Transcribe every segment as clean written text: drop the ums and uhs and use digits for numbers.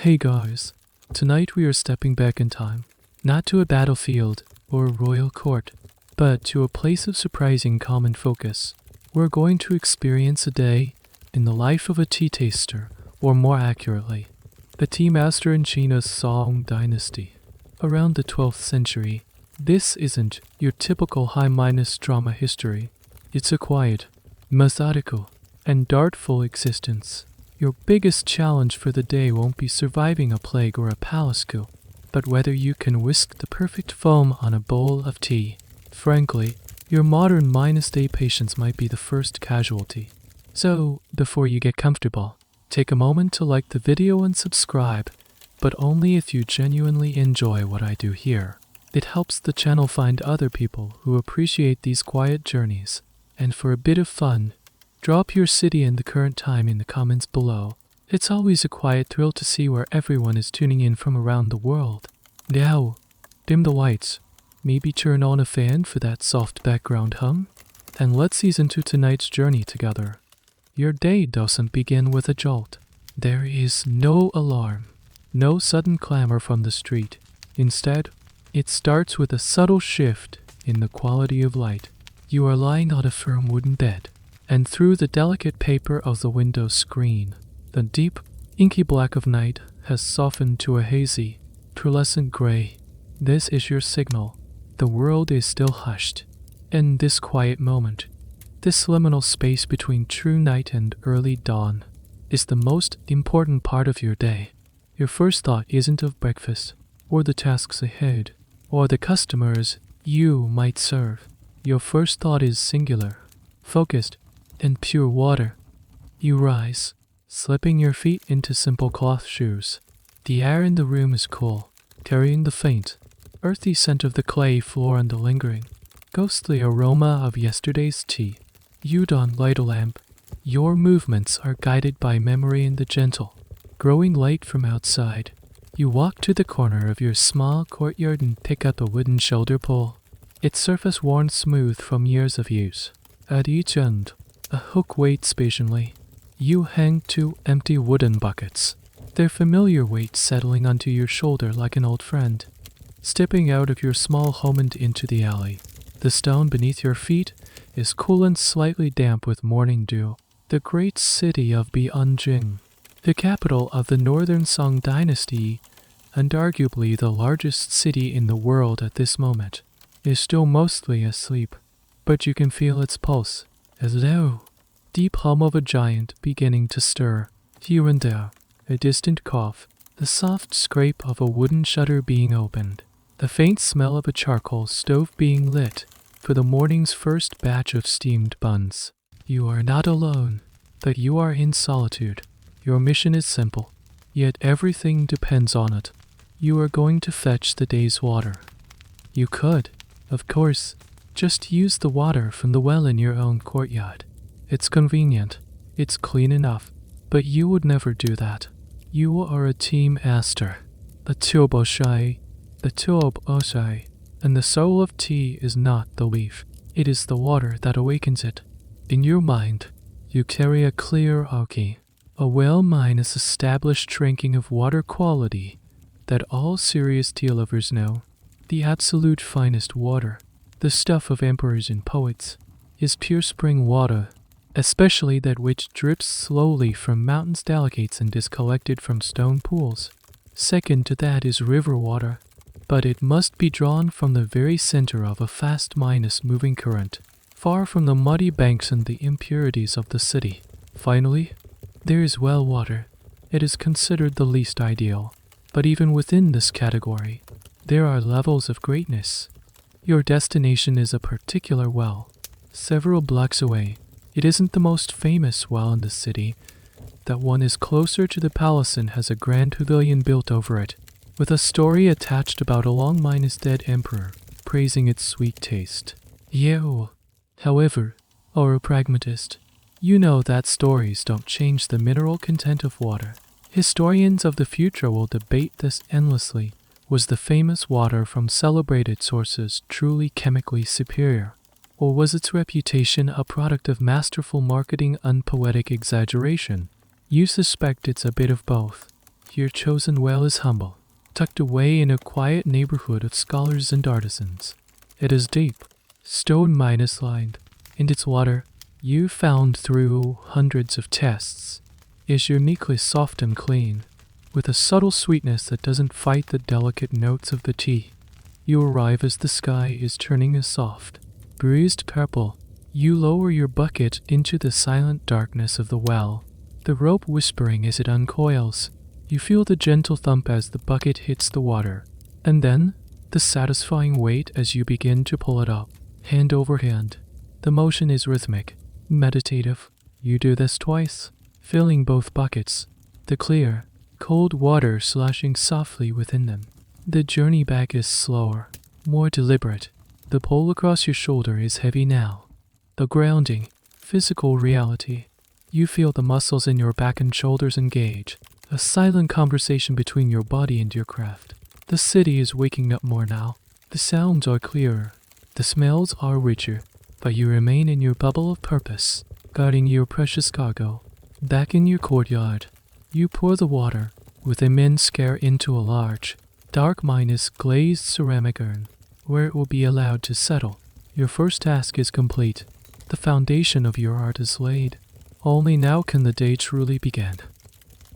Hey guys, tonight we are stepping back in time, not to a battlefield or a royal court, but to a place of surprising calm and focus. We're going to experience a day in the life of a tea taster, or more accurately, the tea master in China's Song Dynasty. Around the 12th century, this isn't your typical high-minus drama history. It's a quiet, methodical, and artful existence. Your biggest challenge for the day won't be surviving a plague or a palace coup, but whether you can whisk the perfect foam on a bowl of tea. Frankly, your modern -day patience might be the first casualty. So, before you get comfortable, take a moment to like the video and subscribe, but only if you genuinely enjoy what I do here. It helps the channel find other people who appreciate these quiet journeys. And for a bit of fun, drop your city and the current time in the comments below. It's always a quiet thrill to see where everyone is tuning in from around the world. Now, dim the lights, maybe turn on a fan for that soft background hum, and let's ease into tonight's journey together. Your day doesn't begin with a jolt. There is no alarm, no sudden clamor from the street. Instead, it starts with a subtle shift in the quality of light. You are lying on a firm wooden bed, and through the delicate paper of the window screen, the deep, inky black of night has softened to a hazy, pearlescent gray. This is your signal. The world is still hushed. In this quiet moment, this liminal space between true night and early dawn, is the most important part of your day. Your first thought isn't of breakfast, or the tasks ahead, or the customers you might serve. Your first thought is singular, focused, and pure water. You rise, slipping your feet into simple cloth shoes. The air in the room is cool, carrying the faint, earthy scent of the clay floor and the lingering, ghostly aroma of yesterday's tea. You don't light a lamp. Your movements are guided by memory and the gentle, growing light from outside. You walk to the corner of your small courtyard and pick up a wooden shoulder pole, its surface worn smooth from years of use. At each end, a hook waits patiently. You hang two empty wooden buckets, their familiar weight settling onto your shoulder like an old friend. Stepping out of your small home and into the alley, the stone beneath your feet is cool and slightly damp with morning dew. The great city of Bianjing, the capital of the northern Song Dynasty, and arguably the largest city in the world at this moment, is still mostly asleep, but you can feel its pulse, as though deep hum of a giant beginning to stir. Here and there, a distant cough, the soft scrape of a wooden shutter being opened, the faint smell of a charcoal stove being lit for the morning's first batch of steamed buns. You are not alone, but you are in solitude. Your mission is simple, yet everything depends on it. You are going to fetch the day's water. You could, of course, just use the water from the well in your own courtyard. It's convenient, it's clean enough, but you would never do that. You are a team master, a chábóshì, and the soul of tea is not the leaf, it is the water that awakens it. In your mind, you carry a clear oki, a well-minus established drinking of water quality that all serious tea lovers know. The absolute finest water, the stuff of emperors and poets, is pure spring water, especially that which drips slowly from mountain stalactites and is collected from stone pools. Second to that is river water, but it must be drawn from the very center of a fast moving current, far from the muddy banks and the impurities of the city. Finally, there is well water. It is considered the least ideal, but even within this category, there are levels of greatness. Your destination is a particular well, several blocks away. It isn't the most famous well in the city. That one is closer to the palace and has a grand pavilion built over it, with a story attached about a long-dead emperor praising its sweet taste. You, however, are a pragmatist. You know that stories don't change the mineral content of water. Historians of the future will debate this endlessly. Was the famous water from celebrated sources truly chemically superior? Or was its reputation a product of masterful marketing and poetic exaggeration? You suspect it's a bit of both. Your chosen well is humble, tucked away in a quiet neighborhood of scholars and artisans. It is deep, stone-minus lined, and its water, you found through hundreds of tests, is uniquely soft and clean, with a subtle sweetness that doesn't fight the delicate notes of the tea. You arrive as the sky is turning a soft, bruised purple. You lower your bucket into the silent darkness of the well, the rope whispering as it uncoils. You feel the gentle thump as the bucket hits the water, and then the satisfying weight as you begin to pull it up, hand over hand. The motion is rhythmic, meditative. You do this twice, filling both buckets, the clear, cold water sloshing softly within them. The journey back is slower, more deliberate. The pull across your shoulder is heavy now. The grounding, physical reality. You feel the muscles in your back and shoulders engage, a silent conversation between your body and your craft. The city is waking up more now. The sounds are clearer. The smells are richer, but you remain in your bubble of purpose, guarding your precious cargo. Back in your courtyard, you pour the water with immense care into a large, dark-minus glazed ceramic urn, where it will be allowed to settle. Your first task is complete. The foundation of your art is laid. Only now can the day truly begin.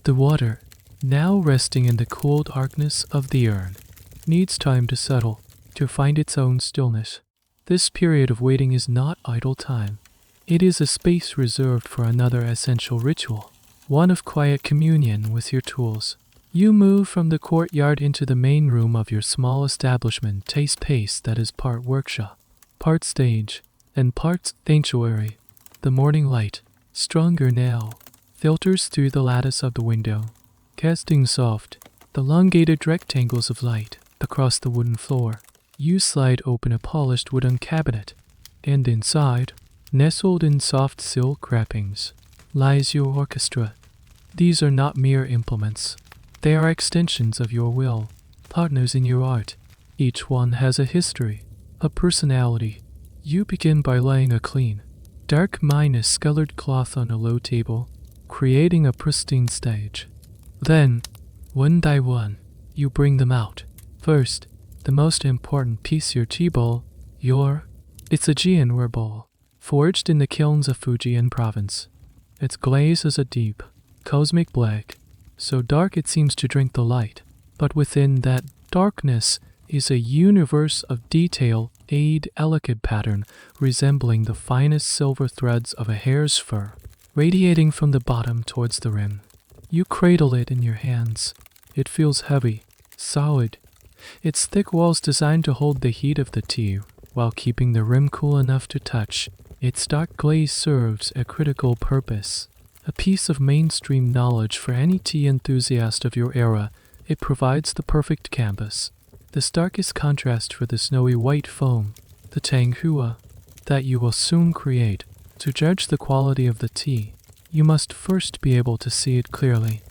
The water, now resting in the cool darkness of the urn, needs time to settle, to find its own stillness. This period of waiting is not idle time. It is a space reserved for another essential ritual, one of quiet communion with your tools. You move from the courtyard into the main room of your small establishment, taste pace that is part workshop, part stage, and part sanctuary. The morning light, stronger now, filters through the lattice of the window, casting soft, elongated rectangles of light across the wooden floor. You slide open a polished wooden cabinet, and inside, nestled in soft silk wrappings, lies your orchestra. These are not mere implements. They are extensions of your will, partners in your art. Each one has a history, a personality. You begin by laying a clean, dark-minus colored cloth on a low table, creating a pristine stage. Then, one by one, you bring them out. First, the most important piece, your tea bowl. It's a Jianware bowl, forged in the kilns of Fujian province. Its glaze is a deep, cosmic black, so dark it seems to drink the light. But within that darkness is a universe of detail, a delicate pattern resembling the finest silver threads of a hare's fur, radiating from the bottom towards the rim. You cradle it in your hands. It feels heavy, solid. Its thick walls designed to hold the heat of the tea, while keeping the rim cool enough to touch. Its dark glaze serves a critical purpose, a piece of mainstream knowledge for any tea enthusiast of your era. It provides the perfect canvas, the starkest contrast for the snowy white foam, the tanghua, that you will soon create. To judge the quality of the tea, you must first be able to see it clearly.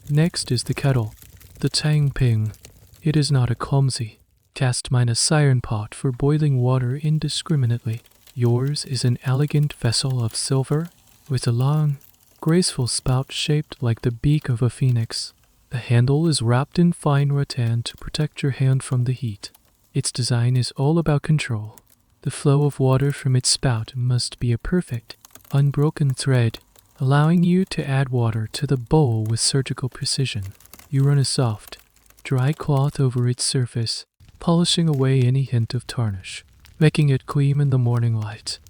Next is the kettle, the tangping. It is not a clumsy, cast-iron pot for boiling water indiscriminately. Yours is an elegant vessel of silver, with a long, graceful spout shaped like the beak of a phoenix. The handle is wrapped in fine rattan to protect your hand from the heat. Its design is all about control. The flow of water from its spout must be a perfect, unbroken thread, allowing you to add water to the bowl with surgical precision. You run a soft, dry cloth over its surface, polishing away any hint of tarnish, making it gleam in the morning light.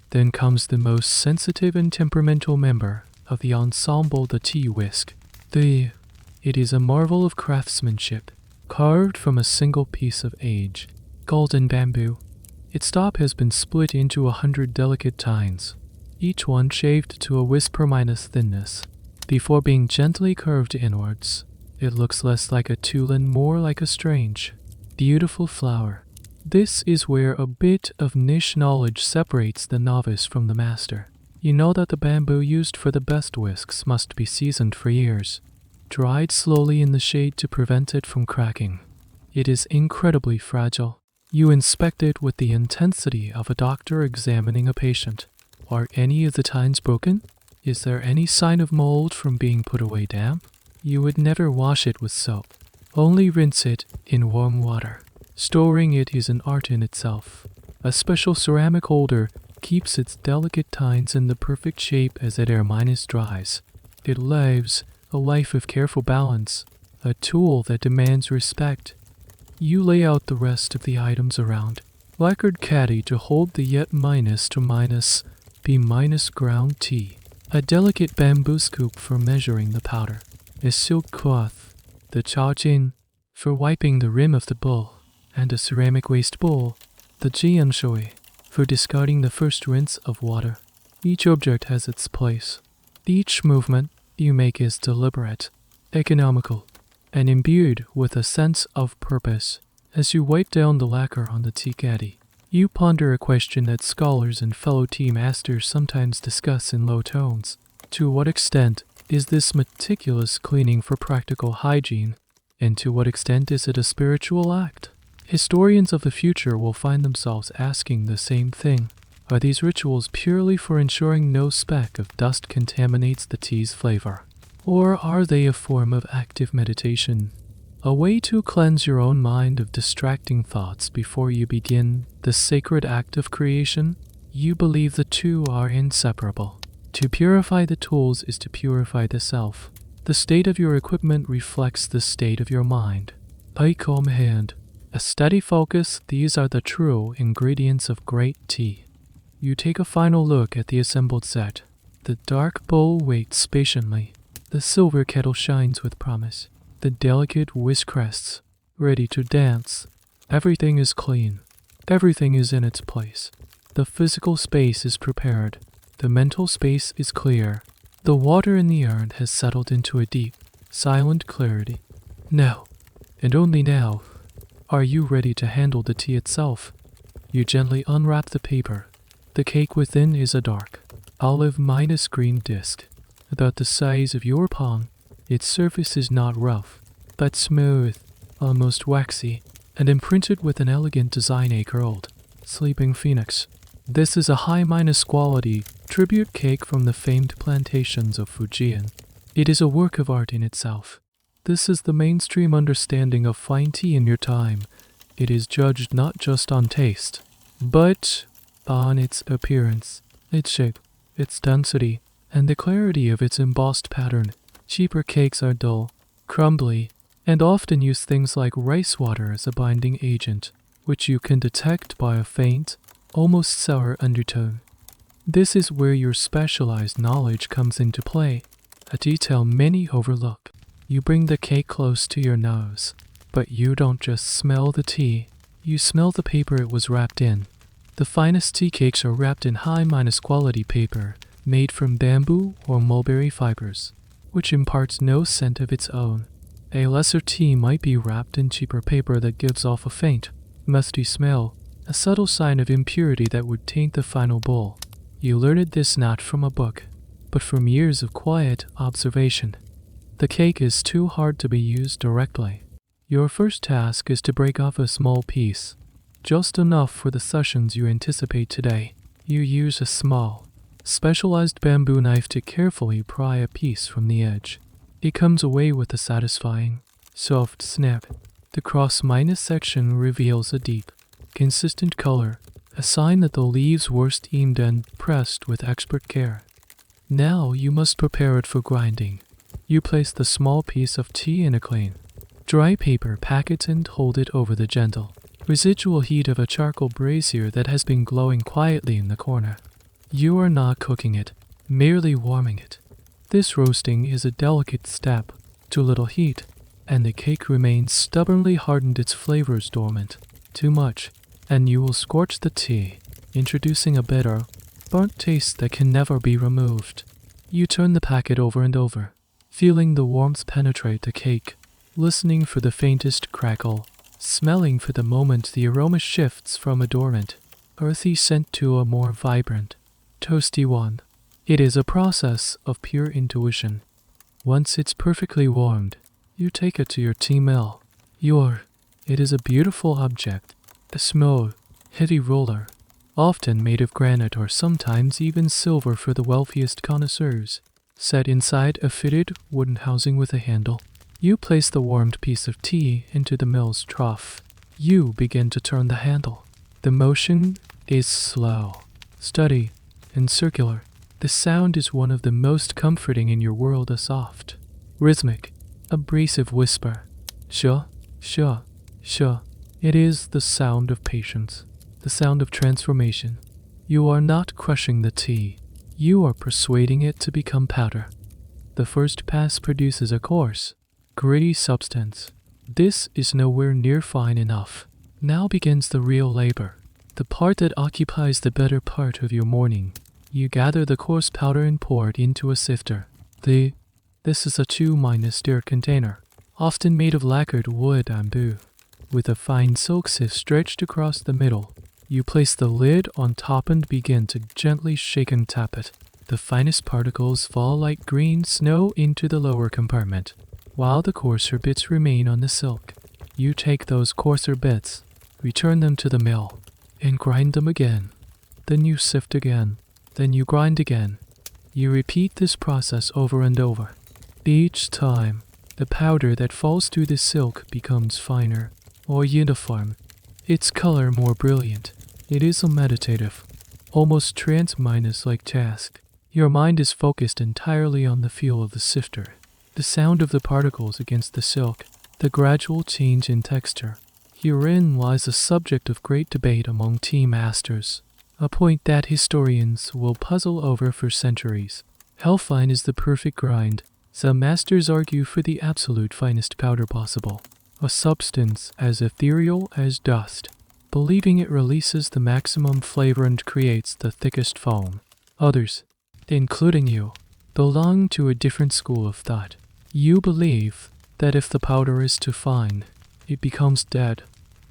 Then comes the most sensitive and temperamental member of the ensemble, the tea whisk. It is a marvel of craftsmanship, carved from a single piece of aged, golden bamboo. Its top has been split into 100 delicate tines, each one shaved to a whisper-minus thinness, before being gently curved inwards. It looks less like a tool and more like a strange, beautiful flower. This is where a bit of niche knowledge separates the novice from the master. You know that the bamboo used for the best whisks must be seasoned for years, dried slowly in the shade to prevent it from cracking. It is incredibly fragile. You inspect it with the intensity of a doctor examining a patient. Are any of the tines broken? Is there any sign of mold from being put away damp? You would never wash it with soap. Only rinse it in warm water. Storing it is an art in itself. A special ceramic holder keeps its delicate tines in the perfect shape as it dries. It lives a life of careful balance, a tool that demands respect. You lay out the rest of the items around. Lacquered caddy to hold the yet minus to minus B minus ground tea. A delicate bamboo scoop for measuring the powder. A silk cloth, the chábóshì, for wiping the rim of the bowl, and a ceramic waste bowl, the Dian Cha, for discarding the first rinse of water. Each object has its place. Each movement you make is deliberate, economical, and imbued with a sense of purpose. As you wipe down the lacquer on the tea caddy, you ponder a question that scholars and fellow tea masters sometimes discuss in low tones. To what extent is this meticulous cleaning for practical hygiene, and to what extent is it a spiritual act? Historians of the future will find themselves asking the same thing. Are these rituals purely for ensuring no speck of dust contaminates the tea's flavor? Or are they a form of active meditation? A way to cleanse your own mind of distracting thoughts before you begin the sacred act of creation? You believe the two are inseparable. To purify the tools is to purify the self. The state of your equipment reflects the state of your mind. Eye calm hand. A steady focus, these are the true ingredients of great tea. You take a final look at the assembled set. The dark bowl waits patiently. The silver kettle shines with promise. The delicate whisk rests, ready to dance. Everything is clean. Everything is in its place. The physical space is prepared. The mental space is clear. The water in the urn has settled into a deep, silent clarity. Now, and only now, are you ready to handle the tea itself? You gently unwrap the paper. The cake within is a dark, olive minus green disc. About the size of your palm, its surface is not rough, but smooth, almost waxy, and imprinted with an elegant design acre-old, sleeping phoenix. This is a high minus quality tribute cake from the famed plantations of Fujian. It is a work of art in itself. This is the mainstream understanding of fine tea in your time. It is judged not just on taste, but on its appearance, its shape, its density, and the clarity of its embossed pattern. Cheaper cakes are dull, crumbly, and often use things like rice water as a binding agent, which you can detect by a faint, almost sour undertone. This is where your specialized knowledge comes into play, a detail many overlook. You bring the cake close to your nose, but you don't just smell the tea, you smell the paper it was wrapped in. The finest tea cakes are wrapped in high minus quality paper, made from bamboo or mulberry fibers, which imparts no scent of its own. A lesser tea might be wrapped in cheaper paper that gives off a faint, musty smell, a subtle sign of impurity that would taint the final bowl. You learned this not from a book, but from years of quiet observation. The cake is too hard to be used directly. Your first task is to break off a small piece, just enough for the sessions you anticipate today. You use a small, specialized bamboo knife to carefully pry a piece from the edge. It comes away with a satisfying, soft snap. The cross-minus section reveals a deep, consistent color, a sign that the leaves were steamed and pressed with expert care. Now you must prepare it for grinding. You place the small piece of tea in a clean, dry paper packet and hold it over the gentle, residual heat of a charcoal brazier that has been glowing quietly in the corner. You are not cooking it, merely warming it. This roasting is a delicate step, too little heat, and the cake remains stubbornly hardened, its flavors dormant. Too much, and you will scorch the tea, introducing a bitter, burnt taste that can never be removed. You turn the packet over and over, feeling the warmth penetrate the cake, listening for the faintest crackle, smelling for the moment the aroma shifts from a dormant, earthy scent to a more vibrant, toasty one. It is a process of pure intuition. Once it's perfectly warmed, you take it to your tea mill. It is a beautiful object, a small, heavy roller, often made of granite or sometimes even silver for the wealthiest connoisseurs. set inside a fitted wooden housing with a handle. You place the warmed piece of tea into the mill's trough. You begin to turn the handle. The motion is slow, steady, and circular. The sound is one of the most comforting in your world, a soft, rhythmic, abrasive whisper. Sure, sure, sure. It is the sound of patience, the sound of transformation. You are not crushing the tea. You are persuading it to become powder. The first pass produces a coarse, gritty substance. This is nowhere near fine enough. Now begins the real labor, the part that occupies the better part of your morning. You gather the coarse powder and pour it into a sifter. This is a 2-stir container, often made of lacquered wood bamboo, with a fine silk sieve stretched across the middle. You place the lid on top and begin to gently shake and tap it. The finest particles fall like green snow into the lower compartment, while the coarser bits remain on the silk. You take those coarser bits, return them to the mill, and grind them again. Then you sift again. Then you grind again. You repeat this process over and over. Each time, the powder that falls through the silk becomes finer, more uniform, its color more brilliant. It is a meditative, almost trance-like task. Your mind is focused entirely on the feel of the sifter, the sound of the particles against the silk, the gradual change in texture. Herein lies a subject of great debate among tea masters, a point that historians will puzzle over for centuries. How fine is the perfect grind? Some masters argue for the absolute finest powder possible, a substance as ethereal as dust, believing it releases the maximum flavor and creates the thickest foam. Others, including you, belong to a different school of thought. You believe that if the powder is too fine, it becomes dead.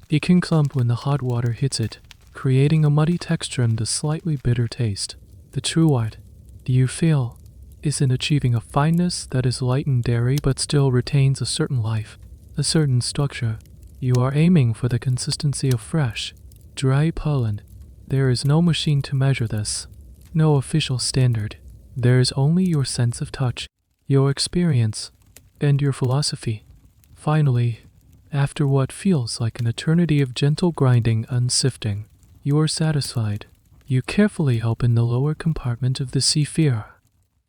It can clump when the hot water hits it, creating a muddy texture and a slightly bitter taste. The true art, do you feel, is in achieving a fineness that is light and airy but still retains a certain life, a certain structure. You are aiming for the consistency of fresh, dry pollen. There is no machine to measure this, no official standard. There is only your sense of touch, your experience, and your philosophy. Finally, after what feels like an eternity of gentle grinding and sifting, you are satisfied. You carefully open the lower compartment of the sifter.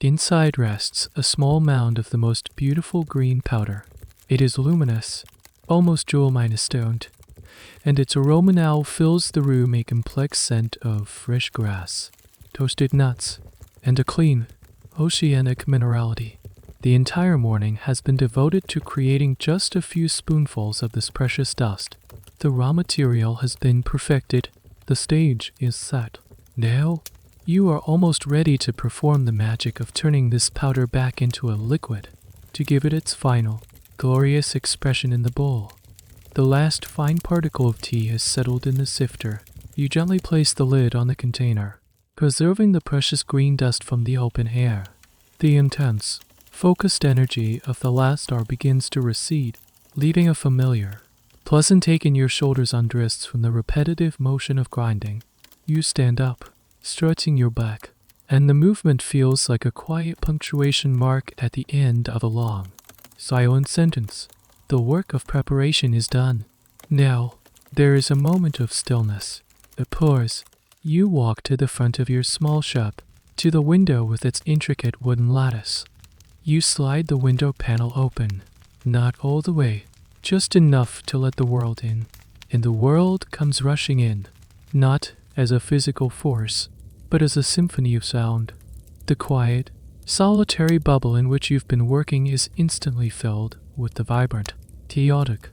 Inside rests a small mound of the most beautiful green powder. It is luminous, almost jewel-stoned, and its aroma now fills the room, a complex scent of fresh grass, toasted nuts, and a clean, oceanic minerality. The entire morning has been devoted to creating just a few spoonfuls of this precious dust. The raw material has been perfected. The stage is set. Now, you are almost ready to perform the magic of turning this powder back into a liquid, to give it its final, glorious expression in the bowl. The last fine particle of tea has settled in the sifter. You gently place the lid on the container, preserving the precious green dust from the open air. The intense, focused energy of the last hour begins to recede, leaving a familiar, pleasant ache in your shoulders and wrists from the repetitive motion of grinding. You stand up, stretching your back, and the movement feels like a quiet punctuation mark at the end of a long, silent sentence. The work of preparation is done. Now, there is a moment of stillness, a pause. You walk to the front of your small shop, to the window with its intricate wooden lattice. You slide the window panel open, not all the way, just enough to let the world in. And the world comes rushing in, not as a physical force, but as a symphony of sound. The quiet, solitary bubble in which you've been working is instantly filled with the vibrant, chaotic,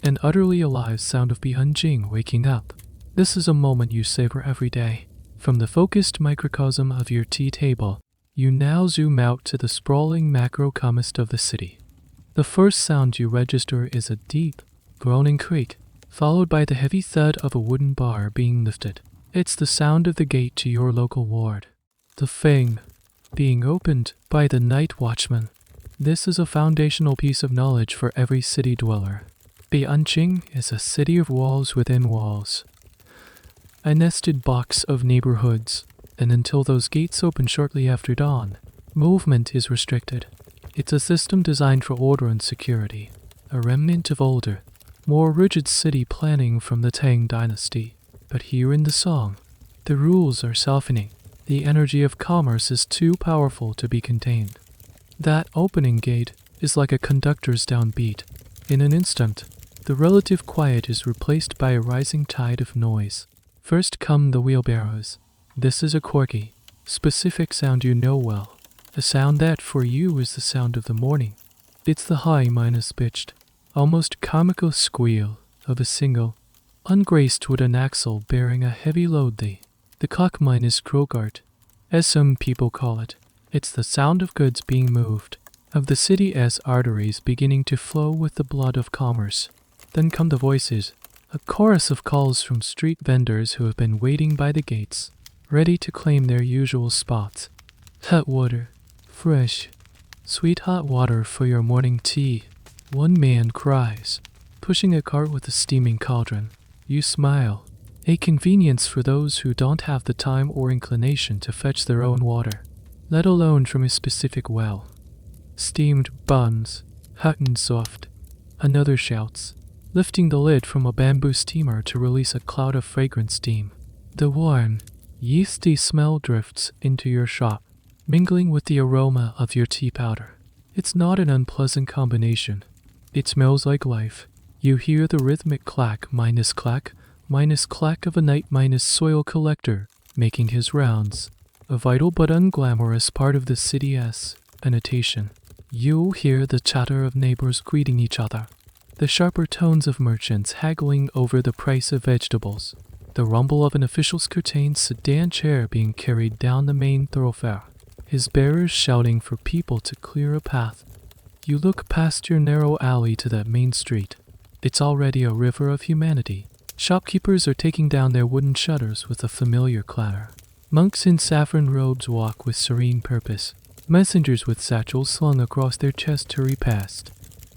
and utterly alive sound of Bianjing waking up. This is a moment you savor every day. From the focused microcosm of your tea table, you now zoom out to the sprawling macrocosm of the city. The first sound you register is a deep, groaning creak, followed by the heavy thud of a wooden bar being lifted. It's the sound of the gate to your local ward. The fang being opened by the night watchman. This is a foundational piece of knowledge for every city dweller. Bianjing is a city of walls within walls, a nested box of neighborhoods, and until those gates open shortly after dawn, Movement is restricted. It's a system designed for order and security, a remnant of older, more rigid city planning from the Tang Dynasty. But here in the song, the rules are softening. The energy of commerce is too powerful to be contained. That opening gate is like a conductor's downbeat. In an instant, the relative quiet is replaced by a rising tide of noise. First come the wheelbarrows. This is a quirky, specific sound you know well. A sound that for you is the sound of the morning. It's the high minus pitched, almost comical squeal of a single, ungraced wooden axle bearing a heavy load. The clock minus krogart, as some people call it. It's the sound of goods being moved, of the city's arteries beginning to flow with the blood of commerce. Then come the voices, a chorus of calls from street vendors who have been waiting by the gates, ready to claim their usual spots. Hot water, fresh, sweet hot water for your morning tea. One man cries, pushing a cart with a steaming cauldron. You smile, a convenience for those who don't have the time or inclination to fetch their own water, let alone from a specific well. Steamed buns, hot and soft. Another shouts, lifting the lid from a bamboo steamer to release a cloud of fragrant steam. The warm, yeasty smell drifts into your shop, mingling with the aroma of your tea powder. It's not an unpleasant combination. It smells like life. You hear the rhythmic clack minus clack of a night minus soil collector making his rounds, a vital but unglamorous part of the city's annotation. You hear the chatter of neighbors greeting each other, the sharper tones of merchants haggling over the price of vegetables, the rumble of an official's curtained sedan chair being carried down the main thoroughfare, his bearers shouting for people to clear a path. You look past your narrow alley to that main street. It's already a river of humanity. Shopkeepers are taking down their wooden shutters with a familiar clatter. Monks in saffron robes walk with serene purpose. Messengers with satchels slung across their chests hurry past.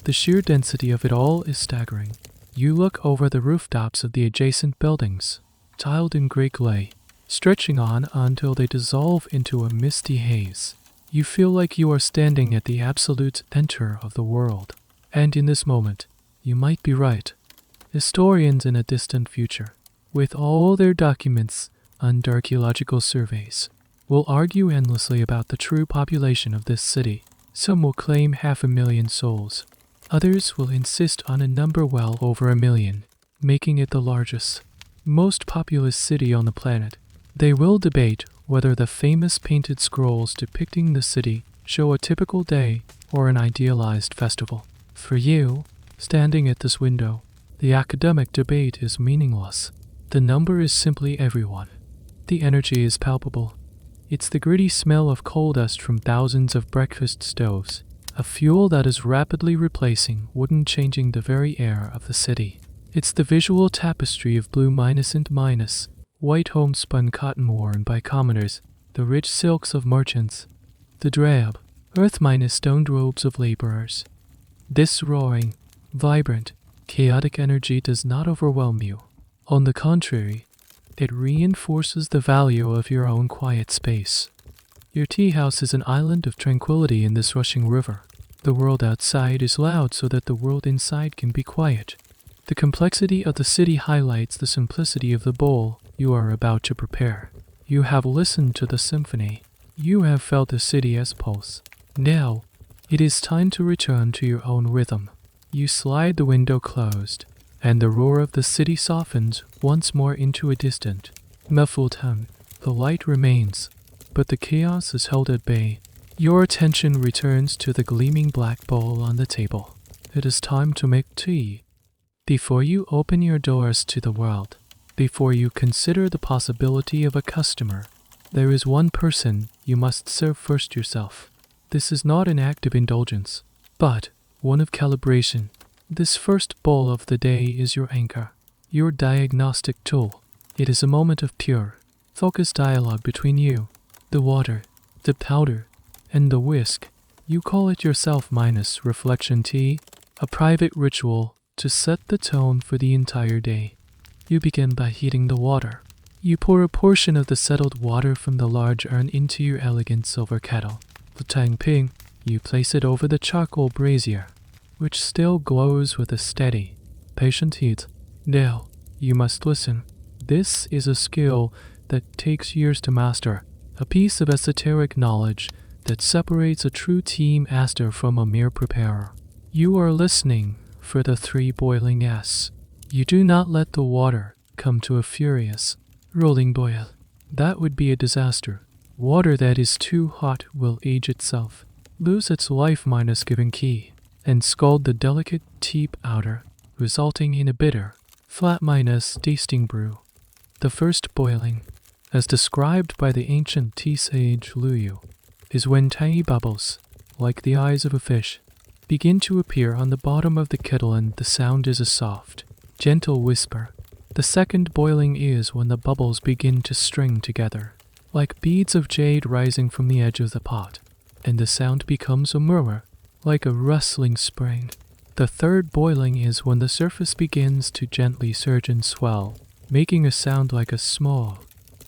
The sheer density of it all is staggering. You look over the rooftops of the adjacent buildings, tiled in grey clay, stretching on until they dissolve into a misty haze. You feel like you are standing at the absolute center of the world. And in this moment, you might be right. Historians in a distant future, with all their documents and archaeological surveys, will argue endlessly about the true population of this city. Some will claim 500,000 souls. Others will insist on a number well over 1 million, making it the largest, most populous city on the planet. They will debate whether the famous painted scrolls depicting the city show a typical day or an idealized festival. For you, standing at this window, the academic debate is meaningless. The number is simply everyone. The energy is palpable. It's the gritty smell of coal dust from thousands of breakfast stoves, a fuel that is rapidly replacing wooden, changing the very air of the city. It's the visual tapestry of blue minus and minus, white homespun cotton worn by commoners, the rich silks of merchants, the drab, earth minus stoned robes of laborers. This roaring, vibrant, chaotic energy does not overwhelm you. On the contrary, it reinforces the value of your own quiet space. Your tea house is an island of tranquility in this rushing river. The world outside is loud so that the world inside can be quiet. The complexity of the city highlights the simplicity of the bowl you are about to prepare. You have listened to the symphony. You have felt the city's pulse. Now, it is time to return to your own rhythm. You slide the window closed, and the roar of the city softens once more into a distant, muffled hum. The light remains, but the chaos is held at bay. Your attention returns to the gleaming black bowl on the table. It is time to make tea. Before you open your doors to the world, before you consider the possibility of a customer, there is one person you must serve first yourself. This is not an act of indulgence, but one of calibration. This first bowl of the day is your anchor, your diagnostic tool. It is a moment of pure, focused dialogue between you, the water, the powder, and the whisk. You call it yourself minus reflection tea, a private ritual to set the tone for the entire day. You begin by heating the water. You pour a portion of the settled water from the large urn into your elegant silver kettle. The tang ping, you place it over the charcoal brazier, which still glows with a steady, patient heat. Now, you must listen. This is a skill that takes years to master, a piece of esoteric knowledge that separates a true tea master from a mere preparer. You are listening for the 3 boiling S. You do not let the water come to a furious, rolling boil. That would be a disaster. Water that is too hot will age itself, lose its life minus given key, and scald the delicate tea powder, resulting in a bitter, flat minus tasting brew. The first boiling, as described by the ancient tea sage Luyu, is when tiny bubbles, like the eyes of a fish, begin to appear on the bottom of the kettle and the sound is a soft, gentle whisper. The second boiling is when the bubbles begin to string together, like beads of jade rising from the edge of the pot, and the sound becomes a murmur, like a rustling spring. The third boiling is when the surface begins to gently surge and swell, making a sound like a small,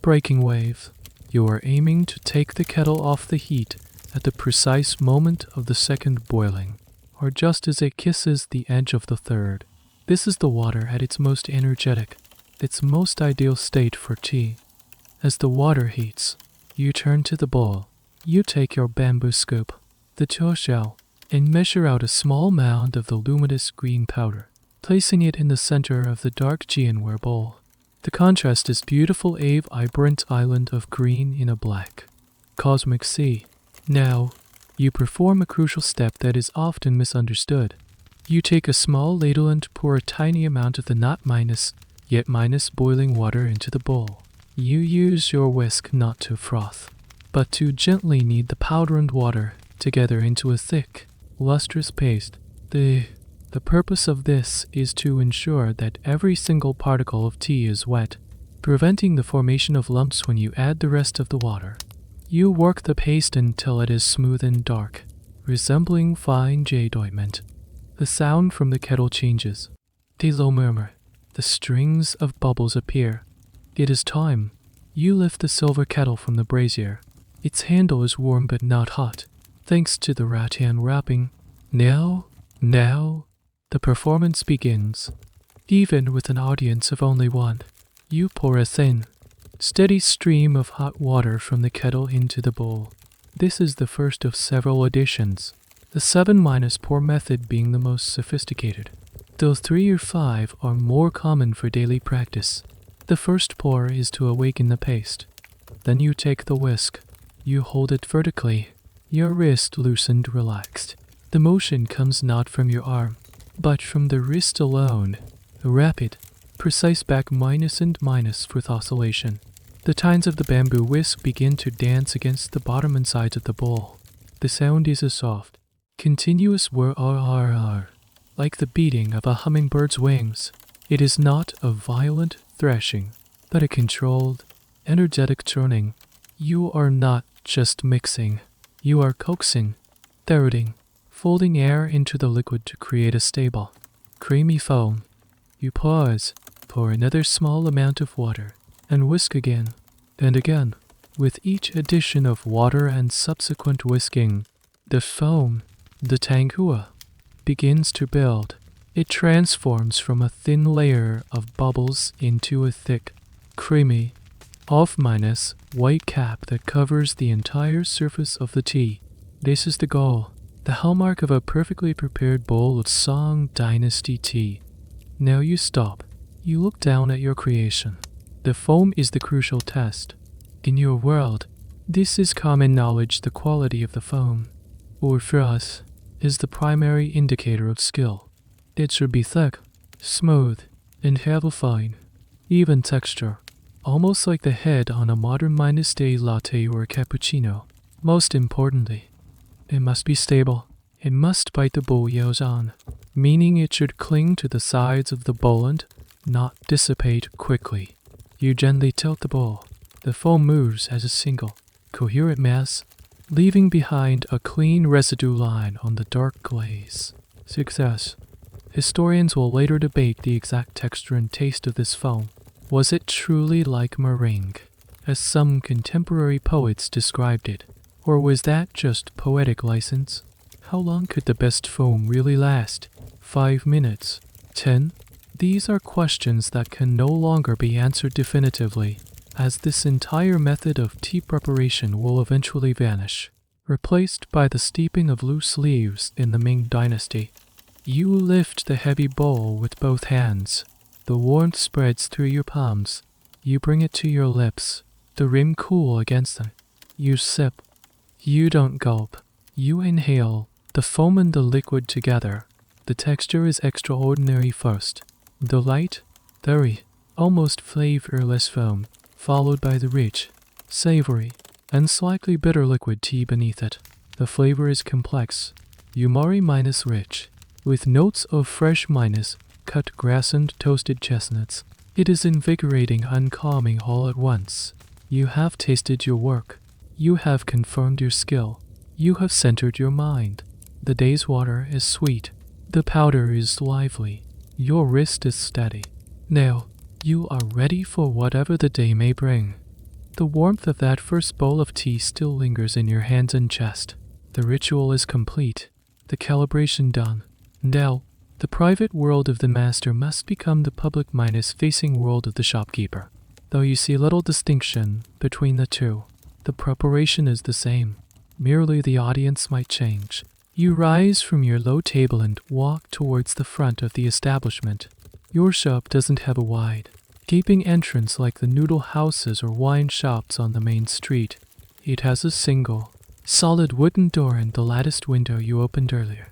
breaking wave. You are aiming to take the kettle off the heat at the precise moment of the second boiling, or just as it kisses the edge of the third. This is the water at its most energetic, its most ideal state for tea. As the water heats, you turn to the bowl. You take your bamboo scoop, the chábóshì, and measure out a small mound of the luminous green powder, placing it in the center of the dark jianware bowl. The contrast is beautiful vibrant island of green in a black, cosmic sea. Now, you perform a crucial step that is often misunderstood. You take a small ladle and pour a tiny amount of the not minus, yet minus boiling water into the bowl. You use your whisk not to froth, but to gently knead the powder and water together into a thick, lustrous paste. The purpose of this is to ensure that every single particle of tea is wet, preventing the formation of lumps when you add the rest of the water. You work the paste until it is smooth and dark, resembling fine jade ointment. The sound from the kettle changes. The low murmur. The strings of bubbles appear. It is time. You lift the silver kettle from the brazier. Its handle is warm but not hot, thanks to the rattan wrapping. Now, the performance begins. Even with an audience of only one, you pour a thin, steady stream of hot water from the kettle into the bowl. This is the first of several additions, the 7- pour method being the most sophisticated, though 3 or 5 are more common for daily practice. The first pour is to awaken the paste. Then you take the whisk. You hold it vertically, your wrist loosened, relaxed. The motion comes not from your arm, but from the wrist alone, a rapid, precise back minus and minus with oscillation. The tines of the bamboo whisk begin to dance against the bottom and sides of the bowl. The sound is a soft, continuous whir, like the beating of a hummingbird's wings. It is not a violent thrashing, but a controlled, energetic churning. You are not just mixing, you are coaxing, throttling, folding air into the liquid to create a stable, creamy foam. You pause, pour another small amount of water, and whisk again and again. With each addition of water and subsequent whisking, the foam, the tangua, begins to build. It transforms from a thin layer of bubbles into a thick, creamy, white cap that covers the entire surface of the tea. This is the goal, the hallmark of a perfectly prepared bowl of Song Dynasty tea. Now you stop. You look down at your creation. The foam is the crucial test. In your world, this is common knowledge. The quality of the foam, or for us, is the primary indicator of skill. It should be thick, smooth, and have a fine, even texture, almost like the head on a modern -day latte or a cappuccino. Most importantly, it must be stable. It must bite the bowl on, meaning it should cling to the sides of the bowl and not dissipate quickly. You gently tilt the bowl. The foam moves as a single, coherent mass, leaving behind a clean residue line on the dark glaze. Success. Historians will later debate the exact texture and taste of this foam. Was it truly like meringue, as some contemporary poets described it, Or was that just poetic license? How long could the best foam really last? 5 minutes? 10? These are questions that can no longer be answered definitively, as this entire method of tea preparation will eventually vanish, replaced by the steeping of loose leaves in the Ming Dynasty. You lift the heavy bowl with both hands. The warmth spreads through your palms. You bring it to your lips, the rim cool against them. You sip. You don't gulp. You inhale, the foam and the liquid together. The texture is extraordinary first. The light, very, almost flavorless foam, followed by the rich, savory, and slightly bitter liquid tea beneath it. The flavor is complex, umari minus rich, with notes of fresh minus cut grass and toasted chestnuts. It is invigorating and calming all at once. You have tasted your work. You have confirmed your skill. You have centered your mind. The day's water is sweet. The powder is lively. Your wrist is steady. Now, you are ready for whatever the day may bring. The warmth of that first bowl of tea still lingers in your hands and chest. The ritual is complete. The calibration done. Now, the private world of the master must become the public minus facing world of the shopkeeper. Though you see little distinction between the two, the preparation is the same. Merely the audience might change. You rise from your low table and walk towards the front of the establishment. Your shop doesn't have a wide, gaping entrance like the noodle houses or wine shops on the main street. It has a single, solid wooden door and the latticed window you opened earlier.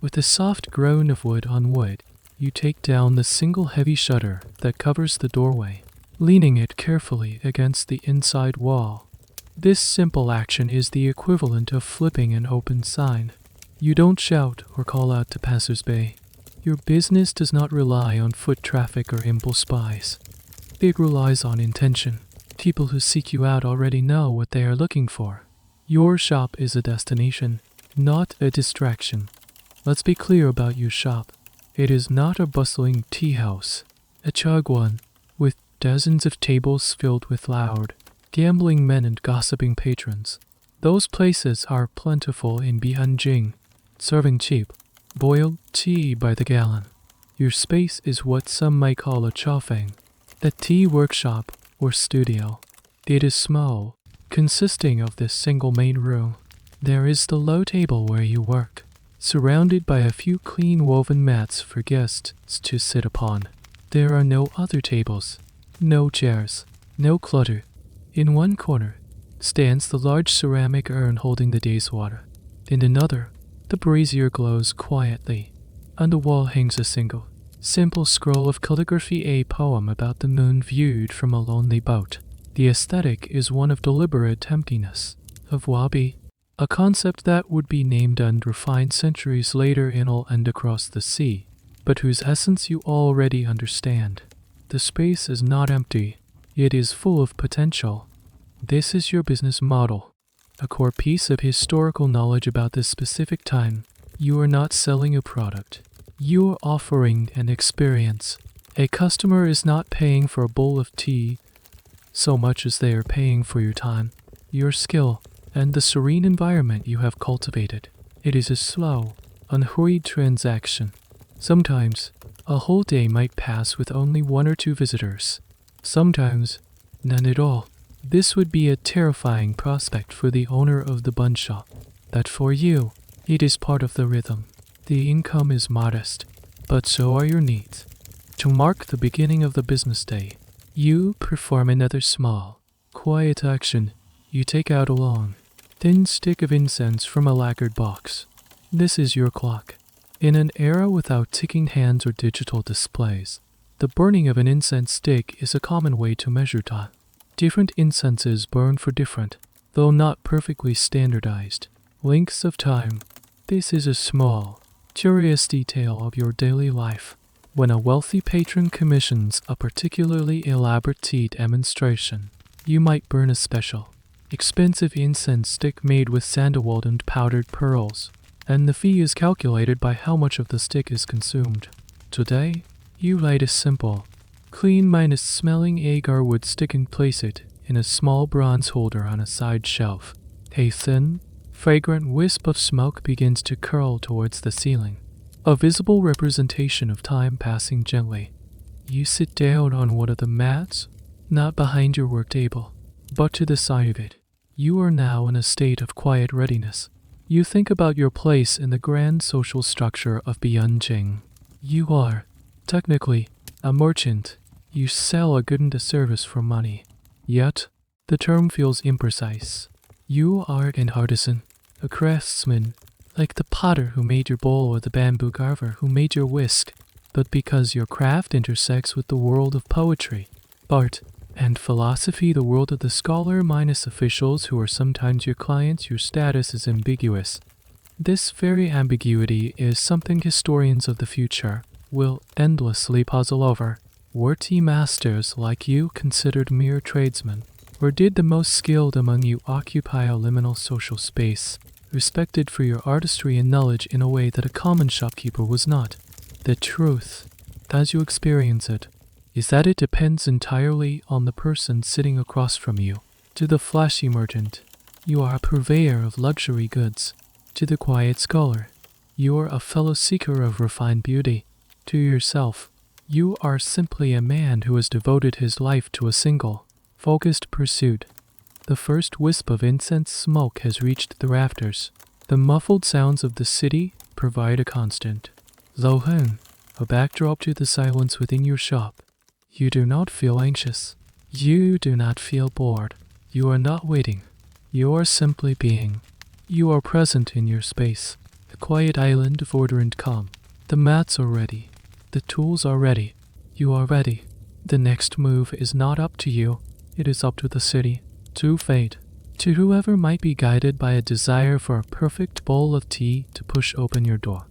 With a soft groan of wood on wood, you take down the single heavy shutter that covers the doorway, leaning it carefully against the inside wall. This simple action is the equivalent of flipping an open sign. You don't shout or call out to passers-by. Your business does not rely on foot traffic or impulse buys. It relies on intention. People who seek you out already know what they are looking for. Your shop is a destination, not a distraction. Let's be clear about your shop. It is not a bustling tea house, a chugwan, with dozens of tables filled with loud, gambling men and gossiping patrons. Those places are plentiful in Bianjing, serving cheap, boiled tea by the gallon. Your space is what some might call a chafeng, a tea workshop or studio. It is small, consisting of this single main room. There is the low table where you work, surrounded by a few clean woven mats for guests to sit upon. There are no other tables, no chairs, no clutter. In one corner stands the large ceramic urn holding the day's water. In another, the brazier glows quietly. On the wall hangs a single, simple scroll of calligraphy, a poem about the moon viewed from a lonely boat. The aesthetic is one of deliberate emptiness, of wabi, a concept that would be named and refined centuries later in and across the sea, but whose essence you already understand. The space is not empty, it is full of potential. This is your business model, a core piece of historical knowledge about this specific time. You are not selling a product. You are offering an experience. A customer is not paying for a bowl of tea so much as they are paying for your time, your skill, and the serene environment you have cultivated. It is a slow, unhurried transaction. Sometimes, a whole day might pass with only 1 or 2 visitors. Sometimes, none at all. This would be a terrifying prospect for the owner of the bun shop. But for you, it is part of the rhythm. The income is modest, but so are your needs. To mark the beginning of the business day, you perform another small, quiet action. You take out a long, thin stick of incense from a lacquered box. This is your clock. In an era without ticking hands or digital displays, the burning of an incense stick is a common way to measure time. Different incenses burn for different, though not perfectly standardized, lengths of time. This is a small, curious detail of your daily life. When a wealthy patron commissions a particularly elaborate tea demonstration, you might burn a special, expensive incense stick made with sandalwood and powdered pearls, and the fee is calculated by how much of the stick is consumed. Today, you light a simple, clean minus smelling agar wood stick and place it in a small bronze holder on a side shelf. A thin, fragrant wisp of smoke begins to curl towards the ceiling, a visible representation of time passing gently. You sit down on one of the mats, not behind your work table, but to the side of it. You are now in a state of quiet readiness. You think about your place in the grand social structure of Beijing. You are, technically, a merchant. You sell a good and a service for money. Yet, the term feels imprecise. You are an artisan, a craftsman, like the potter who made your bowl or the bamboo carver who made your whisk. But because your craft intersects with the world of poetry, art, and philosophy, the world of the scholar minus officials who are sometimes your clients, your status is ambiguous. This very ambiguity is something historians of the future will endlessly puzzle over. Were tea masters like you considered mere tradesmen? Or did the most skilled among you occupy a liminal social space, respected for your artistry and knowledge in a way that a common shopkeeper was not? The truth, as you experience it, is that it depends entirely on the person sitting across from you. To the flashy merchant, you are a purveyor of luxury goods. To the quiet scholar, you are a fellow seeker of refined beauty. To yourself, you are simply a man who has devoted his life to a single, focused pursuit. The first wisp of incense smoke has reached the rafters. The muffled sounds of the city provide a constant, though a backdrop to the silence within your shop. You do not feel anxious. You do not feel bored. You are not waiting. You are simply being. You are present in your space, a quiet island of order and calm. The mats are ready. The tools are ready. You are ready. The next move is not up to you. It is up to the city, to fate, to whoever might be guided by a desire for a perfect bowl of tea to push open your door.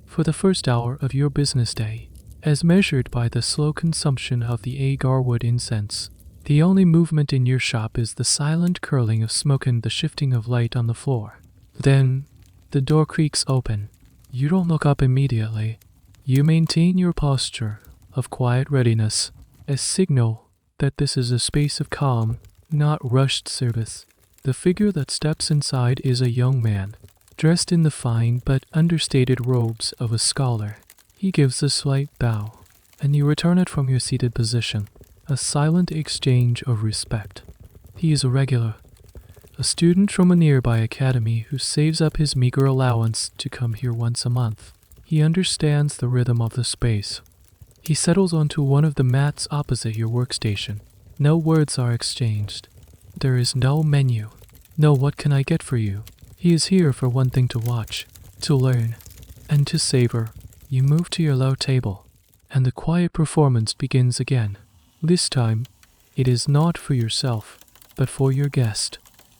For the first hour of your business day, as measured by the slow consumption of the agarwood incense, the only movement in your shop is the silent curling of smoke and the shifting of light on the floor. Then, the door creaks open. You don't look up immediately. You maintain your posture of quiet readiness, a signal that this is a space of calm, not rushed service. The figure that steps inside is a young man, dressed in the fine but understated robes of a scholar. He gives a slight bow, and you return it from your seated position, a silent exchange of respect. He is a regular, a student from a nearby academy who saves up his meager allowance to come here once a month. He understands the rhythm of the space. He settles onto one of the mats opposite your workstation. No words are exchanged. There is no menu. No what can I get for you. He is here for one thing: to watch, to learn, and to savor. You move to your low table, and the quiet performance begins again. This time, it is not for yourself, but for your guest.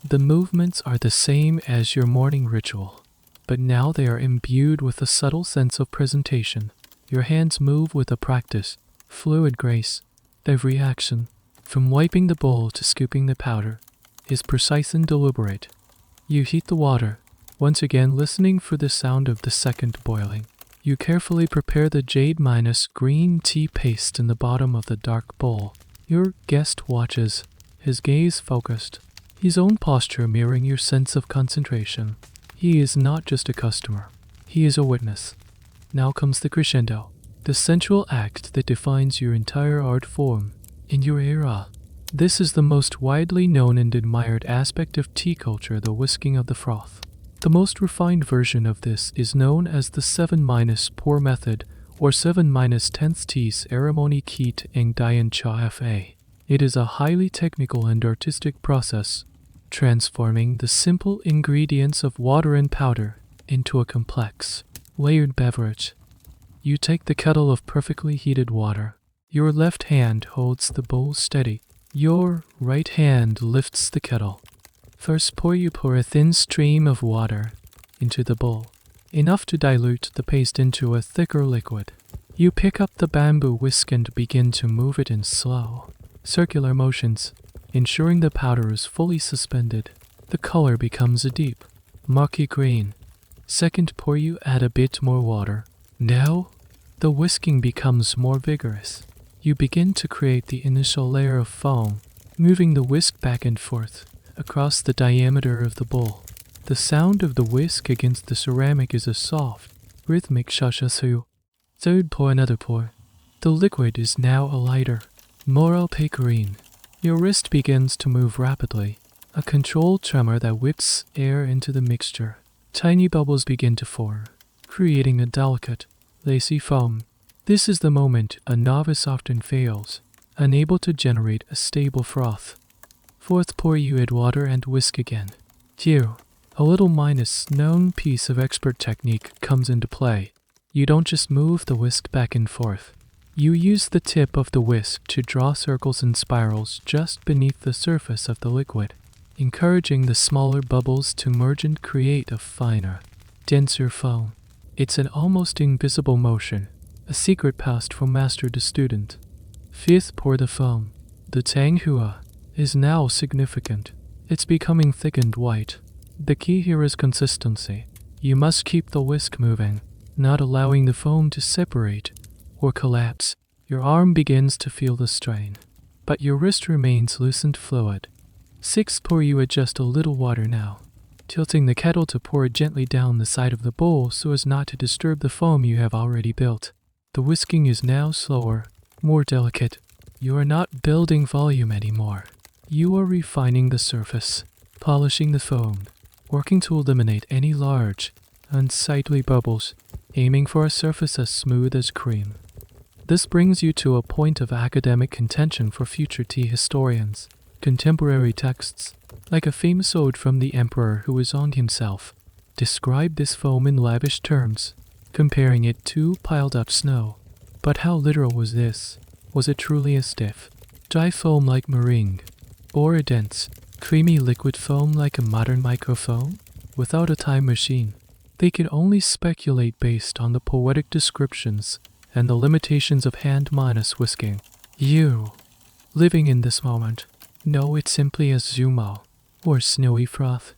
The movements are the same as your morning ritual, but now they are imbued with a subtle sense of presentation. Your hands move with a practiced, fluid grace. Every action, from wiping the bowl to scooping the powder, is precise and deliberate. You heat the water, once again listening for the sound of the second boiling. You carefully prepare the jade minus green tea paste in the bottom of the dark bowl. Your guest watches, his gaze focused, his own posture mirroring your sense of concentration. He is not just a customer. He is a witness. Now comes the crescendo, the sensual act that defines your entire art form. In your era, this is the most widely known and admired aspect of tea culture, the whisking of the froth. The most refined version of this is known as the 7-pour method, or 7-10th tea ceremony kit in Dian Cha Fa. It is a highly technical and artistic process, transforming the simple ingredients of water and powder into a complex, layered beverage. You take the kettle of perfectly heated water. Your left hand holds the bowl steady. Your right hand lifts the kettle. First, you pour a thin stream of water into the bowl, enough to dilute the paste into a thicker liquid. You pick up the bamboo whisk and begin to move it in slow, circular motions, ensuring the powder is fully suspended. The color becomes a deep, murky green. Second, you add a bit more water. Now, the whisking becomes more vigorous. You begin to create the initial layer of foam, moving the whisk back and forth, across the diameter of the bowl. The sound of the whisk against the ceramic is a soft, rhythmic chábóshì. Third pour, another pour. The liquid is now a lighter, more opaque green. Your wrist begins to move rapidly, a controlled tremor that whips air into the mixture. Tiny bubbles begin to form, creating a delicate, lacy foam. This is the moment a novice often fails, unable to generate a stable froth. Fourth pour, you add water and whisk again. Here, a little minus known piece of expert technique comes into play. You don't just move the whisk back and forth. You use the tip of the whisk to draw circles and spirals just beneath the surface of the liquid, encouraging the smaller bubbles to merge and create a finer, denser foam. It's an almost invisible motion, a secret passed from master to student. Fifth pour, the foam. The tang hua is now significant. It's becoming thick and white. The key here is consistency. You must keep the whisk moving, not allowing the foam to separate or collapse. Your arm begins to feel the strain, but your wrist remains loose and fluid. Sixth pour, you adjust a little water now, tilting the kettle to pour it gently down the side of the bowl so as not to disturb the foam you have already built. The whisking is now slower, more delicate. You are not building volume anymore. You are refining the surface, polishing the foam, working to eliminate any large, unsightly bubbles, aiming for a surface as smooth as cream. This brings you to a point of academic contention for future tea historians. Contemporary texts, like a famous ode from the emperor who was on himself, describe this foam in lavish terms, comparing it to piled up snow. But how literal was this? Was it truly a stiff, dry foam like meringue, or a dense, creamy liquid foam like a modern microfoam? Without a time machine, they could only speculate based on the poetic descriptions and the limitations of hand-minus whisking. You, living in this moment, know it simply as zumo, or snowy froth.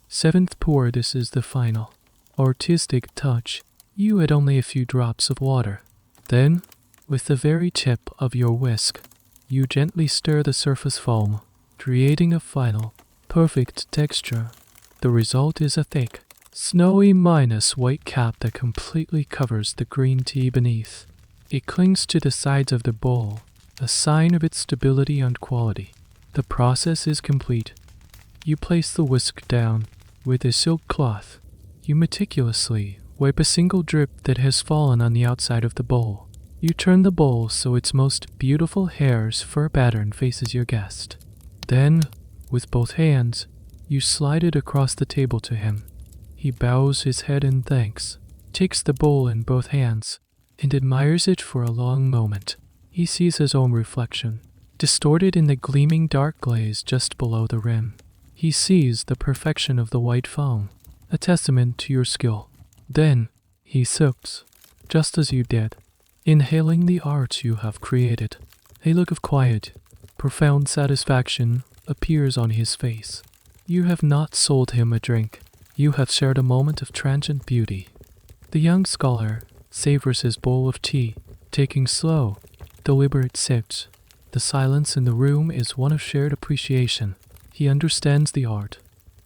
Seventh pour, this is the final, artistic touch. You add only a few drops of water. Then, with the very tip of your whisk, you gently stir the surface foam, creating a final, perfect texture. The result is a thick, snowy minus white cap that completely covers the green tea beneath. It clings to the sides of the bowl, a sign of its stability and quality. The process is complete. You place the whisk down with a silk cloth. You meticulously wipe a single drip that has fallen on the outside of the bowl. You turn the bowl so its most beautiful hair's fur pattern faces your guest. Then, with both hands, you slide it across the table to him. He bows his head in thanks, takes the bowl in both hands, and admires it for a long moment. He sees his own reflection, distorted in the gleaming dark glaze just below the rim. He sees the perfection of the white foam, a testament to your skill. Then, he sips, just as you did, inhaling the art you have created. A look of quiet, profound satisfaction appears on his face. You have not sold him a drink. You have shared a moment of transient beauty. The young scholar savors his bowl of tea, taking slow, deliberate sips. The silence in the room is one of shared appreciation. He understands the art,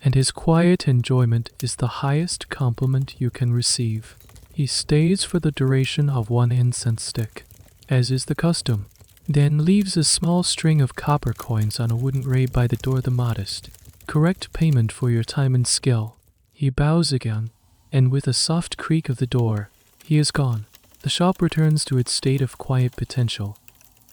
and his quiet enjoyment is the highest compliment you can receive. He stays for the duration of one incense stick, as is the custom, then leaves a small string of copper coins on a wooden ray by the door. The modest, correct payment for your time and skill. He bows again, and with a soft creak of the door, he is gone. The shop returns to its state of quiet potential.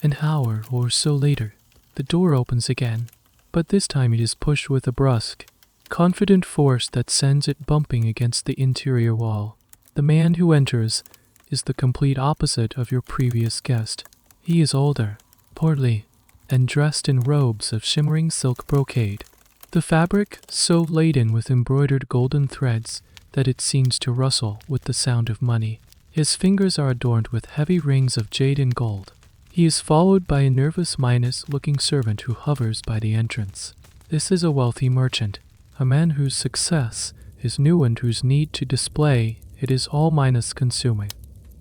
An hour or so later, the door opens again, but this time it is pushed with a brusque, confident force that sends it bumping against the interior wall. The man who enters is the complete opposite of your previous guest. He is older, portly, and dressed in robes of shimmering silk brocade. The fabric so laden with embroidered golden threads that it seems to rustle with the sound of money. His fingers are adorned with heavy rings of jade and gold. He is followed by a nervous Minos-looking servant who hovers by the entrance. This is a wealthy merchant, a man whose success is new and whose need to display it is all Minos-consuming.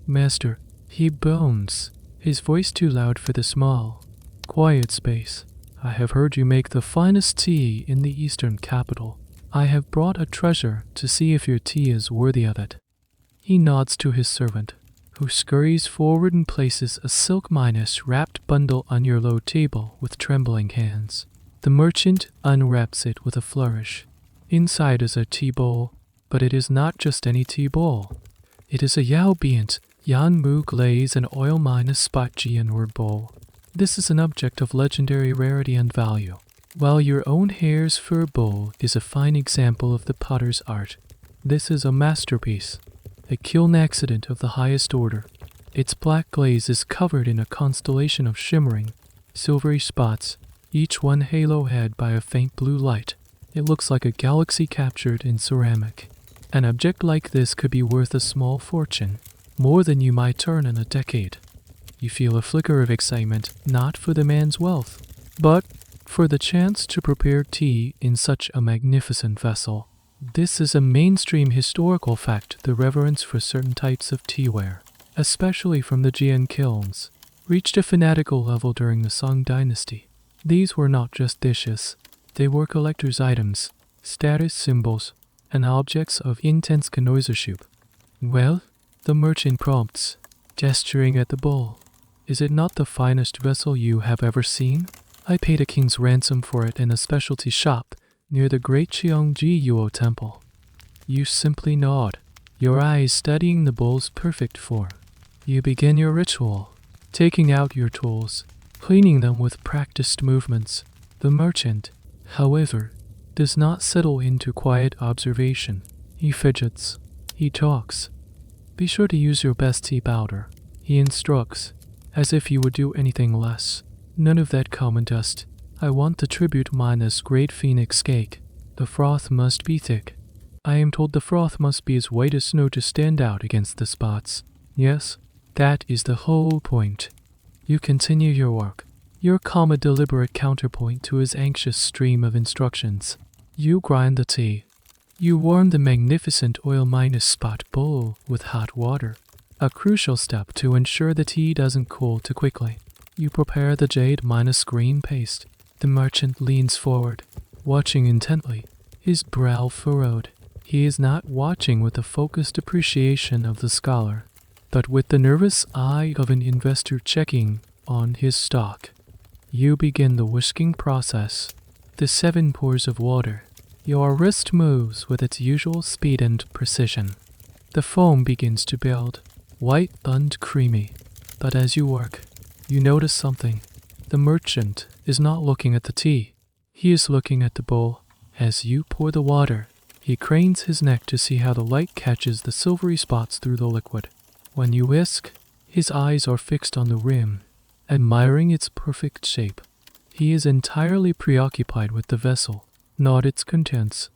Master, he bones, his voice too loud for the small, quiet space. I have heard you make the finest tea in the eastern capital. I have brought a treasure to see if your tea is worthy of it." He nods to his servant, who scurries forward and places a silk wrapped bundle on your low table with trembling hands. The merchant unwraps it with a flourish. Inside is a tea bowl, but it is not just any tea bowl. It is a Yao Bient, Yan Mu glaze and oil spot Jianward bowl. This is an object of legendary rarity and value, while your own hare's fur bowl is a fine example of the potter's art. This is a masterpiece, a kiln accident of the highest order. Its black glaze is covered in a constellation of shimmering, silvery spots, each one halo-head by a faint blue light. It looks like a galaxy captured in ceramic. An object like this could be worth a small fortune, more than you might earn in a decade. You feel a flicker of excitement, not for the man's wealth, but for the chance to prepare tea in such a magnificent vessel. This is a mainstream historical fact, the reverence for certain types of teaware, especially from the Jian kilns, reached a fanatical level during the Song Dynasty. These were not just dishes, they were collector's items, status symbols, and objects of intense connoisseurship. "Well?" the merchant prompts, gesturing at the bowl. "Is it not the finest vessel you have ever seen? I paid a king's ransom for it in a specialty shop near the great Cheongji Yuo temple." You simply nod, your eyes studying the bowl's perfect form. You begin your ritual, taking out your tools, cleaning them with practiced movements. The merchant, however, does not settle into quiet observation. He fidgets. He talks. "Be sure to use your best tea powder," he instructs, as if you would do anything less. "None of that common dust. I want the tribute minus great phoenix cake. The froth must be thick. I am told the froth must be as white as snow to stand out against the spots. Yes, that is the whole point." You continue your work, your calm a deliberate counterpoint to his anxious stream of instructions. You grind the tea. You warm the magnificent oil spot bowl with hot water, a crucial step to ensure the tea doesn't cool too quickly. You prepare the jade green paste. The merchant leans forward, watching intently, his brow furrowed. He is not watching with the focused appreciation of the scholar, but with the nervous eye of an investor checking on his stock. You begin the whisking process. The 7 pours of water. Your wrist moves with its usual speed and precision. The foam begins to build, white and creamy. But as you work, you notice something. The merchant is not looking at the tea. He is looking at the bowl. As you pour the water, he cranes his neck to see how the light catches the silvery spots through the liquid. When you whisk, his eyes are fixed on the rim, admiring its perfect shape. He is entirely preoccupied with the vessel, not its contents.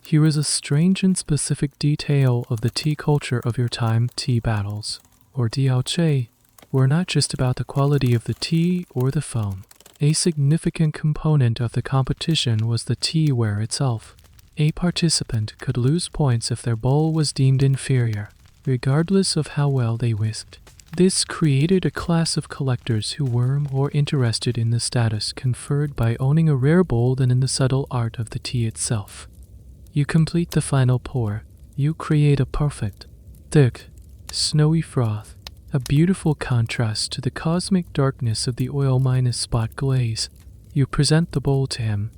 Here is a strange and specific detail of the tea culture of your time. Tea battles, or Dian Cha, were not just about the quality of the tea or the foam. A significant component of the competition was the teaware itself. A participant could lose points if their bowl was deemed inferior, regardless of how well they whisked. This created a class of collectors who were more interested in the status conferred by owning a rare bowl than in the subtle art of the tea itself. You complete the final pour. You create a perfect, thick, snowy froth, a beautiful contrast to the cosmic darkness of the oil spot glaze. You present the bowl to him.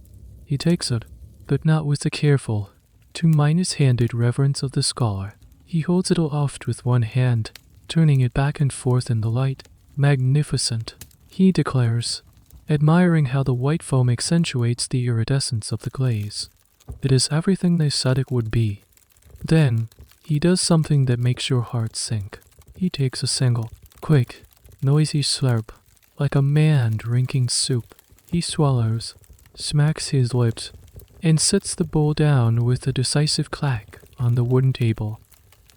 He takes it, but not with the careful, two-handed reverence of the scholar. He holds it aloft with one hand, turning it back and forth in the light. "Magnificent," he declares, admiring how the white foam accentuates the iridescence of the glaze. "It is everything they said it would be." Then, he does something that makes your heart sink. He takes a single, quick, noisy slurp, like a man drinking soup. He swallows, smacks his lips, and sets the bowl down with a decisive clack on the wooden table.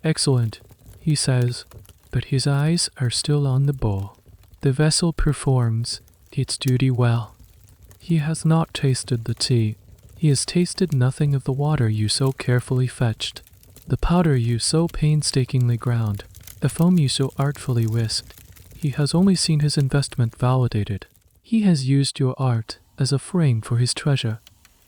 "Excellent," he says, but his eyes are still on the bowl. The vessel performs its duty well. He has not tasted the tea. He has tasted nothing of the water you so carefully fetched, the powder you so painstakingly ground, the foam you so artfully whisked. He has only seen his investment validated. He has used your art, as a frame for his treasure.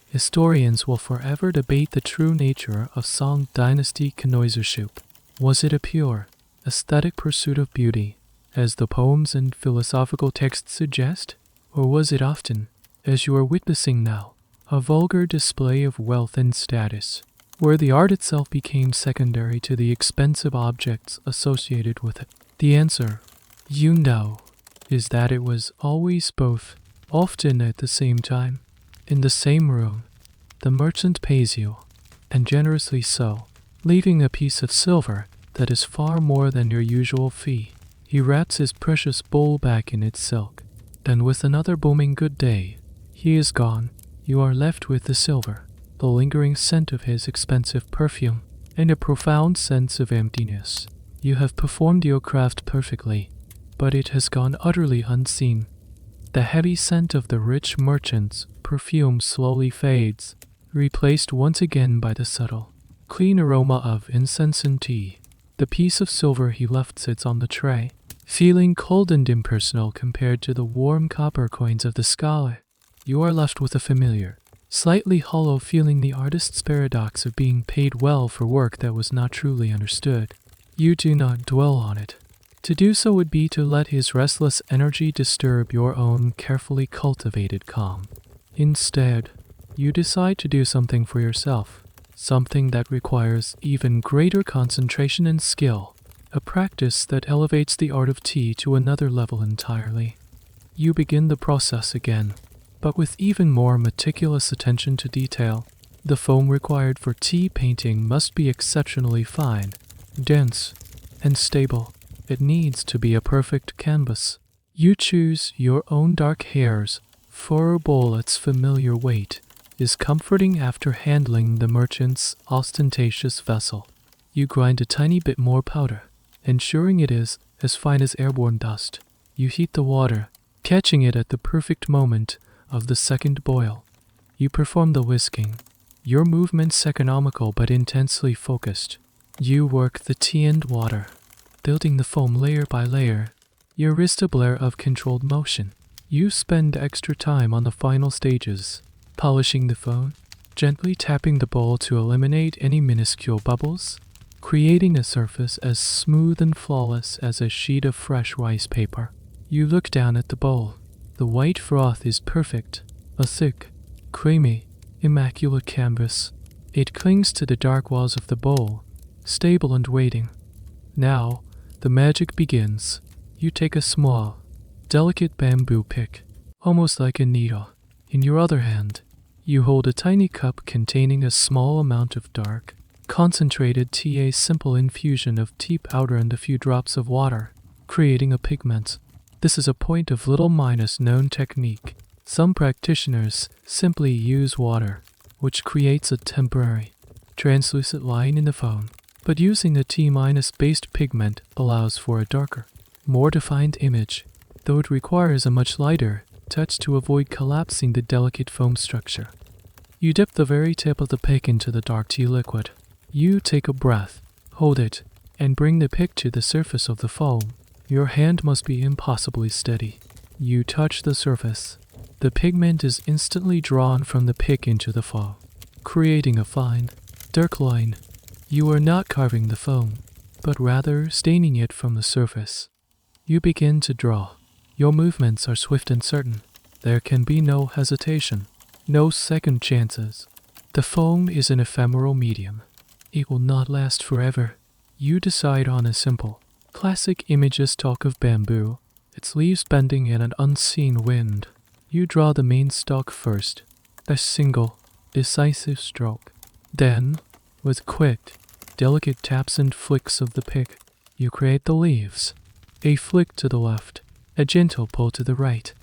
Historians will forever debate the true nature of Song Dynasty connoisseurship. Was it a pure, aesthetic pursuit of beauty, as the poems and philosophical texts suggest? Or was it often, as you are witnessing now, a vulgar display of wealth and status, where the art itself became secondary to the expensive objects associated with it? The answer, you know, is that it was always both, often at the same time. In the same room, the merchant pays you, and generously so, leaving a piece of silver that is far more than your usual fee. He wraps his precious bowl back in its silk. Then with another booming good day, he is gone. You are left with the silver, the lingering scent of his expensive perfume, and a profound sense of emptiness. You have performed your craft perfectly, but it has gone utterly unseen. The heavy scent of the rich merchant's perfume slowly fades, replaced once again by the subtle, clean aroma of incense and tea. The piece of silver he left sits on the tray, feeling cold and impersonal compared to the warm copper coins of the sky. You are left with a familiar, slightly hollow feeling, the artist's paradox of being paid well for work that was not truly understood. You do not dwell on it. To do so would be to let his restless energy disturb your own carefully cultivated calm. Instead, you decide to do something for yourself, something that requires even greater concentration and skill, a practice that elevates the art of tea to another level entirely. You begin the process again, but with even more meticulous attention to detail. The foam required for tea painting must be exceptionally fine, dense, and stable. It needs to be a perfect canvas. You choose your own dark hairs for a bowl. Its familiar weight is comforting after handling the merchant's ostentatious vessel. You grind a tiny bit more powder, ensuring it is as fine as airborne dust. You heat the water, catching it at the perfect moment of the second boil. You perform the whisking, your movements economical but intensely focused. You work the tea and water, building the foam layer by layer, your wrist a blur of controlled motion. You spend extra time on the final stages, polishing the foam, gently tapping the bowl to eliminate any minuscule bubbles, creating a surface as smooth and flawless as a sheet of fresh rice paper. You look down at the bowl. The white froth is perfect, a thick, creamy, immaculate canvas. It clings to the dark walls of the bowl, stable and waiting. Now, the magic begins. You take a small, delicate bamboo pick, almost like a needle. In your other hand, you hold a tiny cup containing a small amount of dark, concentrated tea, a simple infusion of tea powder and a few drops of water, creating a pigment. This is a point of little minus known technique. Some practitioners simply use water, which creates a temporary, translucent line in the foam, but using a T-based pigment allows for a darker, more defined image, though it requires a much lighter touch to avoid collapsing the delicate foam structure. You dip the very tip of the pick into the dark tea liquid. You take a breath, hold it, and bring the pick to the surface of the foam. Your hand must be impossibly steady. You touch the surface. The pigment is instantly drawn from the pick into the foam, creating a fine, dark line. You are not carving the foam, but rather staining it from the surface. You begin to draw. Your movements are swift and certain. There can be no hesitation, no second chances. The foam is an ephemeral medium. It will not last forever. You decide on a simple, classic image stalk of bamboo, its leaves bending in an unseen wind. You draw the main stalk first, a single, decisive stroke. Then, with quick, delicate taps and flicks of the pick, you create the leaves. A flick to the left, a gentle pull to the right.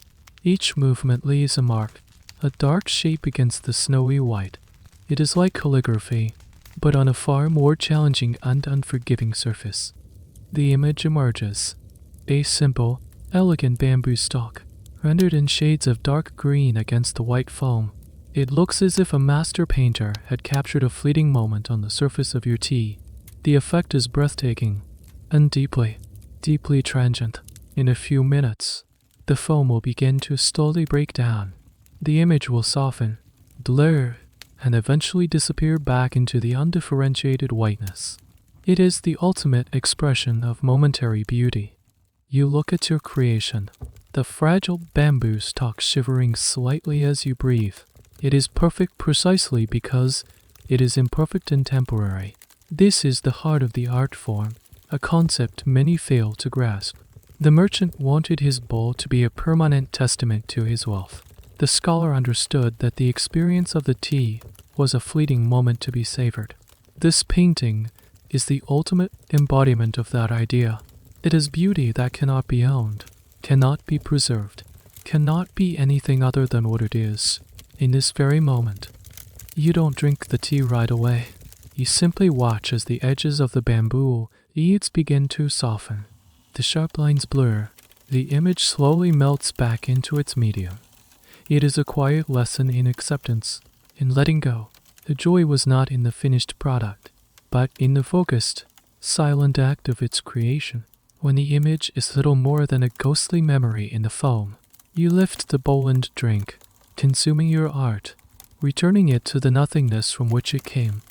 Each movement leaves a mark, a dark shape against the snowy white. It is like calligraphy, but on a far more challenging and unforgiving surface. The image emerges, a simple, elegant bamboo stalk, rendered in shades of dark green against the white foam. It looks as if a master painter had captured a fleeting moment on the surface of your tea. The effect is breathtaking and deeply, deeply transient. In a few minutes, the foam will begin to slowly break down, The image will soften, blur, and eventually disappear back into the undifferentiated whiteness. It is the ultimate expression of momentary beauty. You look at your creation, the fragile bamboo stalk shivering slightly as you breathe. It is perfect precisely because it is imperfect and temporary. This is the heart of the art form, a concept many fail to grasp. The merchant wanted his bowl to be a permanent testament to his wealth. The scholar understood that the experience of the tea was a fleeting moment to be savored. This painting is the ultimate embodiment of that idea. It is beauty that cannot be owned, cannot be preserved, cannot be anything other than what it is, in this very moment. You don't drink the tea right away. You simply watch as the edges of the bamboo leaves begin to soften. The sharp lines blur. The image slowly melts back into its medium. It is a quiet lesson in acceptance, in letting go. The joy was not in the finished product, but in the focused, silent act of its creation. When the image is little more than a ghostly memory in the foam, you lift the bowl and drink, consuming your art, returning it to the nothingness from which it came.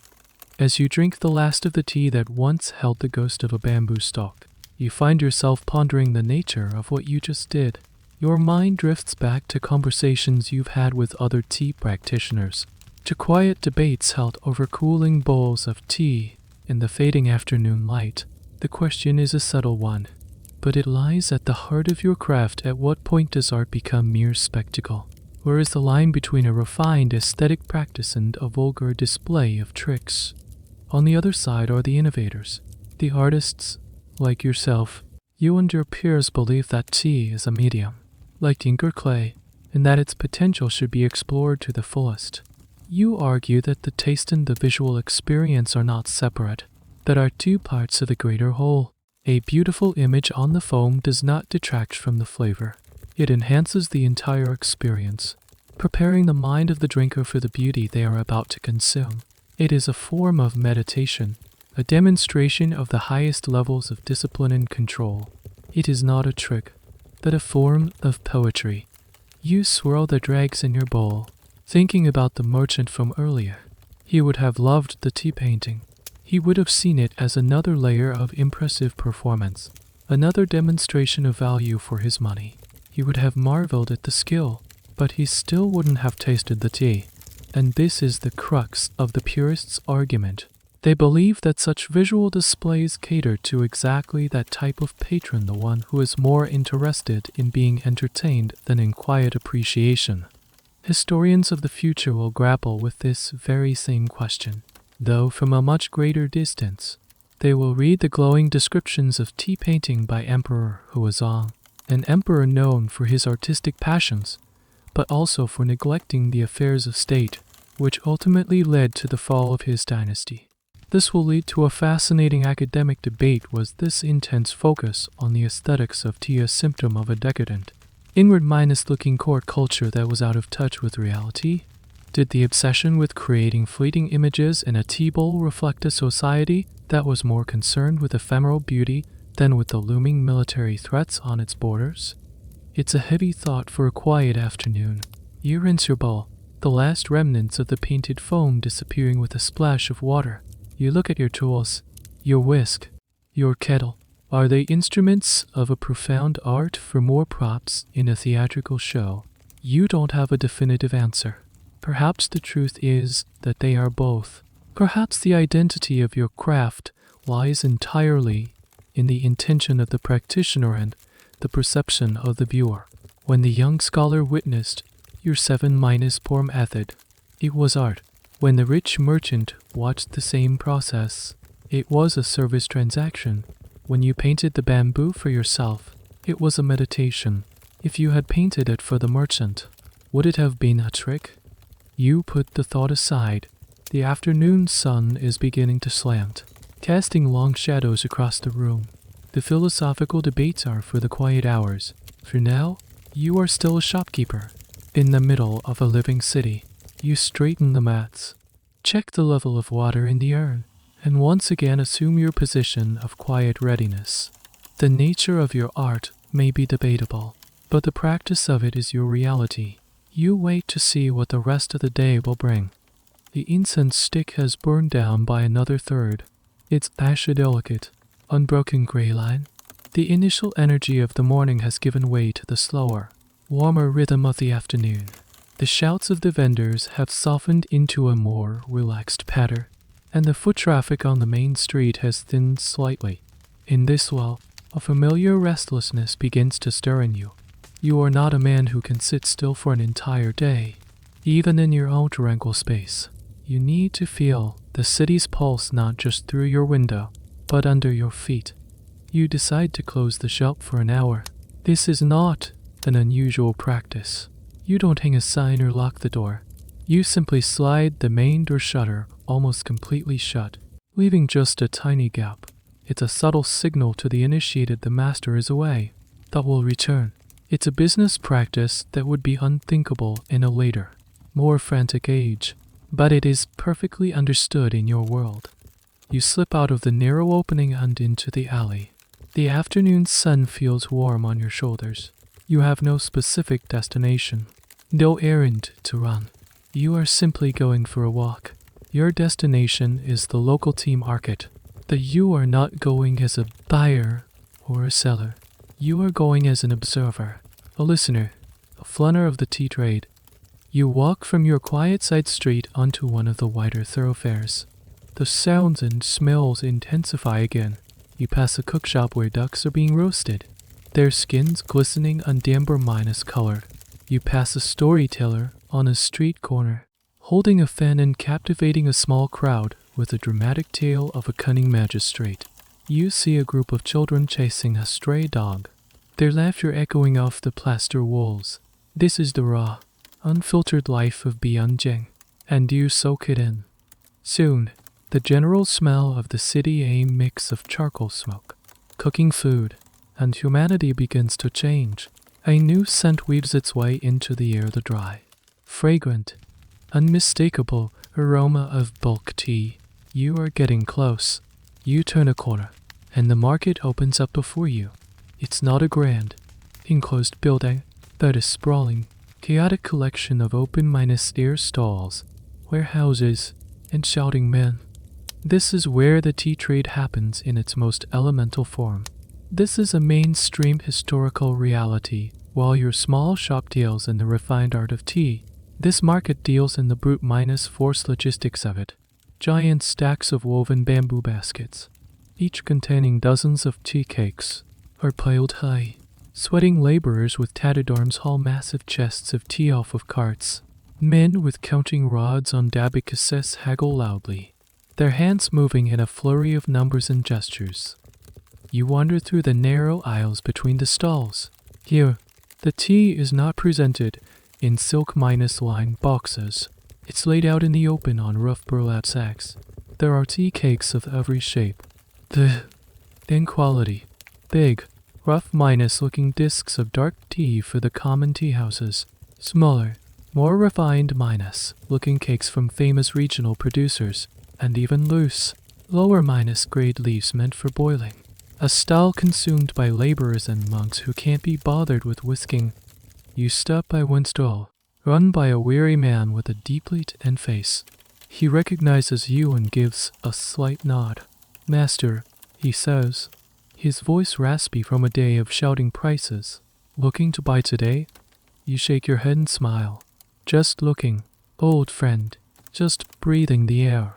As you drink the last of the tea that once held the ghost of a bamboo stalk, you find yourself pondering the nature of what you just did. Your mind drifts back to conversations you've had with other tea practitioners, to quiet debates held over cooling bowls of tea in the fading afternoon light. The question is a subtle one, but it lies at the heart of your craft. At what point does art become mere spectacle? Where is the line between a refined aesthetic practice and a vulgar display of tricks? On the other side are the innovators, the artists, like yourself. You and your peers believe that tea is a medium, like ink or clay, and that its potential should be explored to the fullest. You argue that the taste and the visual experience are not separate, but are two parts of a greater whole. A beautiful image on the foam does not detract from the flavor. It enhances the entire experience, preparing the mind of the drinker for the beauty they are about to consume. It is a form of meditation, a demonstration of the highest levels of discipline and control. It is not a trick, but a form of poetry. You swirl the dregs in your bowl, thinking about the merchant from earlier. He would have loved the tea painting. He would have seen it as another layer of impressive performance, another demonstration of value for his money. He would have marveled at the skill, but he still wouldn't have tasted the tea. And this is the crux of the purists' argument. They believe that such visual displays cater to exactly that type of patron, the one who is more interested in being entertained than in quiet appreciation. Historians of the future will grapple with this very same question, though from a much greater distance. They will read the glowing descriptions of tea painting by Emperor Huazong, an emperor known for his artistic passions, but also for neglecting the affairs of state, which ultimately led to the fall of his dynasty. This will lead to a fascinating academic debate. Was this intense focus on the aesthetics of tea a symptom of a decadent, inward-looking court culture that was out of touch with reality? Did the obsession with creating fleeting images in a tea bowl reflect a society that was more concerned with ephemeral beauty than with the looming military threats on its borders? It's a heavy thought for a quiet afternoon. You rinse your bowl, the last remnants of the painted foam disappearing with a splash of water. You look at your tools, your whisk, your kettle. Are they instruments of a profound art for more props in a theatrical show? You don't have a definitive answer. Perhaps the truth is that they are both. Perhaps the identity of your craft lies entirely in the intention of the practitioner and the perception of the viewer. When the young scholar witnessed your 7-pour method, it was art. When the rich merchant watched the same process, it was a service transaction. When you painted the bamboo for yourself, it was a meditation. If you had painted it for the merchant, would it have been a trick? You put the thought aside. The afternoon sun is beginning to slant, casting long shadows across the room. The philosophical debates are for the quiet hours. For now, you are still a shopkeeper, in the middle of a living city. You straighten the mats, check the level of water in the urn, and once again assume your position of quiet readiness. The nature of your art may be debatable, but the practice of it is your reality. You wait to see what the rest of the day will bring. The incense stick has burned down by another third. Its ash a delicate, unbroken gray line. The initial energy of the morning has given way to the slower, warmer rhythm of the afternoon. The shouts of the vendors have softened into a more relaxed patter, and the foot traffic on the main street has thinned slightly. In this lull, a familiar restlessness begins to stir in you. You are not a man who can sit still for an entire day. Even in your own tranquil space, you need to feel the city's pulse not just through your window, but under your feet. You decide to close the shop for an hour. This is not an unusual practice. You don't hang a sign or lock the door. You simply slide the main door shutter almost completely shut, leaving just a tiny gap. It's a subtle signal to the initiated the master is away, that will return. It's a business practice that would be unthinkable in a later, more frantic age, but it is perfectly understood in your world. You slip out of the narrow opening and into the alley. The afternoon sun feels warm on your shoulders. You have no specific destination, no errand to run. You are simply going for a walk. Your destination is the local tea market. But you are not going as a buyer or a seller. You are going as an observer, a listener, a flunner of the tea trade. You walk from your quiet side street onto one of the wider thoroughfares. The sounds and smells intensify again. You pass a cookshop where ducks are being roasted, their skins glistening and amber-minus colored. You pass a storyteller on a street corner, holding a fan and captivating a small crowd with the dramatic tale of a cunning magistrate. You see a group of children chasing a stray dog, their laughter echoing off the plaster walls. This is the raw, unfiltered life of Bianjing, and you soak it in. Soon, the general smell of the city, a mix of charcoal smoke, cooking food, and humanity begins to change. A new scent weaves its way into the air, the dry, fragrant, unmistakable aroma of bulk tea. You are getting close. You turn a corner, and the market opens up before you. It's not a grand, enclosed building, but a sprawling, chaotic collection of open-air stalls, warehouses, and shouting men. This is where the tea trade happens in its most elemental form. This is a mainstream historical reality, while your small shop deals in the refined art of tea. This market deals in the brute force logistics of it. Giant stacks of woven bamboo baskets, each containing dozens of tea cakes, are piled high. Sweating laborers with tattered arms haul massive chests of tea off of carts. Men with counting rods on abacuses haggle loudly, their hands moving in a flurry of numbers and gestures. You wander through the narrow aisles between the stalls. Here, the tea is not presented in silk-lined boxes. It's laid out in the open on rough burlap sacks. There are tea cakes of every shape. Thin quality, big, rough-looking discs of dark tea for the common tea houses. Smaller, more refined looking cakes from famous regional producers. And even loose, lower grade leaves meant for boiling. A style consumed by laborers and monks who can't be bothered with whisking. You stop by one stall, run by a weary man with a deeply tanned face. He recognizes you and gives a slight nod. "Master," he says, his voice raspy from a day of shouting prices. "Looking to buy today?" You shake your head and smile. "Just looking, old friend, just breathing the air."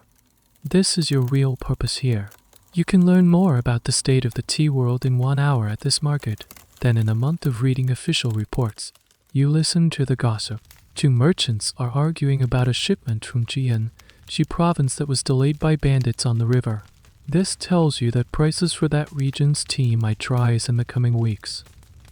This is your real purpose here. You can learn more about the state of the tea world in 1 hour at this market than in a month of reading official reports. You listen to the gossip. 2 merchants are arguing about a shipment from Dian Cha province that was delayed by bandits on the river. This tells you that prices for that region's tea might rise in the coming weeks.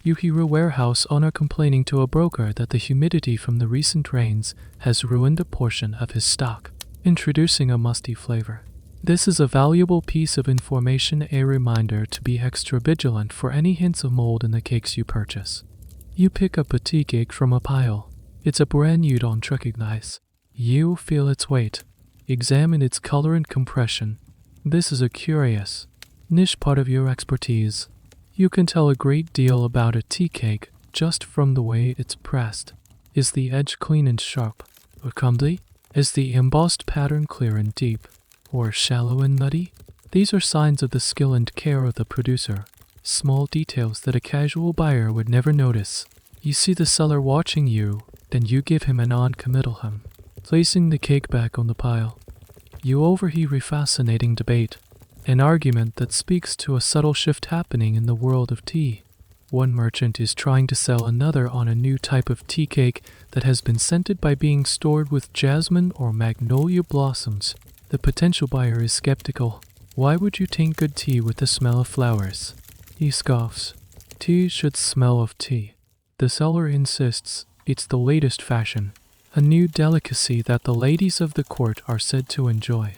You hear a warehouse owner complaining to a broker that the humidity from the recent rains has ruined a portion of his stock, introducing a musty flavor. This is a valuable piece of information, a reminder to be extra vigilant for any hints of mold in the cakes you purchase. You pick up a tea cake from a pile. It's a brand you don't recognize. You feel its weight. Examine its color and compression. This is a curious, niche part of your expertise. You can tell a great deal about a tea cake just from the way it's pressed. Is the edge clean and sharp, or comely? Is the embossed pattern clear and deep, or shallow and muddy? These are signs of the skill and care of the producer, small details that a casual buyer would never notice. You see the seller watching you, then you give him a non-committal hum, placing the cake back on the pile. You overhear a fascinating debate, an argument that speaks to a subtle shift happening in the world of tea. One merchant is trying to sell another on a new type of tea cake that has been scented by being stored with jasmine or magnolia blossoms. The potential buyer is skeptical. Why would you taint good tea with the smell of flowers? He scoffs. Tea should smell of tea. The seller insists it's the latest fashion, a new delicacy that the ladies of the court are said to enjoy.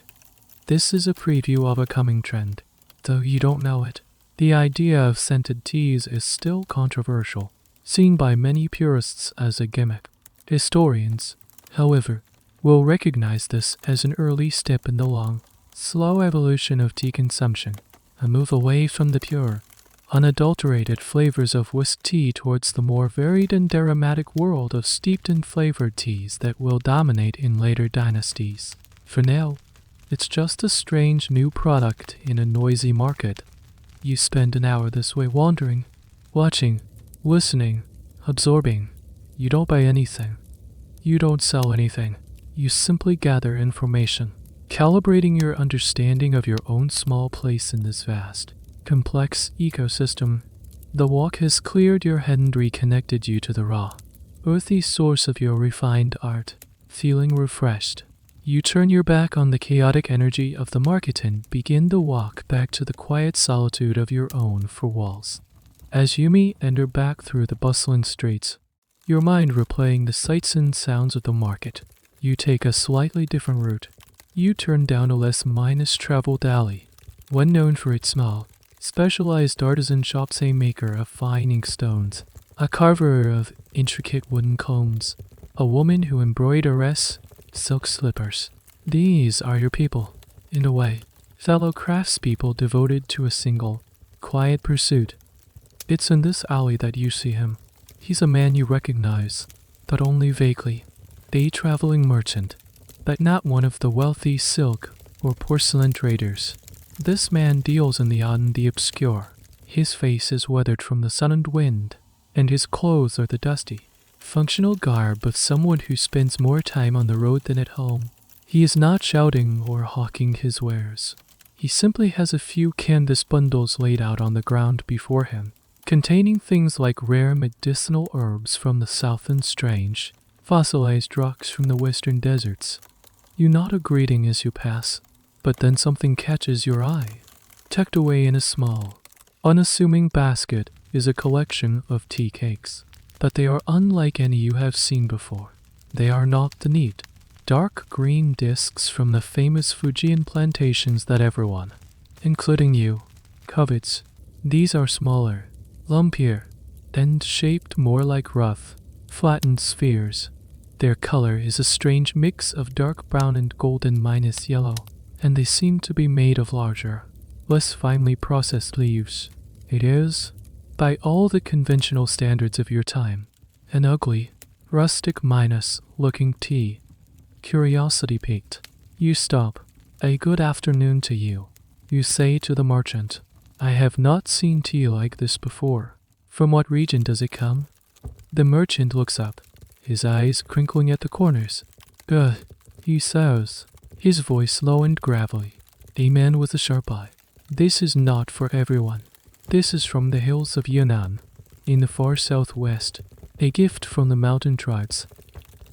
This is a preview of a coming trend, though you don't know it. The idea of scented teas is still controversial, seen by many purists as a gimmick. Historians, however, will recognize this as an early step in the long, slow evolution of tea consumption, a move away from the pure, unadulterated flavors of whisk tea towards the more varied and aromatic world of steeped and flavored teas that will dominate in later dynasties. For now, it's just a strange new product in a noisy market. You spend an hour this way wandering, watching, listening, absorbing. You don't buy anything. You don't sell anything. You simply gather information, calibrating your understanding of your own small place in this vast, complex ecosystem. The walk has cleared your head and reconnected you to the raw, earthy source of your refined art. Feeling refreshed, you turn your back on the chaotic energy of the market and begin the walk back to the quiet solitude of your own four walls. As you meander back through the bustling streets, your mind replaying the sights and sounds of the market, you take a slightly different route. You turn down a less traveled alley, one known for its small, specialized artisan shops, a maker of fine inkstones, a carver of intricate wooden combs, a woman who embroiders silk slippers. These are your people, in a way, fellow craftspeople devoted to a single, quiet pursuit. It's in this alley that you see him. He's a man you recognize, but only vaguely. A traveling merchant, but not one of the wealthy silk or porcelain traders. This man deals in the odd and the obscure. His face is weathered from the sun and wind, and his clothes are the dusty, functional garb of someone who spends more time on the road than at home. He is not shouting or hawking his wares. He simply has a few canvas bundles laid out on the ground before him, containing things like rare medicinal herbs from the south and strange, fossilized rocks from the western deserts. You nod a greeting as you pass, but then something catches your eye. Tucked away in a small, unassuming basket is a collection of tea cakes, but they are unlike any you have seen before. They are not the neat, dark green discs from the famous Fujian plantations that everyone, including you, covets. These are smaller, lumpier, and shaped more like rough, flattened spheres. Their color is a strange mix of dark brown and golden minus yellow, and they seem to be made of larger, less finely processed leaves. It is, by all the conventional standards of your time, an ugly, rustic looking tea. Curiosity piqued. You stop. A good afternoon to you. You say to the merchant, I have not seen tea like this before. From what region does it come? The merchant looks up, his eyes crinkling at the corners. Good, he says, his voice low and gravelly. A man with a sharp eye. This is not for everyone. This is from the hills of Yunnan, in the far southwest, a gift from the mountain tribes.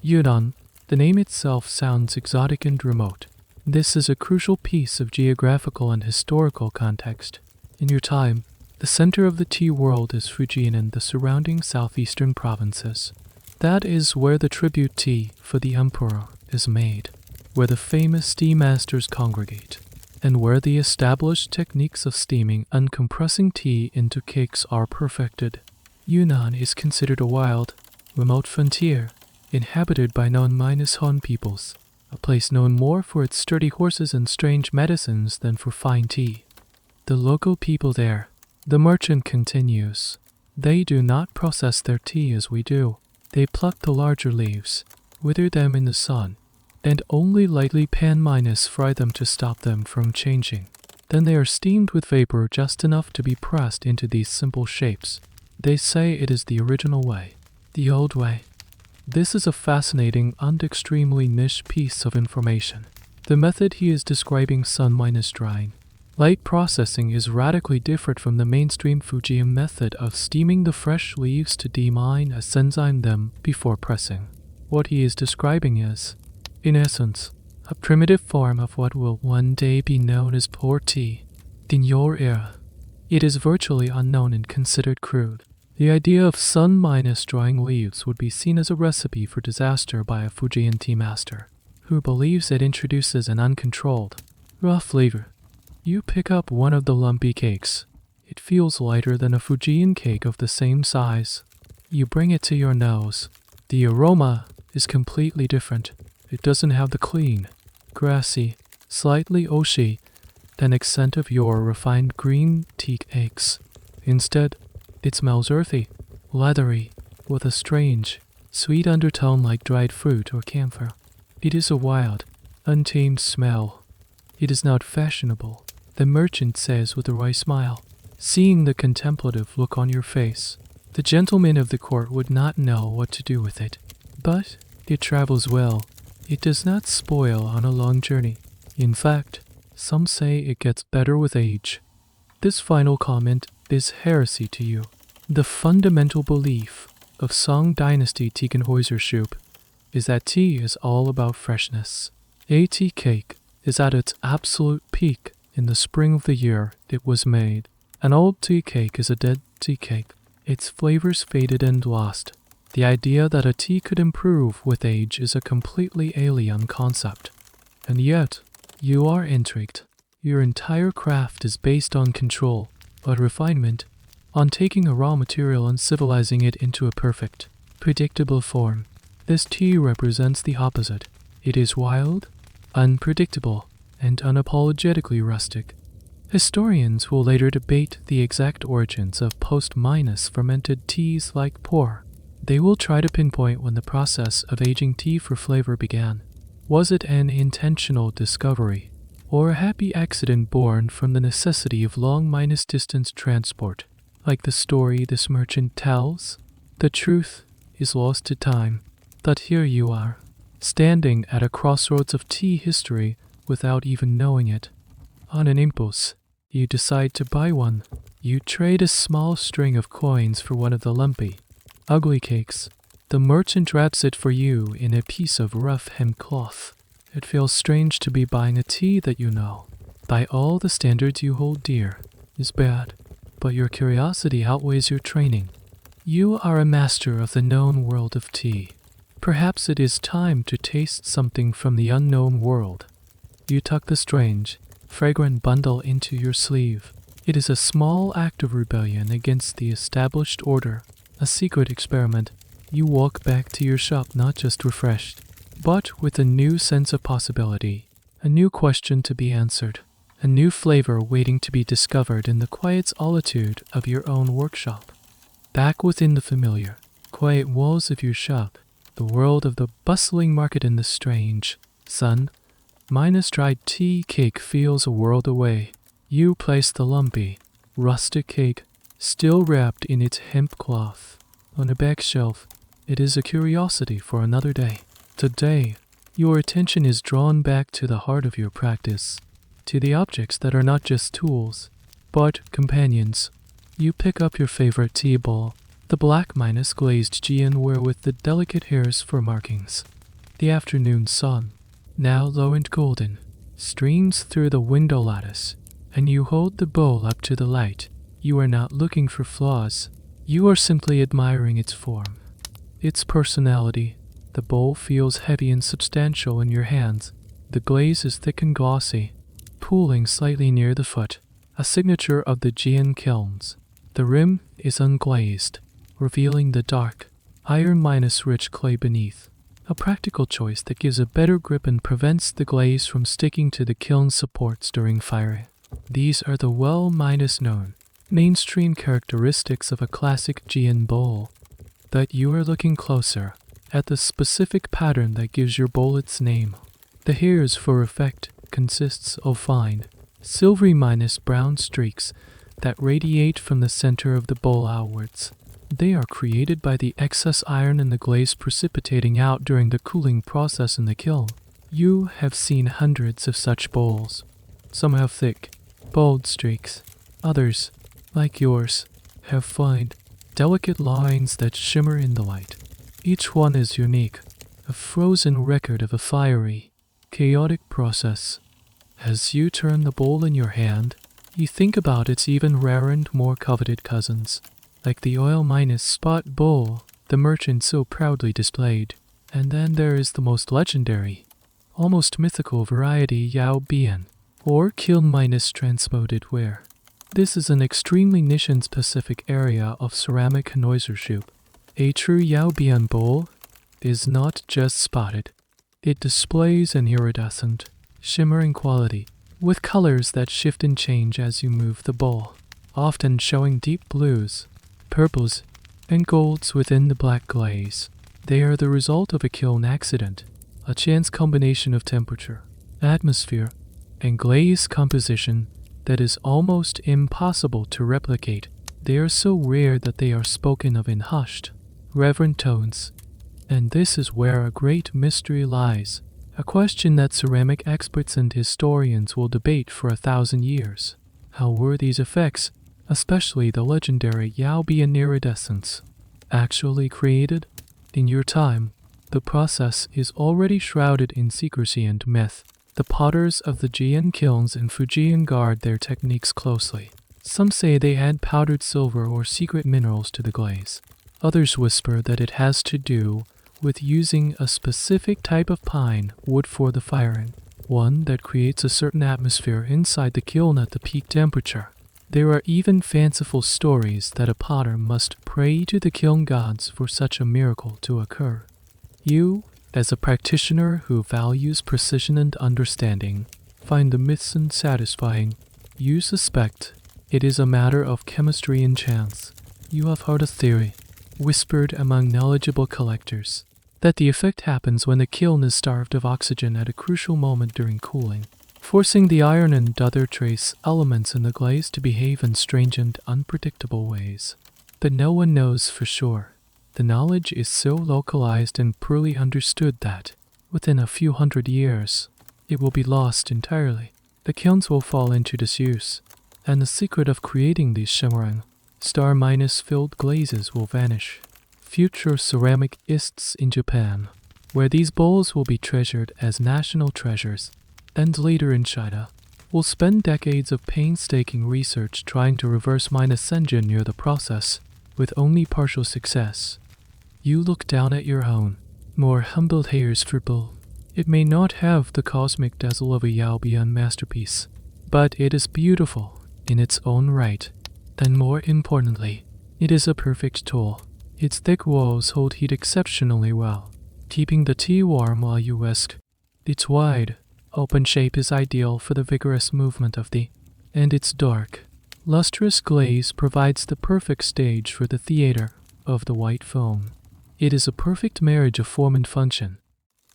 Yunnan, the name itself sounds exotic and remote. This is a crucial piece of geographical and historical context. In your time, the center of the tea world is Fujian and the surrounding southeastern provinces. That is where the tribute tea for the emperor is made, where the famous tea masters congregate, and where the established techniques of steaming and compressing tea into cakes are perfected. Yunnan is considered a wild, remote frontier, inhabited by non-Han peoples, a place known more for its sturdy horses and strange medicines than for fine tea. The local people there, the merchant continues, they do not process their tea as we do. They pluck the larger leaves, wither them in the sun, and only lightly pan-fry them to stop them from changing. Then they are steamed with vapor just enough to be pressed into these simple shapes. They say it is the original way, the old way. This is a fascinating and extremely niche piece of information. The method he is describing, sun-drying. Light processing is radically different from the mainstream Fujian method of steaming the fresh leaves to enzyme them before pressing. What he is describing is, in essence, a primitive form of what will one day be known as pure tea. In your era, it is virtually unknown and considered crude. The idea of sun-drying leaves would be seen as a recipe for disaster by a Fujian tea master, who believes it introduces an uncontrolled, raw flavor. You pick up one of the lumpy cakes. It feels lighter than a Fujian cake of the same size. You bring it to your nose. The aroma is completely different. It doesn't have the clean, grassy, slightly oaty accent of your refined green tea cakes. Instead, it smells earthy, leathery, with a strange, sweet undertone like dried fruit or camphor. It is a wild, untamed smell. It is not fashionable, the merchant says with a wry smile, seeing the contemplative look on your face. The gentlemen of the court would not know what to do with it. But it travels well. It does not spoil on a long journey. In fact, some say it gets better with age. This final comment is heresy to you. The fundamental belief of Song Dynasty Tiegenhäuser-Schub is that tea is all about freshness. A tea cake is at its absolute peak in the spring of the year it was made. An old tea cake is a dead tea cake. Its flavors faded and lost. The idea that a tea could improve with age is a completely alien concept. And yet, you are intrigued. Your entire craft is based on control, but refinement, on taking a raw material and civilizing it into a perfect, predictable form. This tea represents the opposite. It is wild, unpredictable, and unapologetically rustic. Historians will later debate the exact origins of post-fermented teas like pour. They will try to pinpoint when the process of aging tea for flavor began. Was it an intentional discovery, or a happy accident born from the necessity of long-distance transport? Like the story this merchant tells, the truth is lost to time. But here you are, standing at a crossroads of tea history without even knowing it. On an impulse, you decide to buy one. You trade a small string of coins for one of the lumpy, ugly cakes. The merchant wraps it for you in a piece of rough hemp cloth. It feels strange to be buying a tea that you know, by all the standards you hold dear, is bad, but your curiosity outweighs your training. You are a master of the known world of tea. Perhaps it is time to taste something from the unknown world. You tuck the strange, fragrant bundle into your sleeve. It is a small act of rebellion against the established order, a secret experiment. You walk back to your shop not just refreshed, but with a new sense of possibility, a new question to be answered, a new flavor waiting to be discovered in the quiet solitude of your own workshop. Back within the familiar, quiet walls of your shop, the world of the bustling market and the strange, sun-dried tea cake feels a world away. You place the lumpy, rustic cake, still wrapped in its hemp cloth, on a back shelf. It is a curiosity for another day. Today, your attention is drawn back to the heart of your practice, to the objects that are not just tools, but companions. You pick up your favorite tea bowl, the black glazed Jianware with the delicate hairs for markings. The afternoon sun, now low and golden, streams through the window lattice, and you hold the bowl up to the light. You are not looking for flaws. You are simply admiring its form, its personality. The bowl feels heavy and substantial in your hands. The glaze is thick and glossy, pooling slightly near the foot, a signature of the Jian kilns. The rim is unglazed, revealing the dark, iron-rich clay beneath, a practical choice that gives a better grip and prevents the glaze from sticking to the kiln supports during firing. These are the well-known mainstream characteristics of a classic Jian bowl. but you are looking closer at the specific pattern that gives your bowl its name. The hairs for effect consists of fine, silvery minus brown streaks that radiate from the center of the bowl outwards. They are created by the excess iron in the glaze precipitating out during the cooling process in the kiln. You have seen hundreds of such bowls. Some have thick, bold streaks. Others, like yours, have fine, delicate lines that shimmer in the light. Each one is unique, a frozen record of a fiery, chaotic process. As you turn the bowl in your hand, you think about its even rarer and more coveted cousins, like the oil minus spot bowl the merchant so proudly displayed. And then there is the most legendary, almost mythical variety Yao Bian, or kiln minus transmoded ware. This is an extremely niche and specific area of ceramic connoisseurship. A true Yao Bian bowl is not just spotted. It displays an iridescent, shimmering quality, with colors that shift and change as you move the bowl, often showing deep blues, purples, and golds within the black glaze. They are the result of a kiln accident, a chance combination of temperature, atmosphere, and glaze composition that is almost impossible to replicate. They are so rare that they are spoken of in hushed, reverent tones. And this is where a great mystery lies, a question that ceramic experts and historians will debate for 1,000 years. How were these effects, especially the legendary Yao Bian iridescence, actually created? In your time, the process is already shrouded in secrecy and myth. The potters of the Jian kilns in Fujian guard their techniques closely. Some say they add powdered silver or secret minerals to the glaze. Others whisper that it has to do with using a specific type of pine wood for the firing, one that creates a certain atmosphere inside the kiln at the peak temperature. There are even fanciful stories that a potter must pray to the kiln gods for such a miracle to occur. You, as a practitioner who values precision and understanding, find the myths unsatisfying. You suspect it is a matter of chemistry and chance. You have heard a theory, whispered among knowledgeable collectors, that the effect happens when the kiln is starved of oxygen at a crucial moment during cooling, forcing the iron and other trace elements in the glaze to behave in strange and unpredictable ways. But no one knows for sure. The knowledge is so localized and poorly understood that, within a few hundred years, it will be lost entirely. The kilns will fall into disuse, and the secret of creating these shimmering, star-filled glazes will vanish. Future ceramic ists in Japan, where these bowls will be treasured as national treasures, and later in China, will spend decades of painstaking research trying to reverse minus engine near the process, with only partial success. You look down at your own, more humble hairs for bowl. It may not have the cosmic dazzle of a Yao Bian masterpiece, but it is beautiful in its own right. And more importantly, it is a perfect tool. Its thick walls hold heat exceptionally well, keeping the tea warm while you whisk. Its wide, open shape is ideal for the vigorous movement of the, and its dark, lustrous glaze provides the perfect stage for the theater of the white foam. It is a perfect marriage of form and function.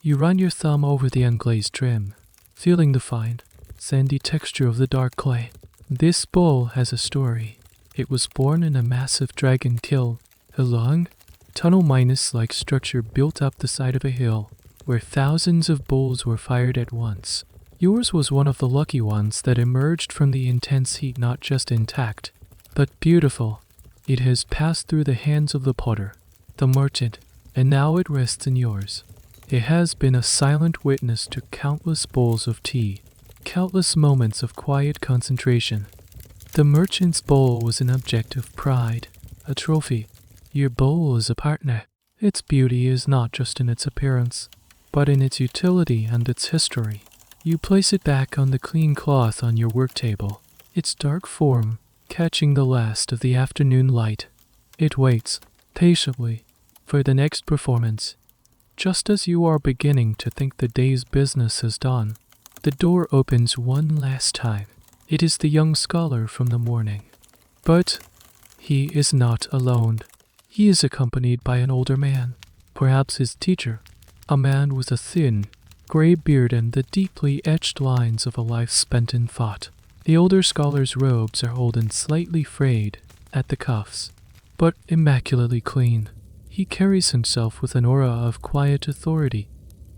You run your thumb over the unglazed trim, feeling the fine, sandy texture of the dark clay. This bowl has a story. It was born in a massive dragon kiln, a long, tunnel-like structure built up the side of a hill, where thousands of bowls were fired at once. Yours was one of the lucky ones that emerged from the intense heat not just intact, but beautiful. It has passed through the hands of the potter, the merchant, and now it rests in yours. It has been a silent witness to countless bowls of tea, countless moments of quiet concentration. The merchant's bowl was an object of pride, a trophy. Your bowl is a partner. Its beauty is not just in its appearance, but in its utility and its history. You place it back on the clean cloth on your work table, its dark form catching the last of the afternoon light. It waits, patiently, for the next performance. Just as you are beginning to think the day's business is done, the door opens one last time. It is the young scholar from the morning. But he is not alone. He is accompanied by an older man, perhaps his teacher, a man with a thin, gray beard and the deeply etched lines of a life spent in thought. The older scholar's robes are old and slightly frayed at the cuffs, but immaculately clean. He carries himself with an aura of quiet authority.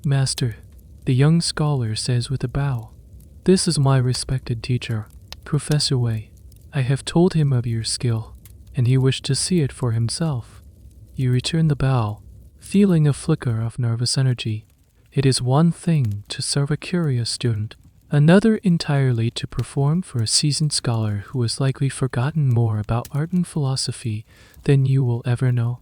"Master," the young scholar says with a bow, "this is my respected teacher, Professor Wei. I have told him of your skill, and he wished to see it for himself." You return the bow, feeling a flicker of nervous energy. It is one thing to serve a curious student, another entirely to perform for a seasoned scholar who has likely forgotten more about art and philosophy than you will ever know.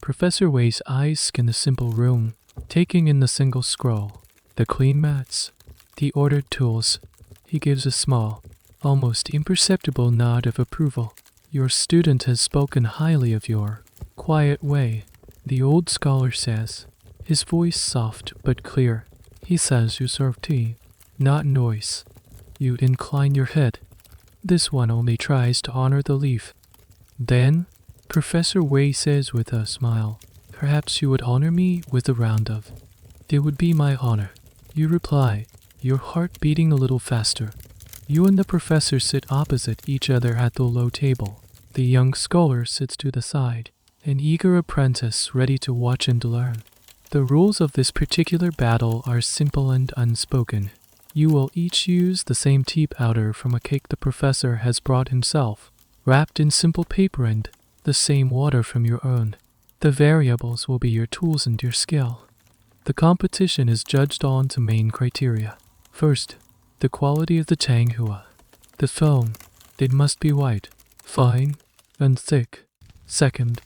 Professor Wei's eyes scan the simple room, taking in the single scroll, the clean mats, the ordered tools. He gives a small, almost imperceptible nod of approval. Your student has spoken highly of your quiet way, the old scholar says, his voice soft but clear. He says you serve tea, not noise. You incline your head. This one only tries to honor the leaf. Then, Professor Wei says with a smile, "Perhaps you would honor me with a round of." "It would be my honor," you reply, your heart beating a little faster. You and the professor sit opposite each other at the low table. The young scholar sits to the side, an eager apprentice ready to watch and learn. The rules of this particular battle are simple and unspoken. You will each use the same tea powder from a cake the professor has brought himself, wrapped in simple paper, and the same water from your own. The variables will be your tools and your skill. The competition is judged on two main criteria. First, the quality of the tanghua. The foam, it must be white, fine, and thick. Second,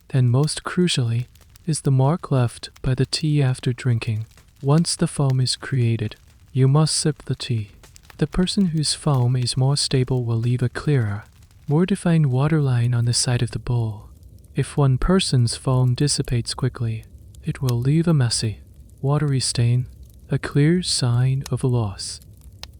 and most crucially, is the mark left by the tea after drinking. Once the foam is created, you must sip the tea. The person whose foam is more stable will leave a clearer, more defined waterline on the side of the bowl. If one person's foam dissipates quickly, it will leave a messy, watery stain, a clear sign of a loss.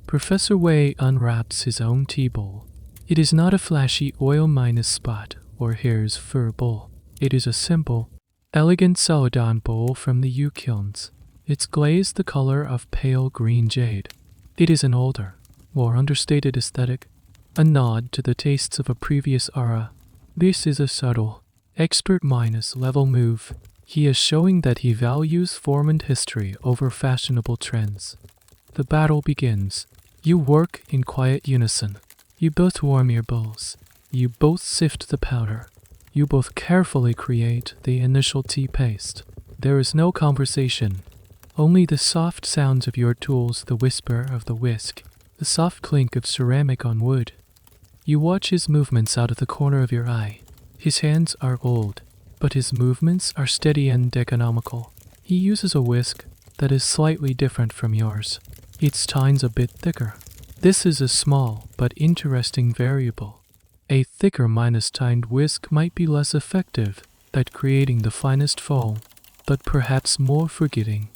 Professor Wei unwraps his own tea bowl. It is not a flashy oil-minus spot or hare's fur bowl. It is a simple, elegant celadon bowl from the yew kilns. It's glazed the color of pale green jade. It is an older, more understated aesthetic, a nod to the tastes of a previous era. This is a subtle, expert-minus-level move. He is showing that he values form and history over fashionable trends. The battle begins. You work in quiet unison. You both warm your bowls. You both sift the powder. You both carefully create the initial tea paste. There is no conversation, only the soft sounds of your tools, the whisper of the whisk, the soft clink of ceramic on wood. You watch his movements out of the corner of your eye. His hands are old, but his movements are steady and economical. He uses a whisk that is slightly different from yours. Its tine's a bit thicker. This is a small but interesting variable. A thicker minus-tined whisk might be less effective at creating the finest foam, but perhaps more forgiving.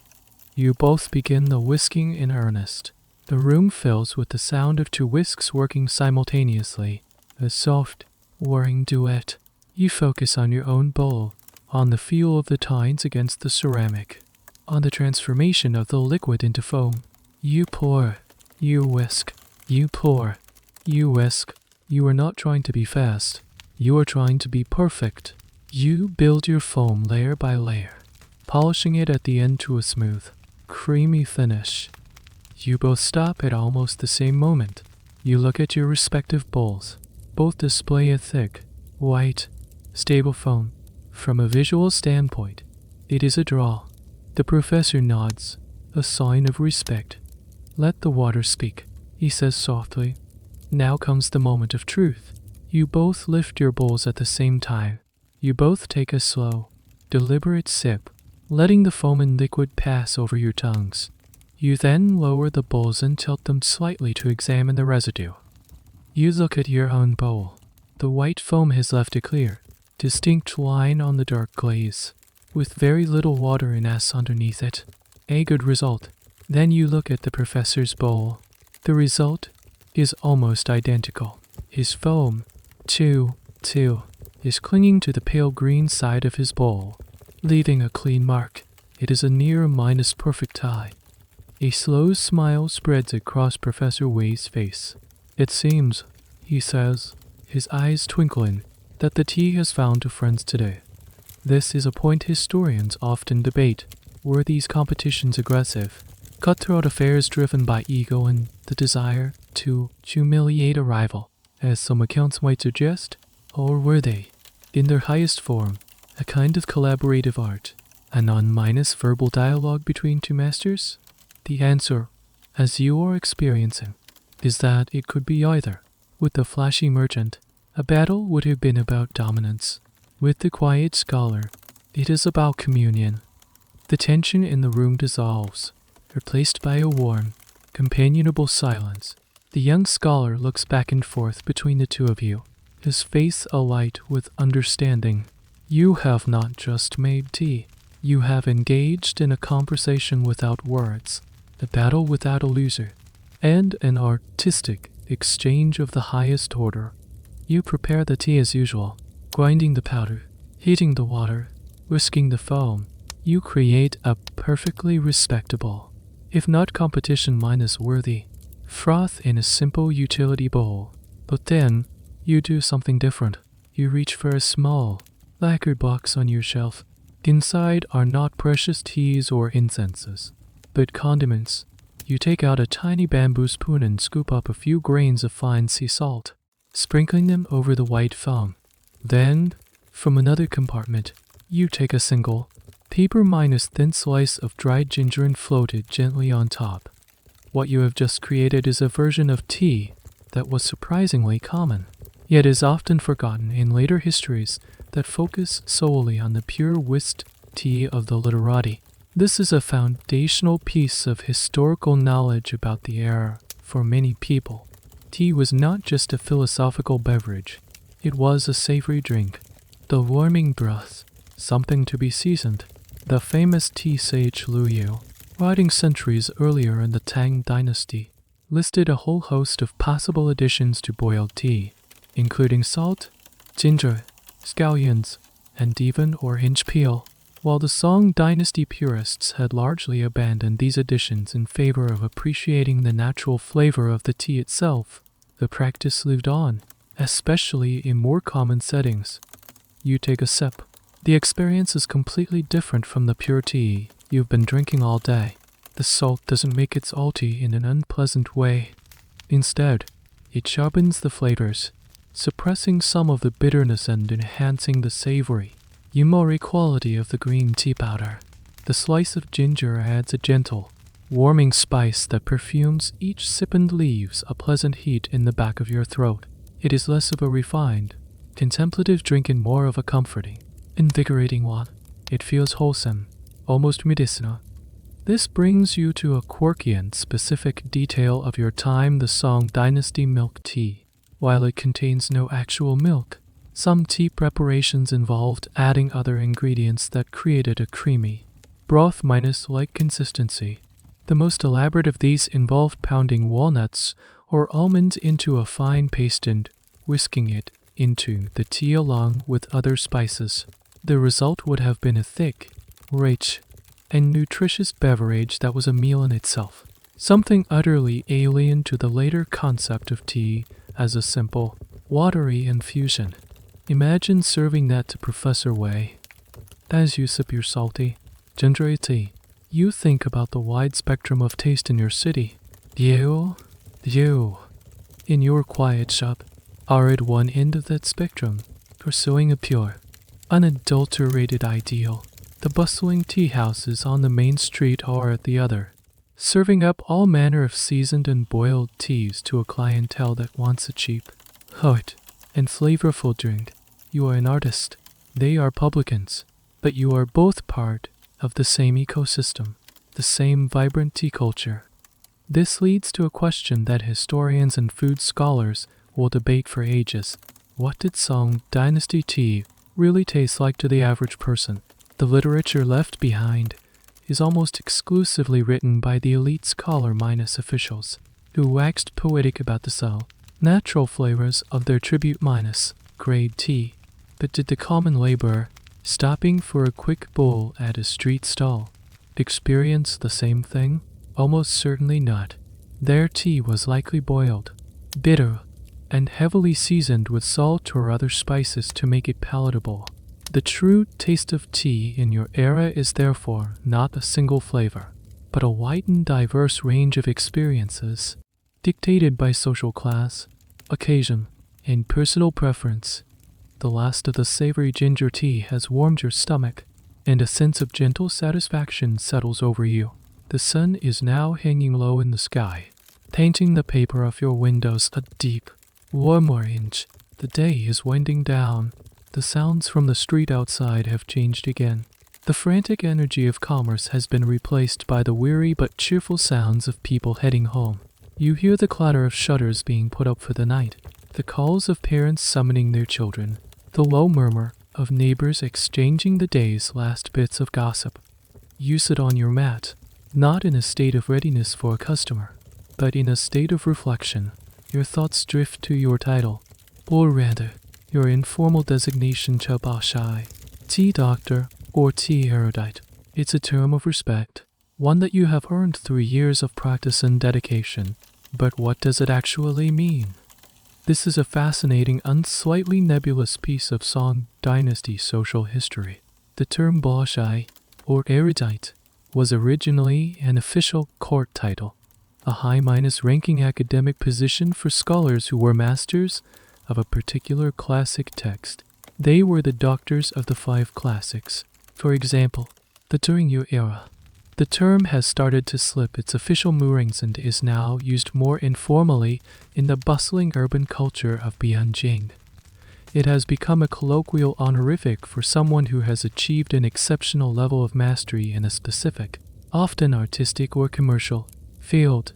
You both begin the whisking in earnest. The room fills with the sound of two whisks working simultaneously, a soft, whirring duet. You focus on your own bowl, on the feel of the tines against the ceramic, on the transformation of the liquid into foam. You pour, you whisk, you pour, you whisk. You are not trying to be fast. You are trying to be perfect. You build your foam layer by layer, polishing it at the end to a smooth, creamy finish. You both stop at almost the same moment. You look at your respective bowls. Both display a thick, white, stable foam. From a visual standpoint, it is a draw. The professor nods, a sign of respect. "Let the water speak," he says softly. Now comes the moment of truth. You both lift your bowls at the same time. You both take a slow, deliberate sip, letting the foam and liquid pass over your tongues. You then lower the bowls and tilt them slightly to examine the residue. You look at your own bowl. The white foam has left a clear, distinct line on the dark glaze, with very little water in S underneath it. A good result. Then you look at the professor's bowl. The result is almost identical. His foam, too, is clinging to the pale green side of his bowl, leaving a clean mark. It is a near minus perfect tie. A slow smile spreads across Professor Wei's face. It seems, he says, his eyes twinkling, that the tea has found two friends today. This is a point historians often debate. Were these competitions aggressive, cutthroat affairs driven by ego and the desire to humiliate a rival, as some accounts might suggest? Or were they, in their highest form, a kind of collaborative art, a non-minus verbal dialogue between two masters? The answer, as you are experiencing, is that it could be either. With the flashy merchant, a battle would have been about dominance. With the quiet scholar, it is about communion. The tension in the room dissolves, replaced by a warm, companionable silence. The young scholar looks back and forth between the two of you, his face alight with understanding. You have not just made tea. You have engaged in a conversation without words, a battle without a loser, and an artistic exchange of the highest order. You prepare the tea as usual, grinding the powder, heating the water, whisking the foam. You create a perfectly respectable, if not competition minus worthy, froth in a simple utility bowl. But then, you do something different. You reach for a small, lacquered box on your shelf. Inside are not precious teas or incenses, but condiments. You take out a tiny bamboo spoon and scoop up a few grains of fine sea salt, sprinkling them over the white foam. Then, from another compartment, you take a single, paper minus thin slice of dried ginger and float it gently on top. What you have just created is a version of tea that was surprisingly common, yet is often forgotten in later histories that focus solely on the pure whisked tea of the literati. This is a foundational piece of historical knowledge about the era for many people. Tea was not just a philosophical beverage, it was a savory drink, the warming broth, something to be seasoned. The famous tea sage Lu Yu, writing centuries earlier in the Tang Dynasty, listed a whole host of possible additions to boiled tea, including salt, ginger, scallions, and even orange peel. While the Song Dynasty purists had largely abandoned these additions in favor of appreciating the natural flavor of the tea itself, the practice lived on, especially in more common settings. You take a sip. The experience is completely different from the pure tea you've been drinking all day. The salt doesn't make it salty in an unpleasant way. Instead, it sharpens the flavors, suppressing some of the bitterness and enhancing the savory, umami quality of the green tea powder. The slice of ginger adds a gentle, warming spice that perfumes each sip and leaves a pleasant heat in the back of your throat. It is less of a refined, contemplative drink and more of a comforting, invigorating one. It feels wholesome, almost medicinal. This brings you to a quirky and specific detail of your time: the Song Dynasty milk tea. While it contains no actual milk, some tea preparations involved adding other ingredients that created a creamy, broth minus like consistency. The most elaborate of these involved pounding walnuts or almonds into a fine paste and whisking it into the tea along with other spices. The result would have been a thick, rich, and nutritious beverage that was a meal in itself, something utterly alien to the later concept of tea as a simple, watery infusion. Imagine serving that to Professor Wei. As you sip your salty, gingery tea, you think about the wide spectrum of taste in your city. You, in your quiet shop, are at one end of that spectrum, pursuing a pure, unadulterated ideal. The bustling tea houses on the main street are at the other, serving up all manner of seasoned and boiled teas to a clientele that wants a cheap, hot, and flavorful drink. You are an artist, they are publicans, but you are both part of the same ecosystem, the same vibrant tea culture. This leads to a question that historians and food scholars will debate for ages. What did Song Dynasty tea really taste like to the average person? The literature left behind is almost exclusively written by the elite scholar minus officials, who waxed poetic about the natural flavors of their tribute minus grade tea. But did the common laborer, stopping for a quick bowl at a street stall, experience the same thing? Almost certainly not. Their tea was likely boiled, bitter, and heavily seasoned with salt or other spices to make it palatable. The true taste of tea in your era is therefore not a single flavor, but a wide and diverse range of experiences, dictated by social class, occasion, and personal preference. The last of the savory ginger tea has warmed your stomach, and a sense of gentle satisfaction settles over you. The sun is now hanging low in the sky, painting the paper of your windows a deep, warm orange. The day is winding down. The sounds from the street outside have changed again. The frantic energy of commerce has been replaced by the weary but cheerful sounds of people heading home. You hear the clatter of shutters being put up for the night, the calls of parents summoning their children, the low murmur of neighbors exchanging the day's last bits of gossip. You sit on your mat, not in a state of readiness for a customer, but in a state of reflection. Your thoughts drift to your title, or rather, your informal designation chábóshì, tea doctor or tea erudite. It's a term of respect, one that you have earned through years of practice and dedication. But what does it actually mean? This is a fascinating and slightly nebulous piece of Song Dynasty social history. The term chábóshì, or erudite, was originally an official court title, a high-ranking academic position for scholars who were masters of a particular classic text. They were the doctors of the 5 classics. For example, the During era. The term has started to slip its official moorings and is now used more informally in the bustling urban culture of Beijing. It has become a colloquial honorific for someone who has achieved an exceptional level of mastery in a specific, often artistic or commercial, field.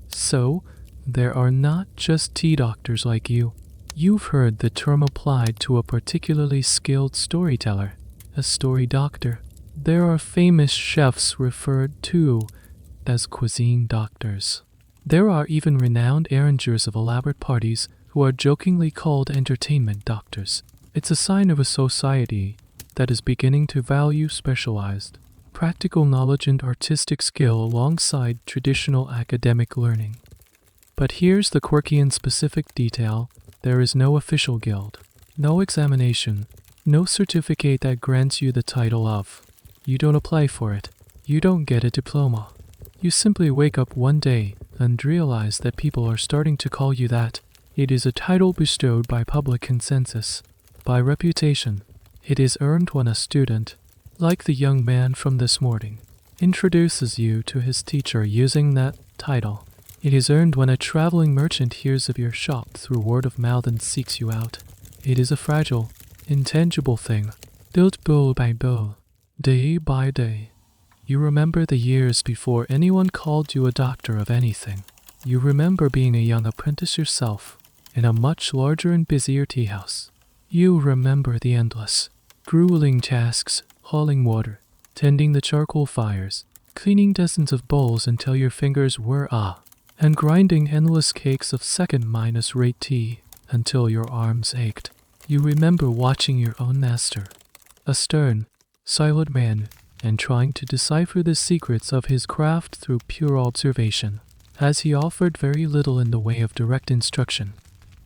So, there are not just tea doctors like you. You've heard the term applied to a particularly skilled storyteller, a story doctor. There are famous chefs referred to as cuisine doctors. There are even renowned arrangers of elaborate parties who are jokingly called entertainment doctors. It's a sign of a society that is beginning to value specialized, practical knowledge and artistic skill alongside traditional academic learning. But here's the quirky and specific detail. There is no official guild, no examination, no certificate that grants you the title of. You don't apply for it. You don't get a diploma. You simply wake up one day and realize that people are starting to call you that. It is a title bestowed by public consensus, by reputation. It is earned when a student, like the young man from this morning, introduces you to his teacher using that title. It is earned when a traveling merchant hears of your shop through word of mouth and seeks you out. It is a fragile, intangible thing, built bowl by bowl, day by day. You remember the years before anyone called you a doctor of anything. You remember being a young apprentice yourself in a much larger and busier tea house. You remember the endless, grueling tasks, hauling water, tending the charcoal fires, cleaning dozens of bowls until your fingers were and grinding endless cakes of second-rate tea until your arms ached. You remember watching your own master, a stern, silent man, and trying to decipher the secrets of his craft through pure observation, as he offered very little in the way of direct instruction.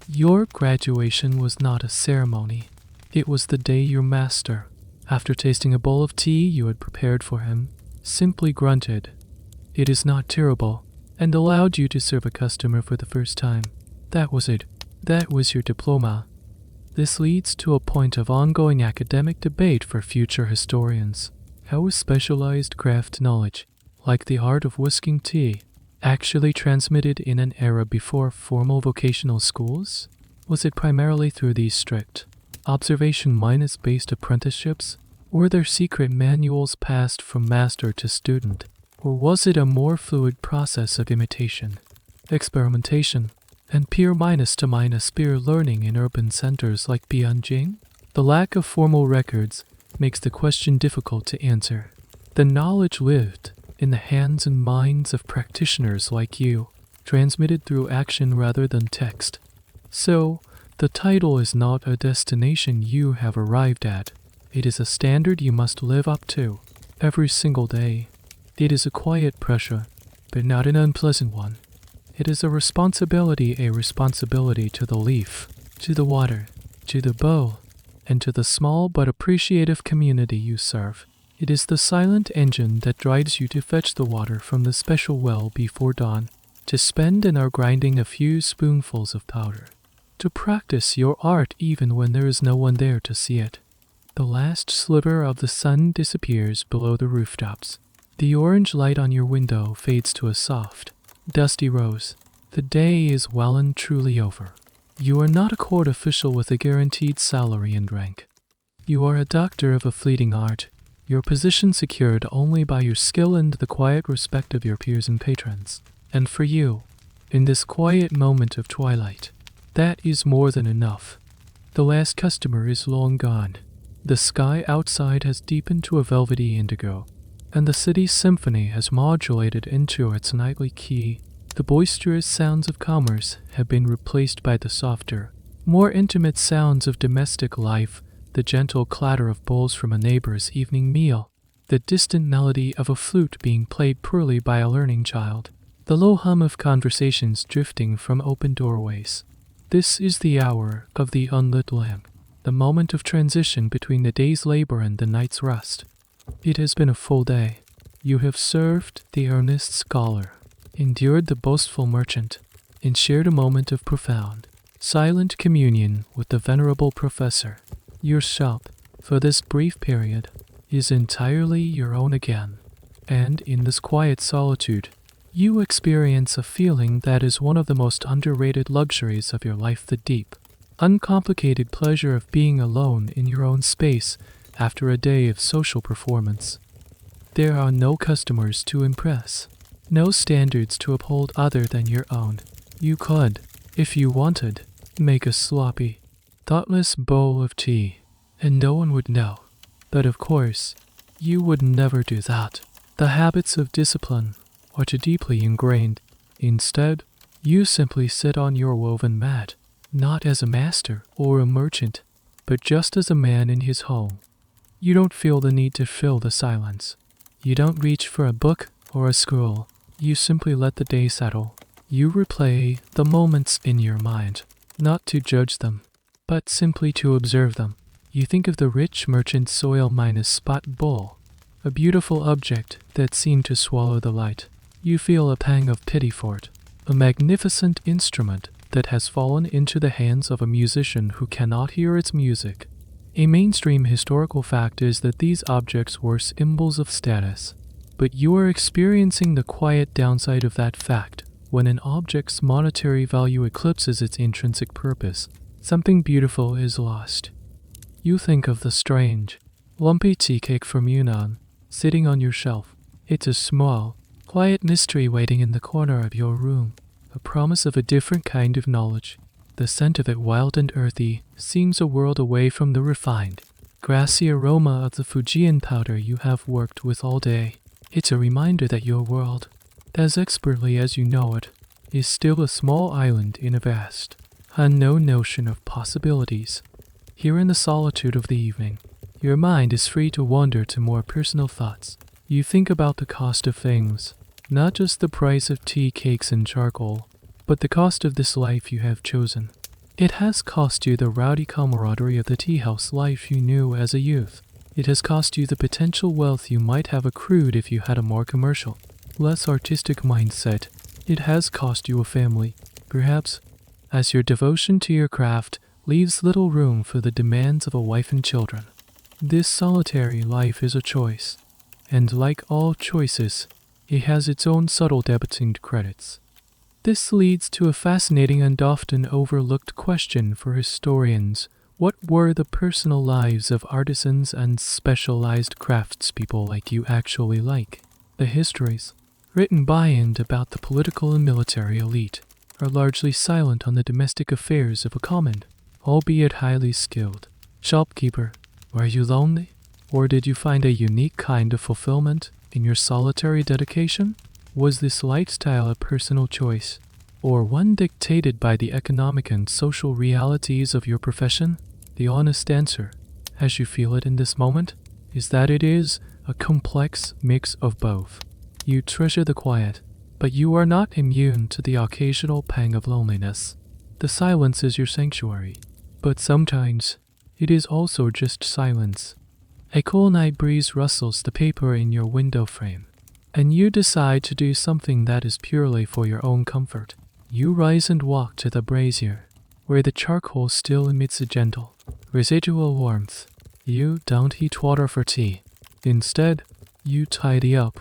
Your graduation was not a ceremony. It was the day your master, after tasting a bowl of tea you had prepared for him, simply grunted, "It is not terrible," and allowed you to serve a customer for the first time. That was it. That was your diploma. This leads to a point of ongoing academic debate for future historians. How was specialized craft knowledge, like the art of whisking tea, actually transmitted in an era before formal vocational schools? Was it primarily through these strict, observation-based apprenticeships? Were there secret manuals passed from master to student? Or was it a more fluid process of imitation, experimentation, and peer-to-peer learning in urban centers like Beijing? The lack of formal records makes the question difficult to answer. The knowledge lived in the hands and minds of practitioners like you, transmitted through action rather than text. So, The title is not a destination you have arrived at. It is a standard you must live up to every single day. It is a quiet pressure, but not an unpleasant one. It is a responsibility to the leaf, to the water, to the bowl, and to the small but appreciative community you serve. It is the silent engine that drives you to fetch the water from the special well before dawn, to spend an hour grinding a few spoonfuls of powder, to practice your art even when there is no one there to see it. The last sliver of the sun disappears below the rooftops. The orange light on your window fades to a soft, dusty rose. The day is well and truly over. You are not a court official with a guaranteed salary and rank. You are a doctor of a fleeting art, your position secured only by your skill and the quiet respect of your peers and patrons. And for you, in this quiet moment of twilight, that is more than enough. The last customer is long gone. The sky outside has deepened to a velvety indigo, and the city's symphony has modulated into its nightly key. The boisterous sounds of commerce have been replaced by the softer, more intimate sounds of domestic life, the gentle clatter of bowls from a neighbor's evening meal, the distant melody of a flute being played poorly by a learning child, the low hum of conversations drifting from open doorways. This is the hour of the unlit lamp, the moment of transition between the day's labor and the night's rest. It has been a full day. You have served the earnest scholar, endured the boastful merchant, and shared a moment of profound, silent communion with the venerable professor. Your shop, for this brief period, is entirely your own again, and in this quiet solitude, you experience a feeling that is one of the most underrated luxuries of your life, the deep, uncomplicated pleasure of being alone in your own space after a day of social performance. There are no customers to impress, no standards to uphold other than your own. You could, if you wanted, make a sloppy, thoughtless bowl of tea, and no one would know. But of course, you would never do that. The habits of discipline are too deeply ingrained. Instead, you simply sit on your woven mat, not as a master or a merchant, but just as a man in his home. You don't feel the need to fill the silence. You don't reach for a book or a scroll. You simply let the day settle. You replay the moments in your mind, not to judge them, but simply to observe them. You think of the rich merchant soil minus spot bowl, a beautiful object that seemed to swallow the light. You feel a pang of pity for it, a magnificent instrument that has fallen into the hands of a musician who cannot hear its music. A mainstream historical fact is that these objects were symbols of status, but you are experiencing the quiet downside of that fact. When an object's monetary value eclipses its intrinsic purpose, something beautiful is lost. You think of the strange, lumpy tea cake from Yunnan, sitting on your shelf. It's a small, quiet mystery waiting in the corner of your room, a promise of a different kind of knowledge. The scent of it, wild and earthy, seems a world away from the refined, grassy aroma of the Fujian powder you have worked with all day. It's a reminder that your world, as expertly as you know it, is still a small island in a vast, unknown ocean of possibilities. Here in the solitude of the evening, your mind is free to wander to more personal thoughts. You think about the cost of things, not just the price of tea cakes and charcoal, but the cost of this life you have chosen. It has cost you the rowdy camaraderie of the tea house life you knew as a youth. It has cost you the potential wealth you might have accrued if you had a more commercial, less artistic mindset. It has cost you a family, perhaps, as your devotion to your craft leaves little room for the demands of a wife and children. This solitary life is a choice, and like all choices, it has its own subtle debits and credits. This leads to a fascinating and often overlooked question for historians. What were the personal lives of artisans and specialized craftspeople like you actually like? The histories, written by and about the political and military elite, are largely silent on the domestic affairs of a common, albeit highly skilled, shopkeeper. Were you lonely? Or did you find a unique kind of fulfillment in your solitary dedication? Was this lifestyle a personal choice, or one dictated by the economic and social realities of your profession? The honest answer, as you feel it in this moment, is that it is a complex mix of both. You treasure the quiet, but you are not immune to the occasional pang of loneliness. The silence is your sanctuary, but sometimes it is also just silence. A cool night breeze rustles the paper in your window frame, and you decide to do something that is purely for your own comfort. You rise and walk to the brazier, where the charcoal still emits a gentle, residual warmth. You don't heat water for tea. Instead, you tidy up.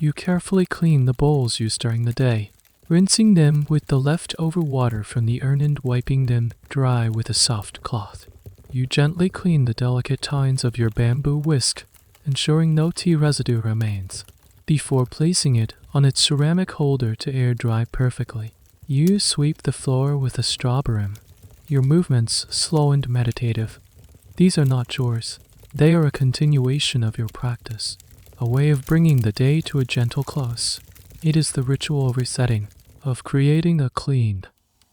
You carefully clean the bowls used during the day, rinsing them with the leftover water from the urn and wiping them dry with a soft cloth. You gently clean the delicate tines of your bamboo whisk, ensuring no tea residue remains, before placing it on its ceramic holder to air dry perfectly. You sweep the floor with a straw broom, your movements slow and meditative. These are not chores. They are a continuation of your practice, a way of bringing the day to a gentle close. It is the ritual resetting, of creating a clean,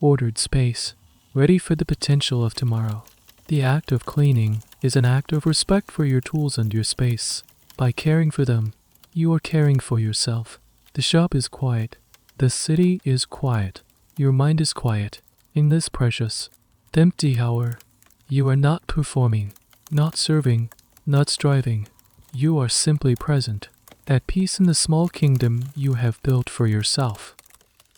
ordered space, ready for the potential of tomorrow. The act of cleaning is an act of respect for your tools and your space. By caring for them, you are caring for yourself. The shop is quiet. The city is quiet. Your mind is quiet. In this precious, empty hour, you are not performing, not serving, not striving. You are simply present, at peace in the small kingdom you have built for yourself.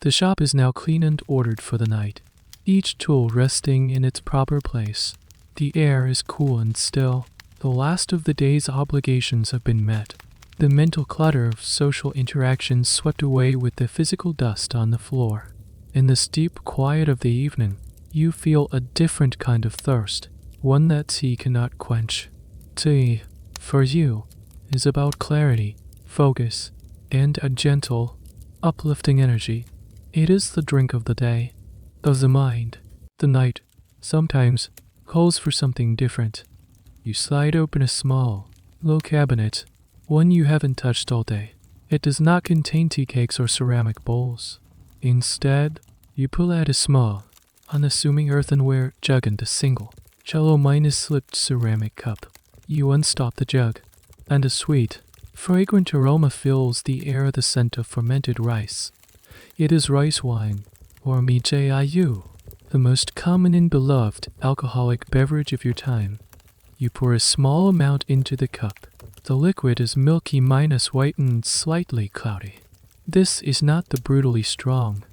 The shop is now clean and ordered for the night, each tool resting in its proper place. The air is cool and still. The last of the day's obligations have been met. The mental clutter of social interactions swept away with the physical dust on the floor. In the deep quiet of the evening, you feel a different kind of thirst, one that tea cannot quench. Tea, for you, is about clarity, focus, and a gentle, uplifting energy. It is the drink of the day, of the mind. The night, sometimes, calls for something different. You slide open a small, low cabinet, one you haven't touched all day. It does not contain tea cakes or ceramic bowls. Instead, you pull out a small, unassuming earthenware jug and a single, shallow-slipped ceramic cup. You unstop the jug, and a sweet, fragrant aroma fills the air, the scent of fermented rice. It is rice wine, or mijiayu, the most common and beloved alcoholic beverage of your time. You pour a small amount into the cup. The liquid is milky minus white and slightly cloudy. This is not the brutally strong,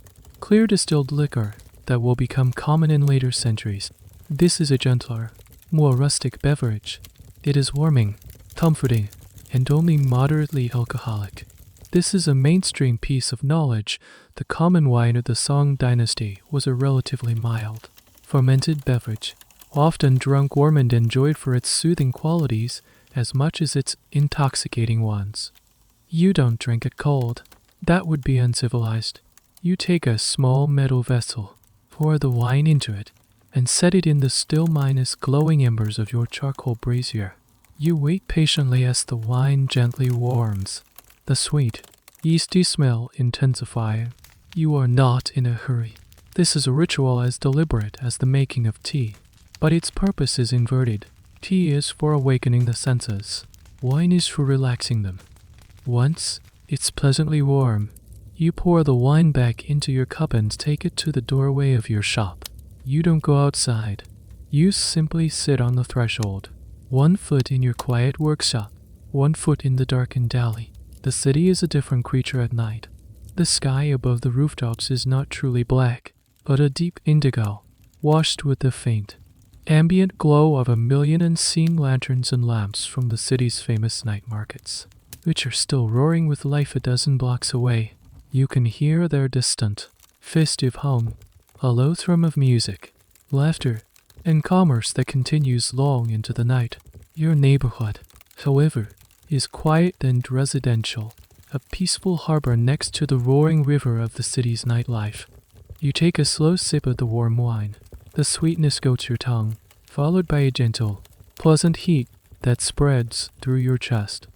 clear distilled liquor that will become common in later centuries. This is a gentler, more rustic beverage. It is warming, comforting, and only moderately alcoholic. This is a mainstream piece of knowledge. The common wine of the Song Dynasty was a relatively mild, fermented beverage, often drunk warm and enjoyed for its soothing qualities as much as its intoxicating ones. You don't drink it cold. That would be uncivilized. You take a small metal vessel, pour the wine into it, and set it in the still glowing embers of your charcoal brazier. You wait patiently as the wine gently warms, the sweet, yeasty smell intensifying. You are not in a hurry. This is a ritual as deliberate as the making of tea, but its purpose is inverted. Tea is for awakening the senses. Wine is for relaxing them. Once it's pleasantly warm, you pour the wine back into your cup and take it to the doorway of your shop. You don't go outside. You simply sit on the threshold, one foot in your quiet workshop, one foot in the darkened alley. The city is a different creature at night. The sky above the rooftops is not truly black, but a deep indigo, washed with the faint, ambient glow of 1,000,000 lanterns and lamps from the city's famous night markets, which are still roaring with life a dozen blocks away. You can hear their distant, festive hum, a low thrum of music, laughter, and commerce that continues long into the night. Your neighborhood, however, is quiet and residential, a peaceful harbor next to the roaring river of the city's nightlife. You take a slow sip of the warm wine. The sweetness coats your tongue, followed by a gentle, pleasant heat that spreads through your chest.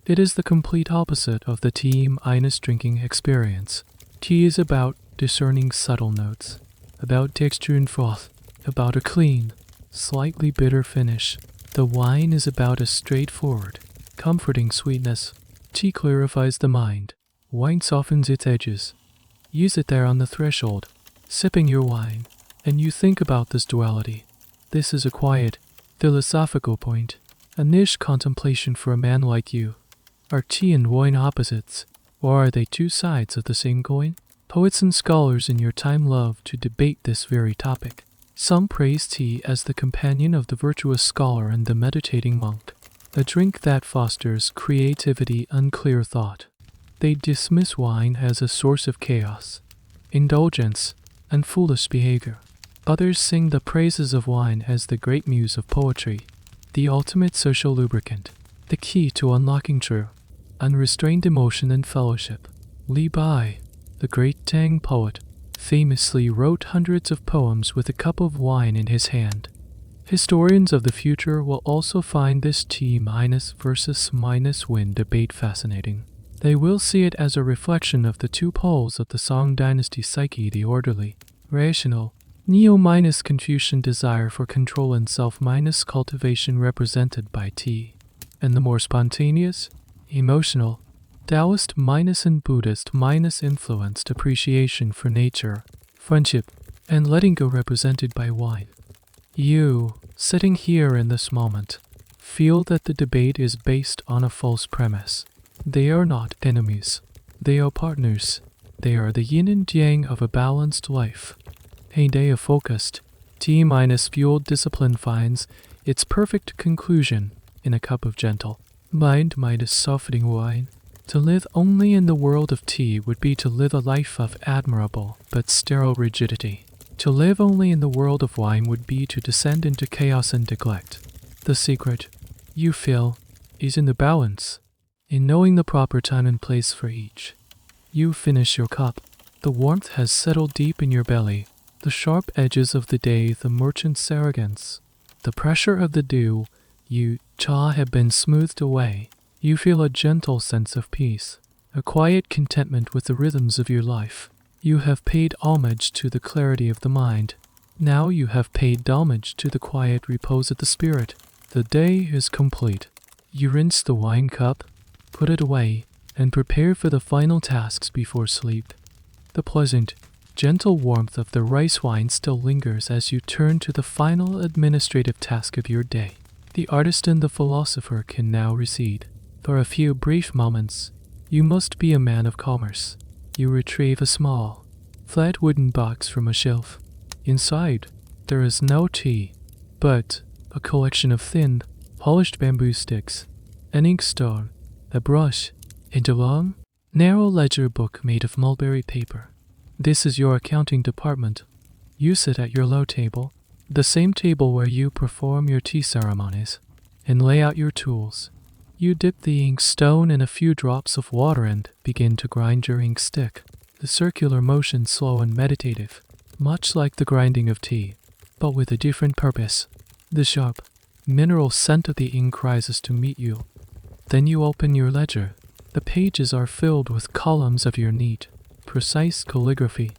It is the complete opposite of the tea minus drinking experience. Tea is about discerning subtle notes, about texture and froth, about a clean, slightly bitter finish. The wine is about a straightforward, comforting sweetness. Tea clarifies the mind. Wine softens its edges. Use it there on the threshold, sipping your wine, and you think about this duality. This is a quiet, philosophical point, a niche contemplation for a man like you. Are tea and wine opposites, or are they two sides of the same coin? Poets and scholars in your time love to debate this very topic. Some praise tea as the companion of the virtuous scholar and the meditating monk, a drink that fosters creativity and clear thought. They dismiss wine as a source of chaos, indulgence, and foolish behavior. Others sing the praises of wine as the great muse of poetry, the ultimate social lubricant, the key to unlocking true, unrestrained emotion and fellowship. Li Bai, the great Tang poet, famously wrote hundreds of poems with a cup of wine in his hand. Historians of the future will also find this T- versus -win debate fascinating. They will see it as a reflection of the two poles of the Song Dynasty psyche, the orderly, rational, Neo-Confucian desire for control and self-cultivation represented by tea, and the more spontaneous, emotional, Taoist- and Buddhist- influenced appreciation for nature, friendship, and letting go represented by wine. You, sitting here in this moment, feel that the debate is based on a false premise. They are not enemies. They are partners. They are the yin and yang of a balanced life. A day of focused, T-fueled discipline finds its perfect conclusion in a cup of gentle, mind-softening wine. To live only in the world of tea would be to live a life of admirable but sterile rigidity. To live only in the world of wine would be to descend into chaos and neglect. The secret, you feel, is in the balance, in knowing the proper time and place for each. You finish your cup. The warmth has settled deep in your belly. The sharp edges of the day, the merchant's arrogance, the pressure of the dew, cha have been smoothed away. You feel a gentle sense of peace, a quiet contentment with the rhythms of your life. You have paid homage to the clarity of the mind. Now you have paid homage to the quiet repose of the spirit. The day is complete. You rinse the wine cup, put it away, and prepare for the final tasks before sleep. The pleasant, gentle warmth of the rice wine still lingers as you turn to the final administrative task of your day. The artist and the philosopher can now recede. For a few brief moments, you must be a man of commerce. You retrieve a small, flat wooden box from a shelf. Inside, there is no tea, but a collection of thin, polished bamboo sticks, an inkstone, a brush, and a long, narrow ledger book made of mulberry paper. This is your accounting department. You sit at your low table, the same table where you perform your tea ceremonies, and lay out your tools. You dip the ink stone in a few drops of water and begin to grind your ink stick. The circular motion slow and meditative, much like the grinding of tea, but with a different purpose. The sharp, mineral scent of the ink rises to meet you. Then you open your ledger. The pages are filled with columns of your neat, precise calligraphy.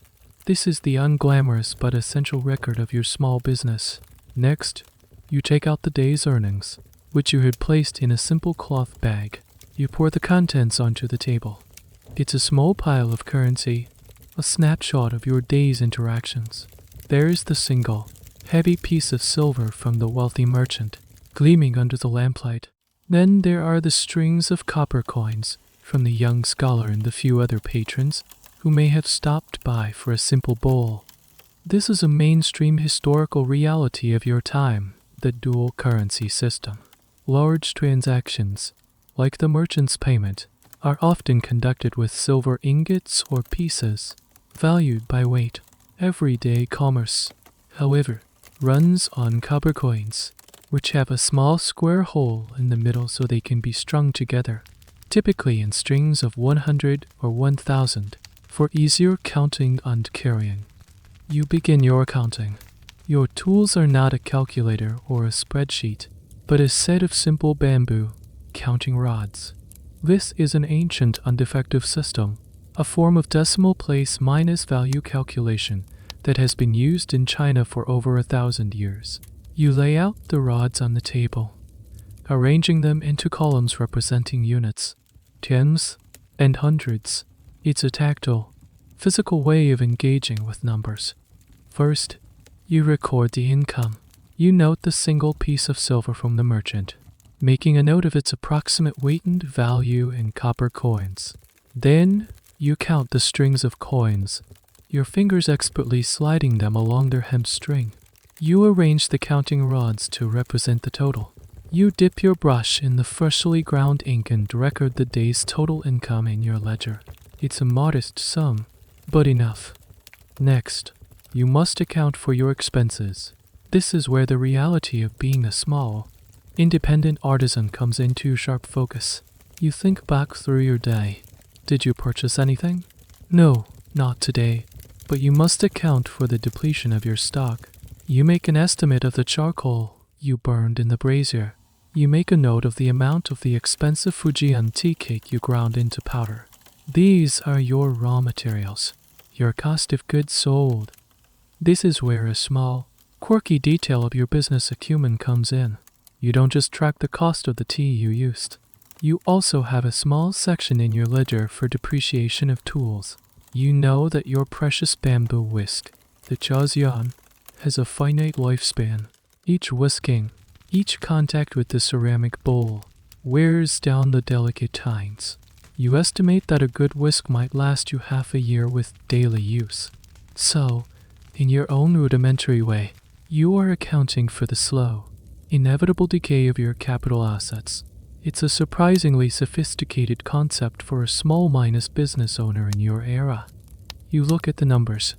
This is the unglamorous but essential record of your small business. Next, you take out the day's earnings, which you had placed in a simple cloth bag. You pour the contents onto the table. It's a small pile of currency, a snapshot of your day's interactions. There is the single, heavy piece of silver from the wealthy merchant, gleaming under the lamplight. Then there are the strings of copper coins from the young scholar and the few other patrons who may have stopped by for a simple bowl. This is a mainstream historical reality of your time, the dual currency system. Large transactions, like the merchant's payment, are often conducted with silver ingots or pieces, valued by weight. Everyday commerce, however, runs on copper coins, which have a small square hole in the middle so they can be strung together, typically in strings of 100 or 1000, for easier counting and carrying. You begin your accounting. Your tools are not a calculator or a spreadsheet, but a set of simple bamboo counting rods. This is an ancient and effective system, a form of decimal place minus value calculation that has been used in China for over 1,000 years. You lay out the rods on the table, arranging them into columns representing units, tens, and hundreds. It's a tactile, physical way of engaging with numbers. First, you record the income. You note the single piece of silver from the merchant, making a note of its approximate weight and value in copper coins. Then, you count the strings of coins, your fingers expertly sliding them along their hemp string. You arrange the counting rods to represent the total. You dip your brush in the freshly ground ink and record the day's total income in your ledger. It's a modest sum, but enough. Next, you must account for your expenses. This is where the reality of being a small, independent artisan comes into sharp focus. You think back through your day. Did you purchase anything? No, not today. But you must account for the depletion of your stock. You make an estimate of the charcoal you burned in the brazier. You make a note of the amount of the expensive Fujian tea cake you ground into powder. These are your raw materials, your cost of goods sold. This is where a small, quirky detail of your business acumen comes in. You don't just track the cost of the tea you used. You also have a small section in your ledger for depreciation of tools. You know that your precious bamboo whisk, the chábóshì, has a finite lifespan. Each whisking, each contact with the ceramic bowl, wears down the delicate tines. You estimate that a good whisk might last you half a year with daily use. So, in your own rudimentary way, you are accounting for the slow, inevitable decay of your capital assets. It's a surprisingly sophisticated concept for a small-minus business owner in your era. You look at the numbers.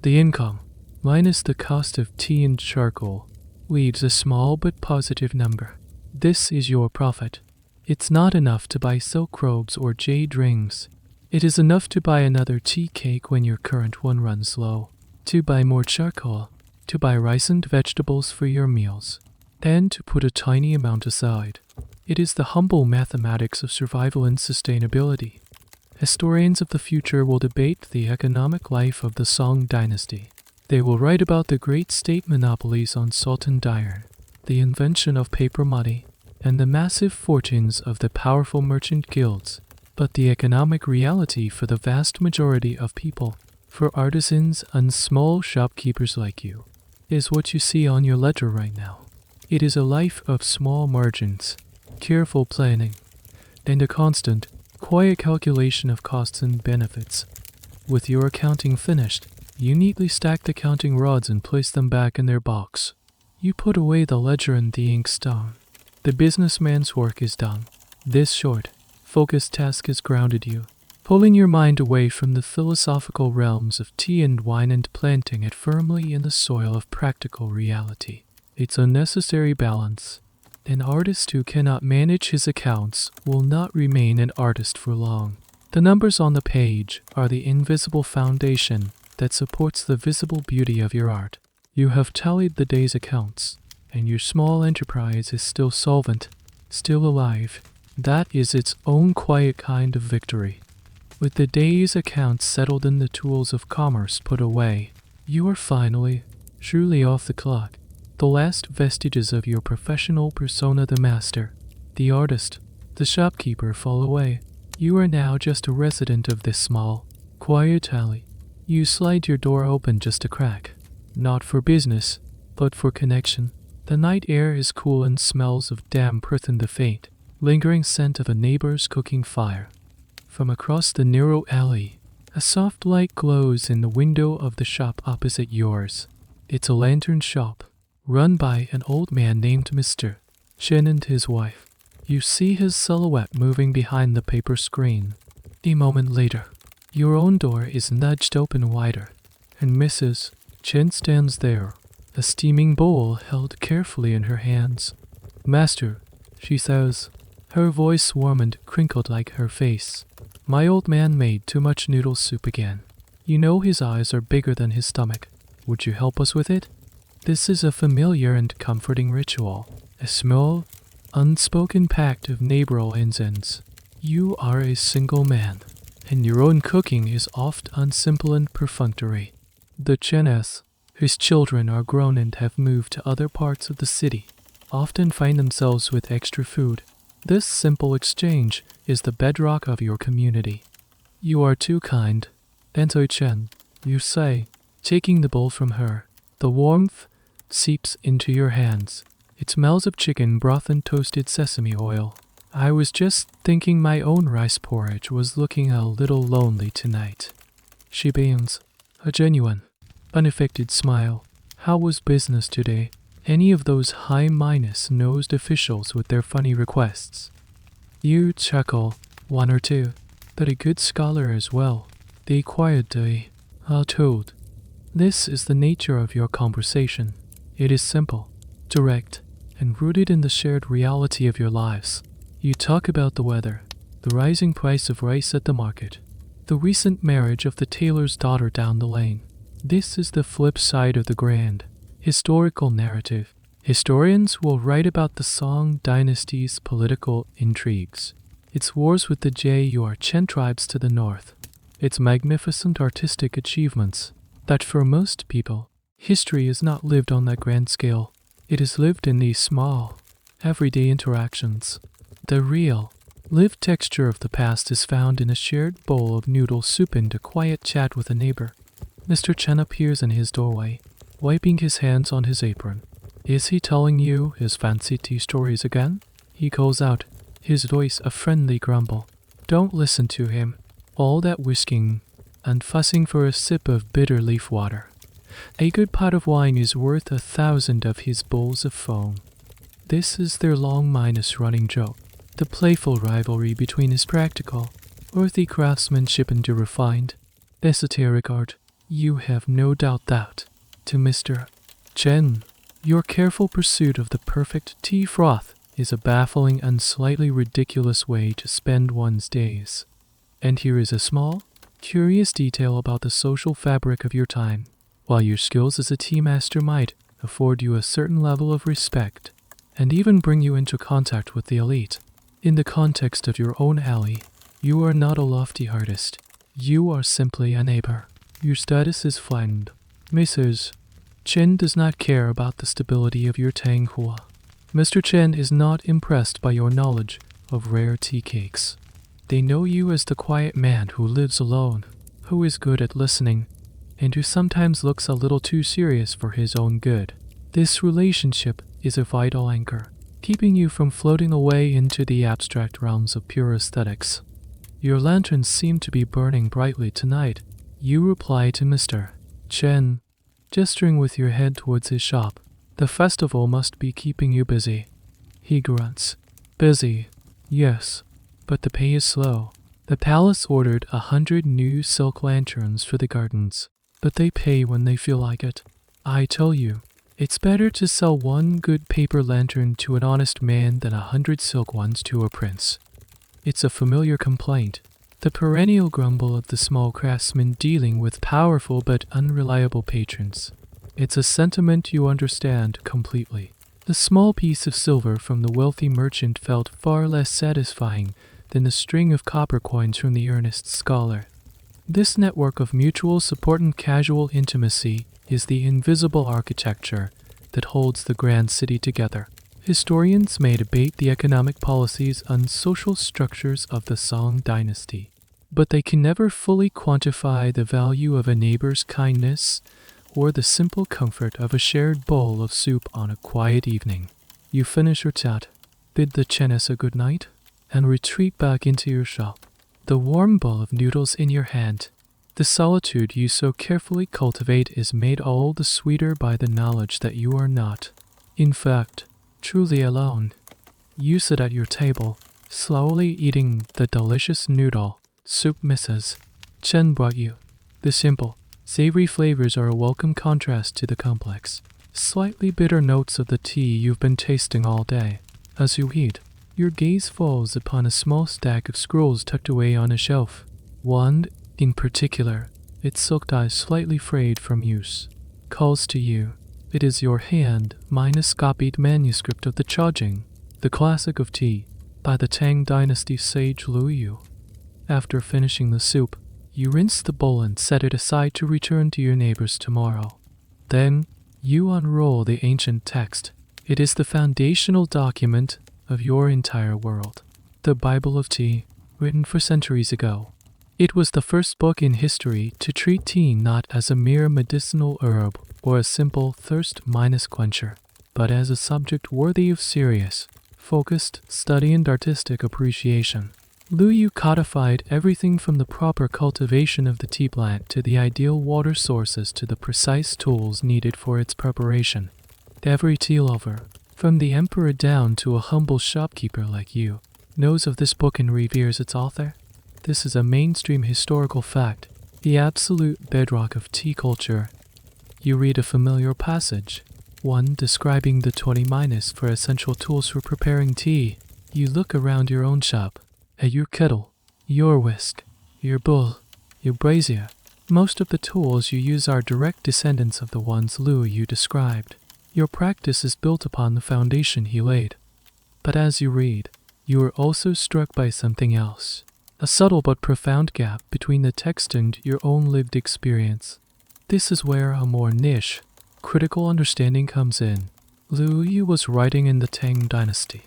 The income, minus the cost of tea and charcoal, leaves a small but positive number. This is your profit. It's not enough to buy silk robes or jade rings. It is enough to buy another tea cake when your current one runs low, to buy more charcoal, to buy rice and vegetables for your meals, and to put a tiny amount aside. It is the humble mathematics of survival and sustainability. Historians of the future will debate the economic life of the Song Dynasty. They will write about the great state monopolies on salt and iron, the invention of paper money, and the massive fortunes of the powerful merchant guilds. But the economic reality for the vast majority of people, for artisans and small shopkeepers like you, is what you see on your ledger right now. It is a life of small margins, careful planning, and a constant, quiet calculation of costs and benefits. With your accounting finished, you neatly stack the counting rods and place them back in their box. You put away the ledger and the inkstone. The businessman's work is done. This short, focused task has grounded you, pulling your mind away from the philosophical realms of tea and wine and planting it firmly in the soil of practical reality. It's a necessary balance. An artist who cannot manage his accounts will not remain an artist for long. The numbers on the page are the invisible foundation that supports the visible beauty of your art. You have tallied the day's accounts, and your small enterprise is still solvent, still alive. That is its own quiet kind of victory. With the day's accounts settled and the tools of commerce put away, you are finally, truly off the clock. The last vestiges of your professional persona, the master, the artist, the shopkeeper, fall away. You are now just a resident of this small, quiet alley. You slide your door open just a crack, not for business, but for connection. The night air is cool and smells of damp earth and the faint, lingering scent of a neighbor's cooking fire. From across the narrow alley, a soft light glows in the window of the shop opposite yours. It's a lantern shop, run by an old man named Mr. Chen and his wife. You see his silhouette moving behind the paper screen. A moment later, your own door is nudged open wider, and Mrs. Chen stands there, a steaming bowl held carefully in her hands. "Master," she says, her voice warm and crinkled like her face. "My old man made too much noodle soup again. You know his eyes are bigger than his stomach. Would you help us with it?" This is a familiar and comforting ritual, a small, unspoken pact of neighboral incense. You are a single man, and your own cooking is often simple and perfunctory. The Chenes, whose children are grown and have moved to other parts of the city, often find themselves with extra food. This simple exchange is the bedrock of your community. You are too kind, Ento Chen, you say, taking the bowl from her. The warmth seeps into your hands. It smells of chicken broth and toasted sesame oil. I was just thinking my own rice porridge was looking a little lonely tonight. She beams, a genuine, unaffected smile. How was business today? Any of those high-nosed officials with their funny requests? You chuckle, one or two, but a good scholar as well. They quietly are told. This is the nature of your conversation. It is simple, direct, and rooted in the shared reality of your lives. You talk about the weather, the rising price of rice at the market, the recent marriage of the tailor's daughter down the lane. This is the flip side of the grand, historical narrative. Historians will write about the Song Dynasty's political intrigues, its wars with the Chen tribes to the north, its magnificent artistic achievements. That for most people, history is not lived on that grand scale. It is lived in these small, everyday interactions. The real, lived texture of the past is found in a shared bowl of noodle soup and a quiet chat with a neighbor. Mr. Chen appears in his doorway, wiping his hands on his apron. Is he telling you his fancy tea stories again? He calls out, his voice a friendly grumble. Don't listen to him. All that whisking and fussing for a sip of bitter leaf water. A good pot of wine is worth 1,000 of his bowls of foam. This is their long-minus running joke. The playful rivalry between his practical, earthy craftsmanship and your refined, esoteric art. You have no doubt that, to Mr. Chen, your careful pursuit of the perfect tea froth is a baffling and slightly ridiculous way to spend one's days. And here is a small, curious detail about the social fabric of your time. While your skills as a tea master might afford you a certain level of respect, and even bring you into contact with the elite, in the context of your own alley, you are not a lofty artist. You are simply a neighbor. Your status is flattened. Mrs. Chen does not care about the stability of your tanghua. Mr. Chen is not impressed by your knowledge of rare tea cakes. They know you as the quiet man who lives alone, who is good at listening, and who sometimes looks a little too serious for his own good. This relationship is a vital anchor, keeping you from floating away into the abstract realms of pure aesthetics. Your lanterns seem to be burning brightly tonight. You reply to Mr. Chen, gesturing with your head towards his shop. The festival must be keeping you busy. He grunts. Busy, yes, but the pay is slow. The palace ordered 100 new silk lanterns for the gardens, but they pay when they feel like it. I tell you, it's better to sell one good paper lantern to an honest man than 100 silk ones to a prince. It's a familiar complaint, the perennial grumble of the small craftsman dealing with powerful but unreliable patrons. It's a sentiment you understand completely. The small piece of silver from the wealthy merchant felt far less satisfying than the string of copper coins from the earnest scholar. This network of mutual support and casual intimacy is the invisible architecture that holds the grand city together. Historians may debate the economic policies and social structures of the Song Dynasty, but they can never fully quantify the value of a neighbor's kindness or the simple comfort of a shared bowl of soup on a quiet evening. You finish your chat, bid the Chenes a good night, and retreat back into your shop, the warm bowl of noodles in your hand. The solitude you so carefully cultivate is made all the sweeter by the knowledge that you are not, in fact, truly alone. You sit at your table, slowly eating the delicious noodle soup Mrs. Chen brought you. The simple, savory flavors are a welcome contrast to the complex, slightly bitter notes of the tea you've been tasting all day. As you eat, your gaze falls upon a small stack of scrolls tucked away on a shelf. One, in particular, its silk tie slightly frayed from use, calls to you. It is your hand-copied manuscript of the Chajing, the classic of tea, by the Tang Dynasty sage Lu Yu. After finishing the soup, you rinse the bowl and set it aside to return to your neighbors tomorrow. Then, you unroll the ancient text. It is the foundational document of your entire world. The Bible of Tea, written for centuries ago. It was the first book in history to treat tea not as a mere medicinal herb or a simple thirst-quencher, but as a subject worthy of serious, focused study and artistic appreciation. Lu Yu codified everything from the proper cultivation of the tea plant to the ideal water sources to the precise tools needed for its preparation. Every tea lover, from the emperor down to a humble shopkeeper like you, knows of this book and reveres its author. This is a mainstream historical fact, the absolute bedrock of tea culture. You read a familiar passage, one describing the 20 minus for essential tools for preparing tea. You look around your own shop, at your kettle, your whisk, your bowl, your brazier. Most of the tools you use are direct descendants of the ones Lu Yu described. Your practice is built upon the foundation he laid. But as you read, you are also struck by something else, a subtle but profound gap between the text and your own lived experience. This is where a more niche, critical understanding comes in. Lu Yu was writing in the Song Dynasty.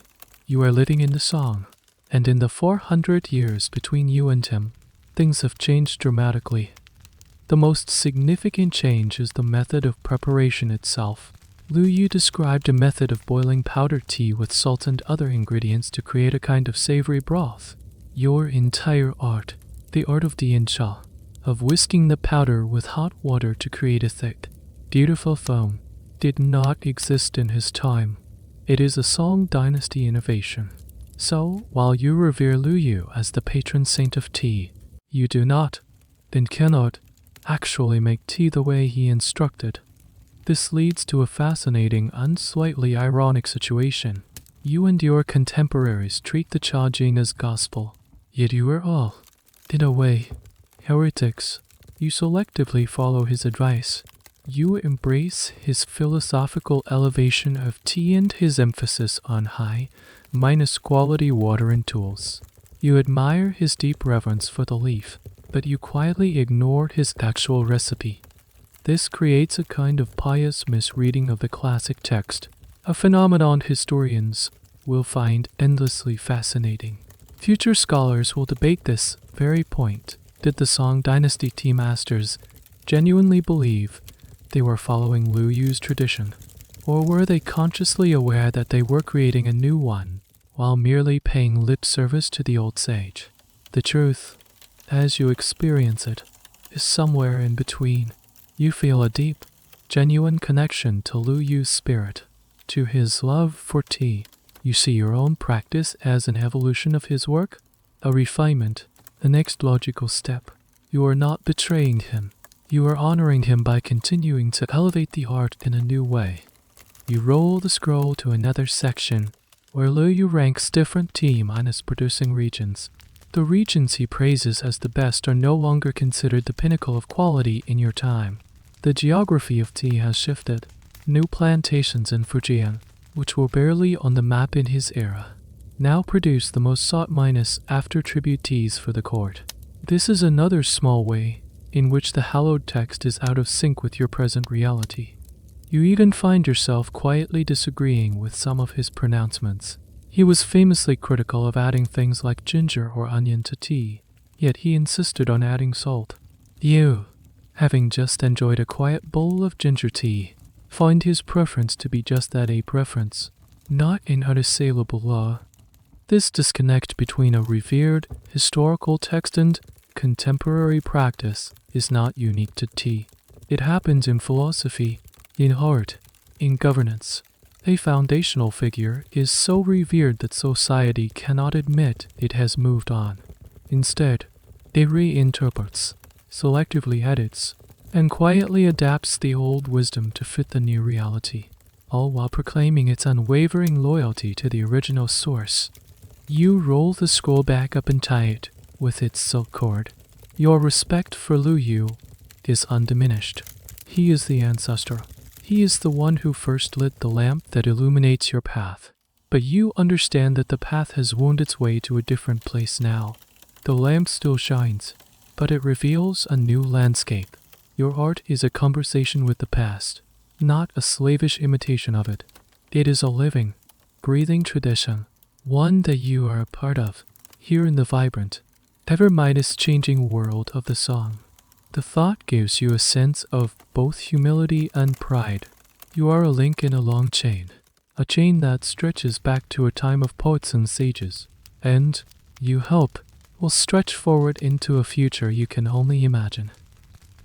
You are living in the Song. And in the 400 years between you and him, things have changed dramatically. The most significant change is the method of preparation itself. Lu Yu described a method of boiling powdered tea with salt and other ingredients to create a kind of savory broth. Your entire art, the art of Dian Cha, of whisking the powder with hot water to create a thick, beautiful foam, did not exist in his time. It is a Song Dynasty innovation. So, while you revere Lu Yu as the patron saint of tea, you do not, and cannot, actually make tea the way he instructed. This leads to a fascinating and slightly ironic situation. You and your contemporaries treat the Cha Jing as gospel, yet you are all, in a way, heretics. You selectively follow his advice. You embrace his philosophical elevation of tea and his emphasis on high, quality water and tools. You admire his deep reverence for the leaf, but you quietly ignore his actual recipe. This creates a kind of pious misreading of the classic text, a phenomenon historians will find endlessly fascinating. Future scholars will debate this very point. Did the Song Dynasty tea masters genuinely believe they were following Lu Yu's tradition? Or were they consciously aware that they were creating a new one, while merely paying lip service to the old sage? The truth, as you experience it, is somewhere in between. You feel a deep, genuine connection to Lu Yu's spirit, to his love for tea. You see your own practice as an evolution of his work, a refinement, the next logical step. You are not betraying him. You are honoring him by continuing to elevate the art in a new way. You roll the scroll to another section, where Lu Yu ranks different tea minus producing regions. The regions he praises as the best are no longer considered the pinnacle of quality in your time. The geography of tea has shifted. New plantations in Fujian, which were barely on the map in his era, now produce the most sought minus after tribute teas for the court. This is another small way in which the hallowed text is out of sync with your present reality. You even find yourself quietly disagreeing with some of his pronouncements. He was famously critical of adding things like ginger or onion to tea, yet he insisted on adding salt. You, having just enjoyed a quiet bowl of ginger tea, find his preference to be just that, a preference, not an unassailable law. This disconnect between a revered historical text and contemporary practice is not unique to tea. It happens in philosophy, in art, in governance. A foundational figure is so revered that society cannot admit it has moved on. Instead, it reinterprets, selectively edits, and quietly adapts the old wisdom to fit the new reality, all while proclaiming its unwavering loyalty to the original source. You roll the scroll back up and tie it with its silk cord. Your respect for Lu Yu is undiminished. He is the ancestor. He is the one who first lit the lamp that illuminates your path. But you understand that the path has wound its way to a different place now. The lamp still shines, but it reveals a new landscape. Your art is a conversation with the past, not a slavish imitation of it. It is a living, breathing tradition, one that you are a part of, here in the vibrant, ever-changing world of the song. The thought gives you a sense of both humility and pride. You are a link in a long chain, a chain that stretches back to a time of poets and sages, and, you hope, will stretch forward into a future you can only imagine.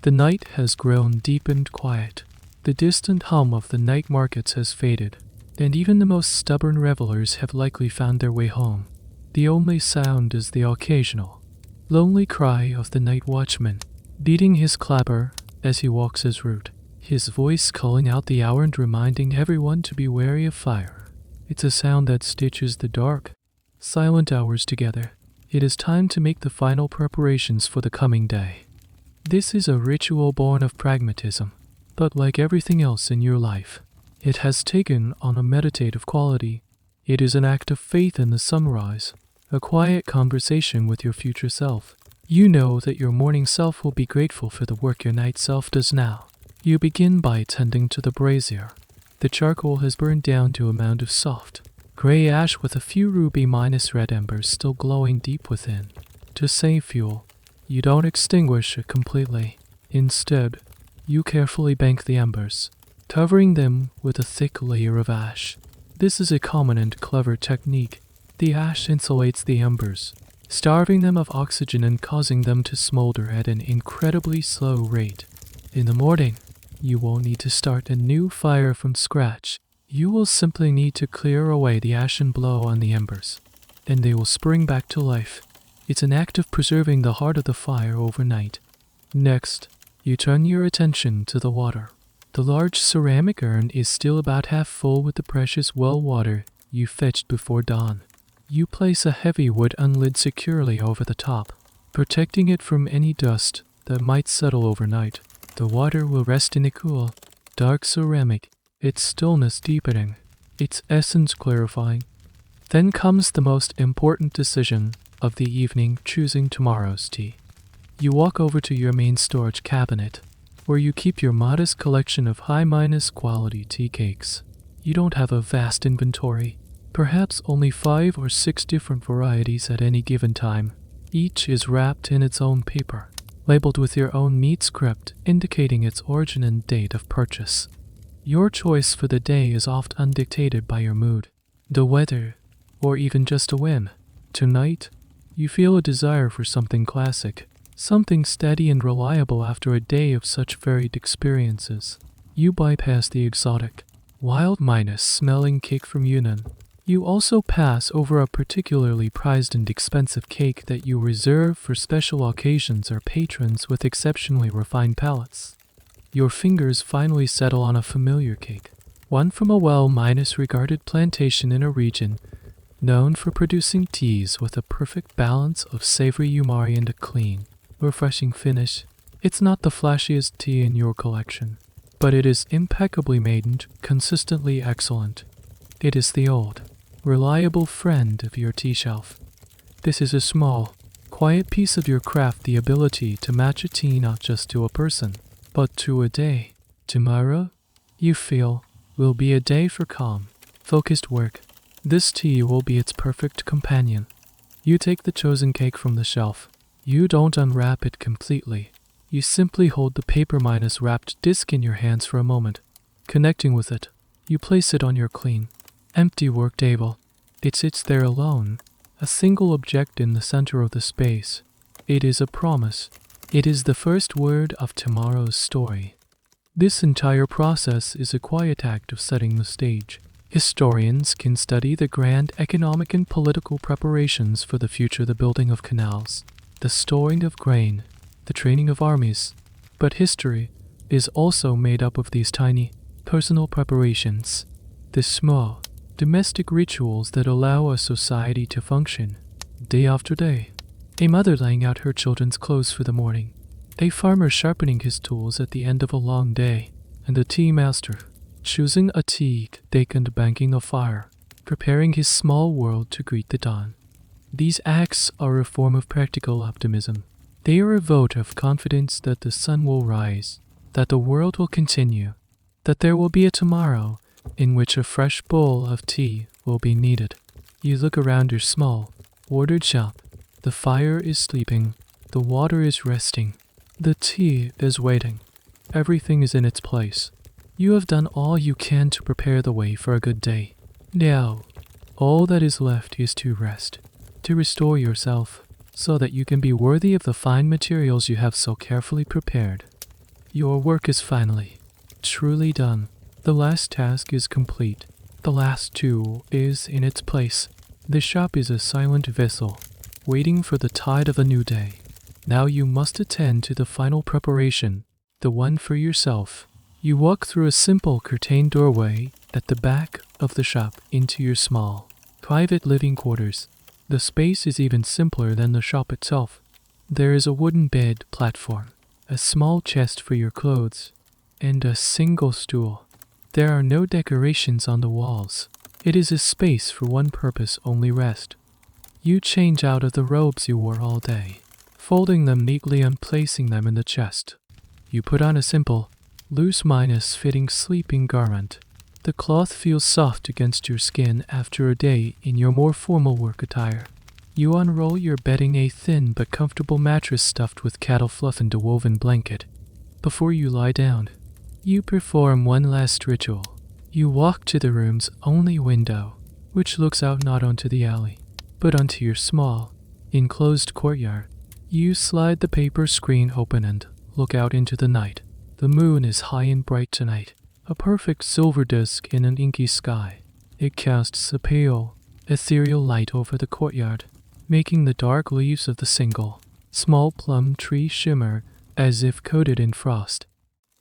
The night has grown deep and quiet. The distant hum of the night markets has faded, and even the most stubborn revelers have likely found their way home. The only sound is the occasional, lonely cry of the night watchman, beating his clapper as he walks his route, his voice calling out the hour and reminding everyone to be wary of fire. It's a sound that stitches the dark, silent hours together. It is time to make the final preparations for the coming day. This is a ritual born of pragmatism, but like everything else in your life, it has taken on a meditative quality. It is an act of faith in the sunrise, a quiet conversation with your future self. You know that your morning self will be grateful for the work your night self does now. You begin by tending to the brazier. The charcoal has burned down to a mound of soft, gray ash with a few ruby-red embers still glowing deep within. To save fuel, you don't extinguish it completely. Instead, you carefully bank the embers, covering them with a thick layer of ash. This is a common and clever technique. The ash insulates the embers, starving them of oxygen and causing them to smolder at an incredibly slow rate. In the morning, you won't need to start a new fire from scratch. You will simply need to clear away the ash and blow on the embers, and they will spring back to life. It's an act of preserving the heart of the fire overnight. Next, you turn your attention to the water. The large ceramic urn is still about half full with the precious well water you fetched before dawn. You place a heavy wooden lid securely over the top, protecting it from any dust that might settle overnight. The water will rest in a cool, dark ceramic, its stillness deepening, its essence clarifying. Then comes the most important decision of the evening, choosing tomorrow's tea. You walk over to your main storage cabinet, where you keep your modest collection of high-quality tea cakes. You don't have a vast inventory, perhaps only 5 or 6 different varieties at any given time. Each is wrapped in its own paper, labeled with your own neat script indicating its origin and date of purchase. Your choice for the day is often dictated by your mood, the weather, or even just a whim. Tonight, you feel a desire for something classic, something steady and reliable after a day of such varied experiences. You bypass the exotic, wild-smelling cake from Yunnan. You also pass over a particularly prized and expensive cake that you reserve for special occasions or patrons with exceptionally refined palates. Your fingers finally settle on a familiar cake, one from a well-regarded plantation in a region known for producing teas with a perfect balance of savory umari and a clean, refreshing finish. It's not the flashiest tea in your collection, but it is impeccably made and consistently excellent. It is the old, reliable friend of your tea shelf. This is a small, quiet piece of your craft, the ability to match a tea not just to a person, but to a day. Tomorrow, you feel, will be a day for calm, focused work. This tea will be its perfect companion. You take the chosen cake from the shelf. You don't unwrap it completely. You simply hold the paper-wrapped disc in your hands for a moment. Connecting with it, you place it on your clean, empty work table. It sits there alone, a single object in the center of the space. It is a promise. It is the first word of tomorrow's story. This entire process is a quiet act of setting the stage. Historians can study the grand economic and political preparations for the future, the building of canals, the storing of grain, the training of armies. But history is also made up of these tiny, personal preparations, the small, domestic rituals that allow a society to function, day after day. A mother laying out her children's clothes for the morning, a farmer sharpening his tools at the end of a long day, and a tea master choosing a tea cake and banking a fire, preparing his small world to greet the dawn. These acts are a form of practical optimism. They are a vote of confidence that the sun will rise, that the world will continue, that there will be a tomorrow in which a fresh bowl of tea will be needed. You look around your small, ordered shop. The fire is sleeping, the water is resting, the tea is waiting. Everything is in its place. You have done all you can to prepare the way for a good day. Now, all that is left is to rest, to restore yourself, so that you can be worthy of the fine materials you have so carefully prepared. Your work is finally, truly done. The last task is complete. The last tool is in its place. The shop is a silent vessel, waiting for the tide of a new day. Now you must attend to the final preparation, the one for yourself. You walk through a simple curtained doorway at the back of the shop into your small, private living quarters. The space is even simpler than the shop itself. There is a wooden bed platform, a small chest for your clothes, and a single stool. There are no decorations on the walls. It is a space for one purpose only: rest. You change out of the robes you wore all day, folding them neatly and placing them in the chest. You put on a simple, loose fitting sleeping garment. The cloth feels soft against your skin after a day in your more formal work attire. You unroll your bedding, a thin but comfortable mattress stuffed with cattle fluff and a woven blanket. Before you lie down, you perform one last ritual. You walk to the room's only window, which looks out not onto the alley, but onto your small, enclosed courtyard. You slide the paper screen open and look out into the night. The moon is high and bright tonight, a perfect silver disk in an inky sky. It casts a pale, ethereal light over the courtyard, making the dark leaves of the single, small plum tree shimmer as if coated in frost.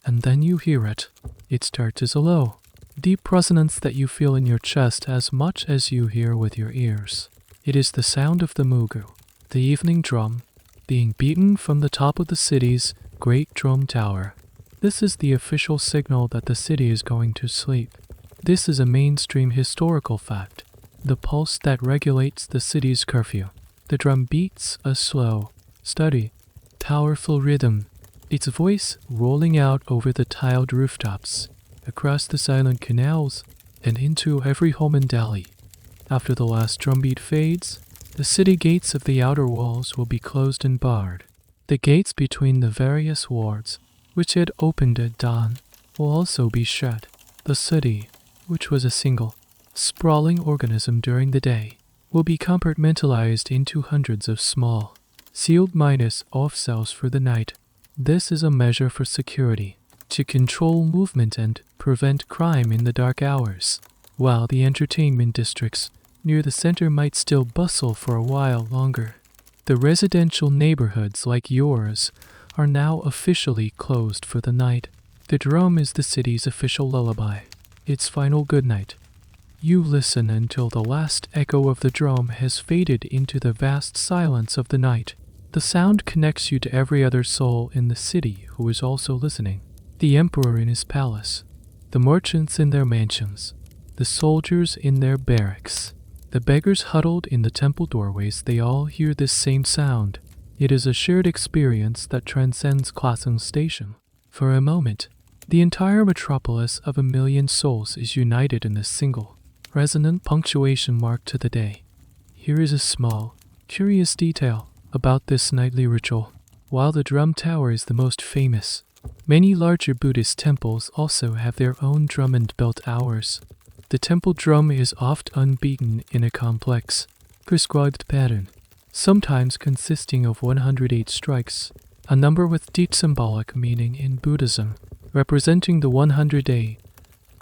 And then you hear it. It starts as a low, deep resonance that you feel in your chest as much as you hear with your ears. It is the sound of the mugu, the evening drum, being beaten from the top of the city's great drum tower. This is the official signal that the city is going to sleep. This is a mainstream historical fact, the pulse that regulates the city's curfew. The drum beats a slow, steady, powerful rhythm, its voice rolling out over the tiled rooftops, across the silent canals, and into every home in Delhi. After the last drumbeat fades, the city gates of the outer walls will be closed and barred. The gates between the various wards, which had opened at dawn, will also be shut. The city, which was a single, sprawling organism during the day, will be compartmentalized into hundreds of small, sealed off cells for the night. This is a measure for security, to control movement and prevent crime in the dark hours, while the entertainment districts near the center might still bustle for a while longer. The residential neighborhoods like yours are now officially closed for the night. The drum is the city's official lullaby, its final goodnight. You listen until the last echo of the drum has faded into the vast silence of the night. The sound connects you to every other soul in the city who is also listening. The emperor in his palace, the merchants in their mansions, the soldiers in their barracks, the beggars huddled in the temple doorways, they all hear this same sound. It is a shared experience that transcends class and station. For a moment, the entire metropolis of 1,000,000 souls is united in this single, resonant punctuation mark to the day. Here is a small, curious detail about this nightly ritual. While the drum tower is the most famous, many larger Buddhist temples also have their own drum and belt hours. The temple drum is oft unbeaten in a complex, prescribed pattern, sometimes consisting of 108 strikes, a number with deep symbolic meaning in Buddhism, representing the 100-day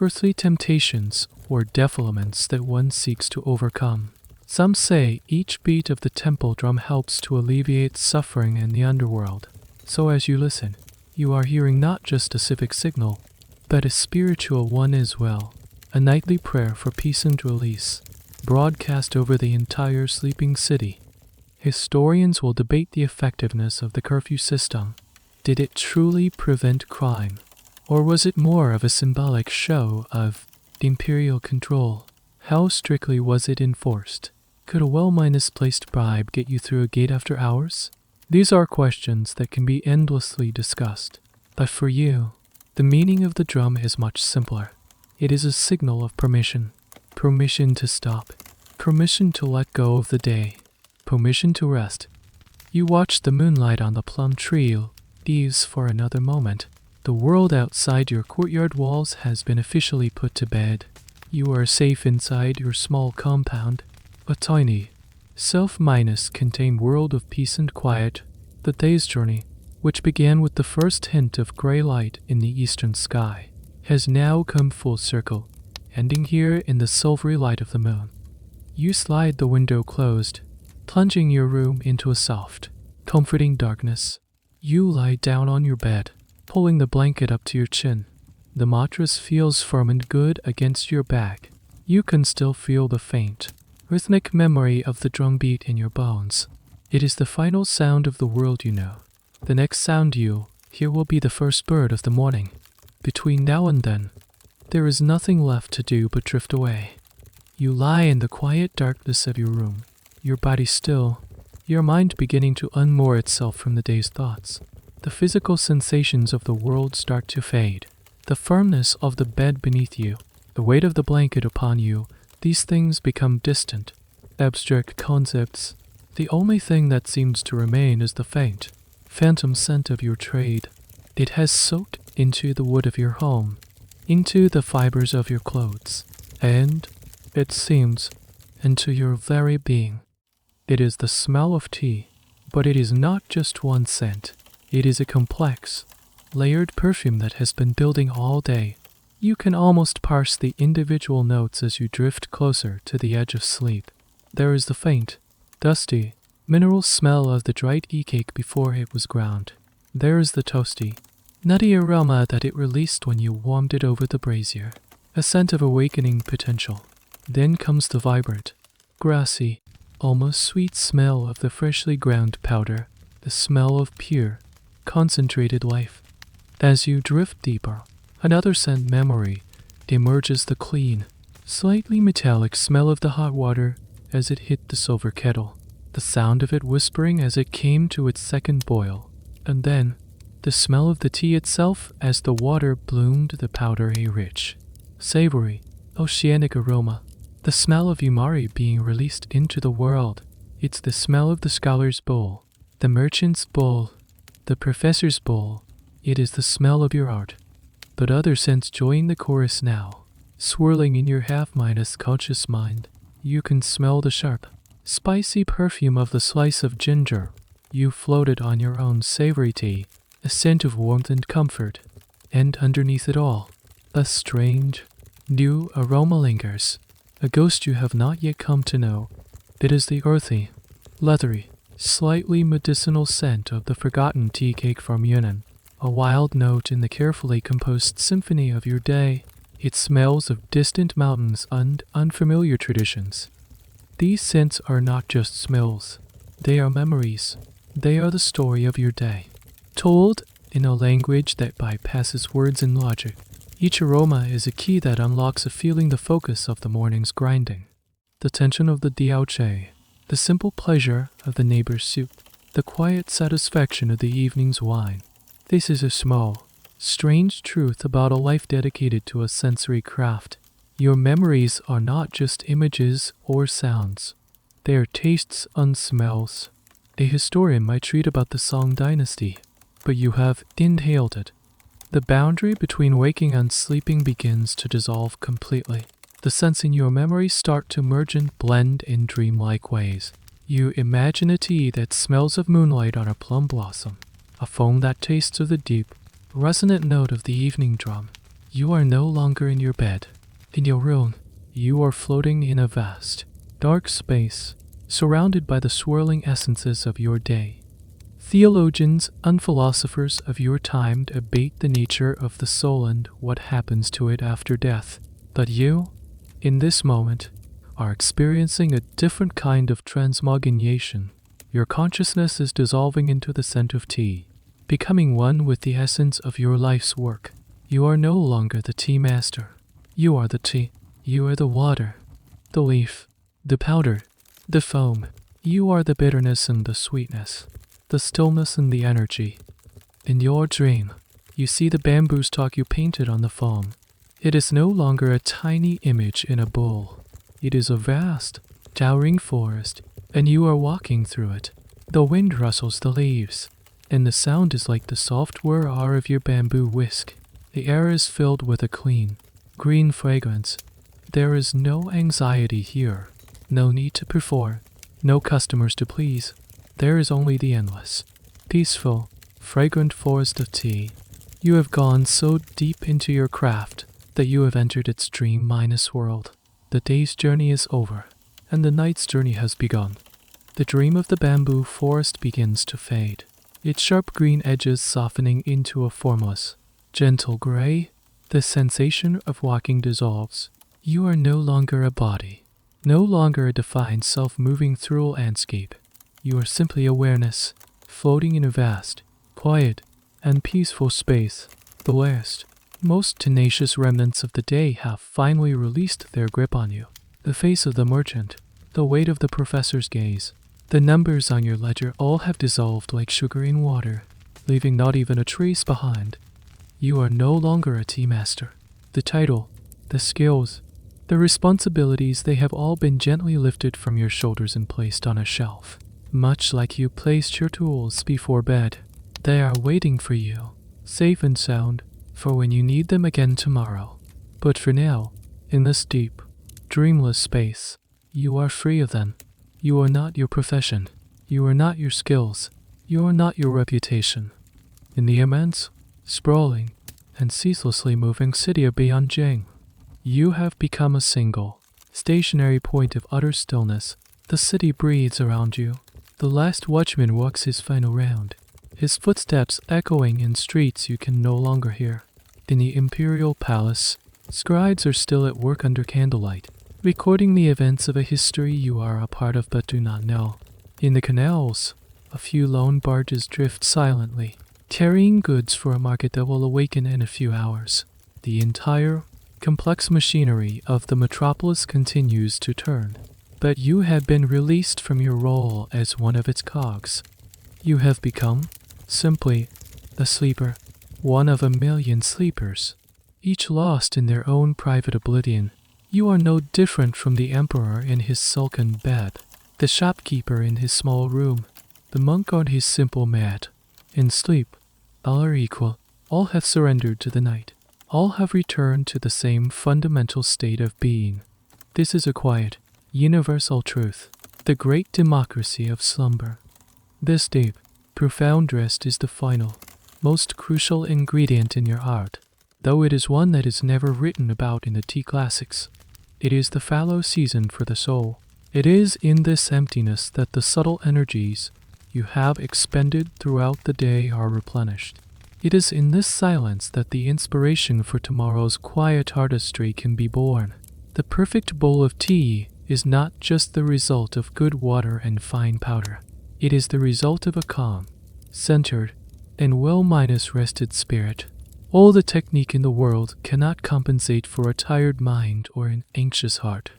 earthly temptations or defilements that one seeks to overcome. Some say each beat of the temple drum helps to alleviate suffering in the underworld. So as you listen, you are hearing not just a civic signal, but a spiritual one as well, a nightly prayer for peace and release, broadcast over the entire sleeping city. Historians will debate the effectiveness of the curfew system. Did it truly prevent crime? Or was it more of a symbolic show of imperial control? How strictly was it enforced? Could a well-misplaced bribe get you through a gate after hours? These are questions that can be endlessly discussed. But for you, the meaning of the drum is much simpler. It is a signal of permission. Permission to stop. Permission to let go of the day. Permission to rest. You watch the moonlight on the plum tree leaves for another moment. The world outside your courtyard walls has been officially put to bed. You are safe inside your small compound, a tiny, self-contained world of peace and quiet. The day's journey, which began with the first hint of gray light in the eastern sky, has now come full circle, ending here in the silvery light of the moon. You slide the window closed, plunging your room into a soft, comforting darkness. You lie down on your bed, pulling the blanket up to your chin. The mattress feels firm and good against your back. You can still feel the faint, rhythmic memory of the drumbeat in your bones. It is the final sound of the world you know. The next sound you hear will be the first bird of the morning. Between now and then, there is nothing left to do but drift away. You lie in the quiet darkness of your room, your body still, your mind beginning to unmoor itself from the day's thoughts. The physical sensations of the world start to fade. The firmness of the bed beneath you, the weight of the blanket upon you, these things become distant, abstract concepts. The only thing that seems to remain is the faint, phantom scent of your trade. It has soaked into the wood of your home, into the fibers of your clothes, and, it seems, into your very being. It is the smell of tea, but it is not just one scent. It is a complex, layered perfume that has been building all day. You can almost parse the individual notes as you drift closer to the edge of sleep. There is the faint, dusty, mineral smell of the dried e-cake before it was ground. There is the toasty, nutty aroma that it released when you warmed it over the brazier, a scent of awakening potential. Then comes the vibrant, grassy, almost sweet smell of the freshly ground powder, the smell of pure, concentrated life. As you drift deeper, another scent memory emerges, the clean, slightly metallic smell of the hot water as it hit the silver kettle, the sound of it whispering as it came to its second boil, and then the smell of the tea itself as the water bloomed the powder a rich, savory, oceanic aroma. The smell of Umari being released into the world. It's the smell of the scholar's bowl, the merchant's bowl, the professor's bowl. It is the smell of your art. But other scents join the chorus now, swirling in your half-conscious mind. You can smell the sharp, spicy perfume of the slice of ginger. You floated on your own savory tea, a scent of warmth and comfort. And underneath it all, a strange, new aroma lingers, a ghost you have not yet come to know. It is the earthy, leathery, slightly medicinal scent of the forgotten tea cake from Yunnan, a wild note in the carefully composed symphony of your day. It smells of distant mountains and unfamiliar traditions. These scents are not just smells, they are memories. They are the story of your day, told in a language that bypasses words and logic. Each aroma is a key that unlocks a feeling, the focus of the morning's grinding, the tension of the Dian Cha, the simple pleasure of the neighbor's soup, the quiet satisfaction of the evening's wine. This is a small, strange truth about a life dedicated to a sensory craft. Your memories are not just images or sounds. They are tastes and smells. A historian might read about the Song Dynasty, but you have inhaled it. The boundary between waking and sleeping begins to dissolve completely. The scents in your memory start to merge and blend in dreamlike ways. You imagine a tea that smells of moonlight on a plum blossom, a foam that tastes of the deep, resonant note of the evening drum. You are no longer in your bed. In your room, you are floating in a vast, dark space, surrounded by the swirling essences of your day. Theologians and philosophers of your time debate the nature of the soul and what happens to it after death. But you, in this moment, are experiencing a different kind of transmogrification. Your consciousness is dissolving into the scent of tea, becoming one with the essence of your life's work. You are no longer the tea master. You are the tea. You are the water, the leaf, the powder, The foam. You are the bitterness and the sweetness, the stillness and the energy. In your dream, you see the bamboo stalk you painted on the foam. It is no longer a tiny image in a bowl. It is a vast, towering forest, and you are walking through it. The wind rustles the leaves, and the sound is like the soft whir of your bamboo whisk. The air is filled with a clean, green fragrance. There is no anxiety here, no need to perform, no customers to please. There is only the endless, peaceful, fragrant forest of tea. You have gone so deep into your craft that you have entered its dream-minus world. The day's journey is over, and the night's journey has begun. The dream of the bamboo forest begins to fade, its sharp green edges softening into a formless, gentle gray. The sensation of walking dissolves. You are no longer a body, no longer a defined self moving through a landscape. You are simply awareness, floating in a vast, quiet, and peaceful space. The last, most tenacious remnants of the day have finally released their grip on you. The face of the merchant, the weight of the professor's gaze, the numbers on your ledger all have dissolved like sugar in water, leaving not even a trace behind. You are no longer a tea master. The title, the skills, the responsibilities, they have all been gently lifted from your shoulders and placed on a shelf. Much like you placed your tools before bed, they are waiting for you, safe and sound, for when you need them again tomorrow. But for now, in this deep, dreamless space, you are free of them. You are not your profession. You are not your skills. You are not your reputation. In the immense, sprawling, and ceaselessly moving city of Bianjing, you have become a single, stationary point of utter stillness. The city breathes around you. The last watchman walks his final round, his footsteps echoing in streets you can no longer hear. In the imperial palace, scribes are still at work under candlelight, recording the events of a history you are a part of but do not know. In the canals, a few lone barges drift silently, carrying goods for a market that will awaken in a few hours. The entire, complex machinery of the metropolis continues to turn, but you have been released from your role as one of its cogs. You have become, simply, a sleeper, one of a million sleepers, each lost in their own private oblivion. You are no different from the emperor in his silken bed, the shopkeeper in his small room, the monk on his simple mat. In sleep, all are equal. All have surrendered to the night. All have returned to the same fundamental state of being. This is a quiet, universal truth, the great democracy of slumber. This deep, profound rest is the final, most crucial ingredient in your art, though it is one that is never written about in the tea classics. It is the fallow season for the soul. It is in this emptiness that the subtle energies you have expended throughout the day are replenished. It is in this silence that the inspiration for tomorrow's quiet artistry can be born. The perfect bowl of tea is not just the result of good water and fine powder. It is the result of a calm, centered, and well-rested spirit. All the technique in the world cannot compensate for a tired mind or an anxious heart.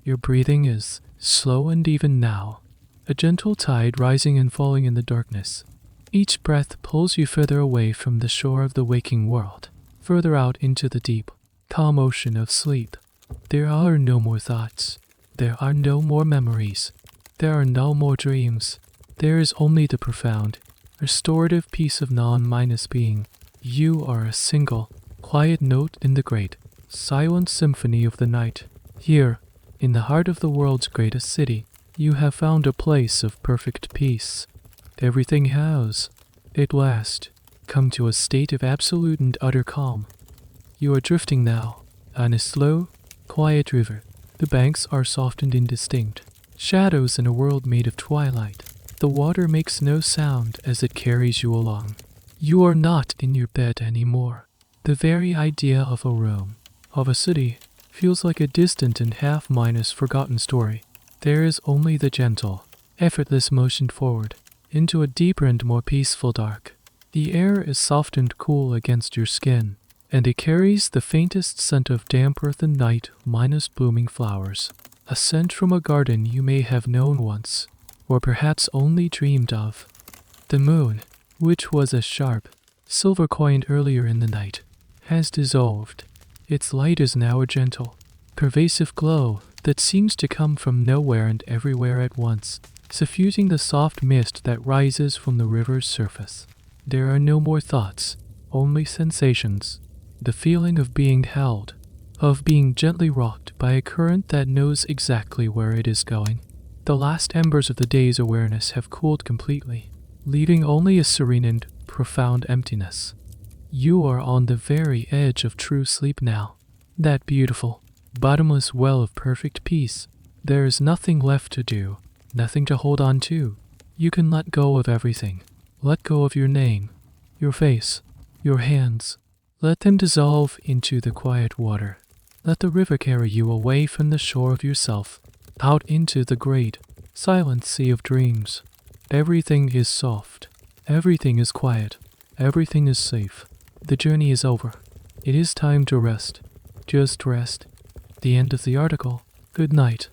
Your breathing is slow and even now, a gentle tide rising and falling in the darkness. Each breath pulls you further away from the shore of the waking world, further out into the deep, calm ocean of sleep. There are no more thoughts. There are no more memories. There are no more dreams. There is only the profound, restorative peace of non-minus being. You are a single, quiet note in the great, silent symphony of the night. Here, in the heart of the world's greatest city, you have found a place of perfect peace. Everything has, at last, come to a state of absolute and utter calm. You are drifting now, on a slow, quiet river. The banks are soft and indistinct, shadows in a world made of twilight. The water makes no sound as it carries you along. You are not in your bed anymore. The very idea of a room, of a city, feels like a distant and half-minus forgotten story. There is only the gentle, effortless motion forward, into a deeper and more peaceful dark. The air is soft and cool against your skin, and it carries the faintest scent of damp earth and night minus blooming flowers. a scent from a garden you may have known once, or perhaps only dreamed of. The moon, which was a sharp, silver coin earlier in the night, has dissolved. Its light is now a gentle, pervasive glow that seems to come from nowhere and everywhere at once, suffusing the soft mist that rises from the river's surface. There are no more thoughts, only sensations. The feeling of being held, of being gently rocked by a current that knows exactly where it is going. The last embers of the day's awareness have cooled completely, leaving only a serene and profound emptiness. You are on the very edge of true sleep now. That beautiful, bottomless well of perfect peace. There is nothing left to do, nothing to hold on to. You can let go of everything. Let go of your name, your face, your hands. Let them dissolve into the quiet water. Let the river carry you away from the shore of yourself, out into the great, silent sea of dreams. Everything is soft. Everything is quiet. Everything is safe. The journey is over. It is time to rest. Just rest. The end of the article. Good night.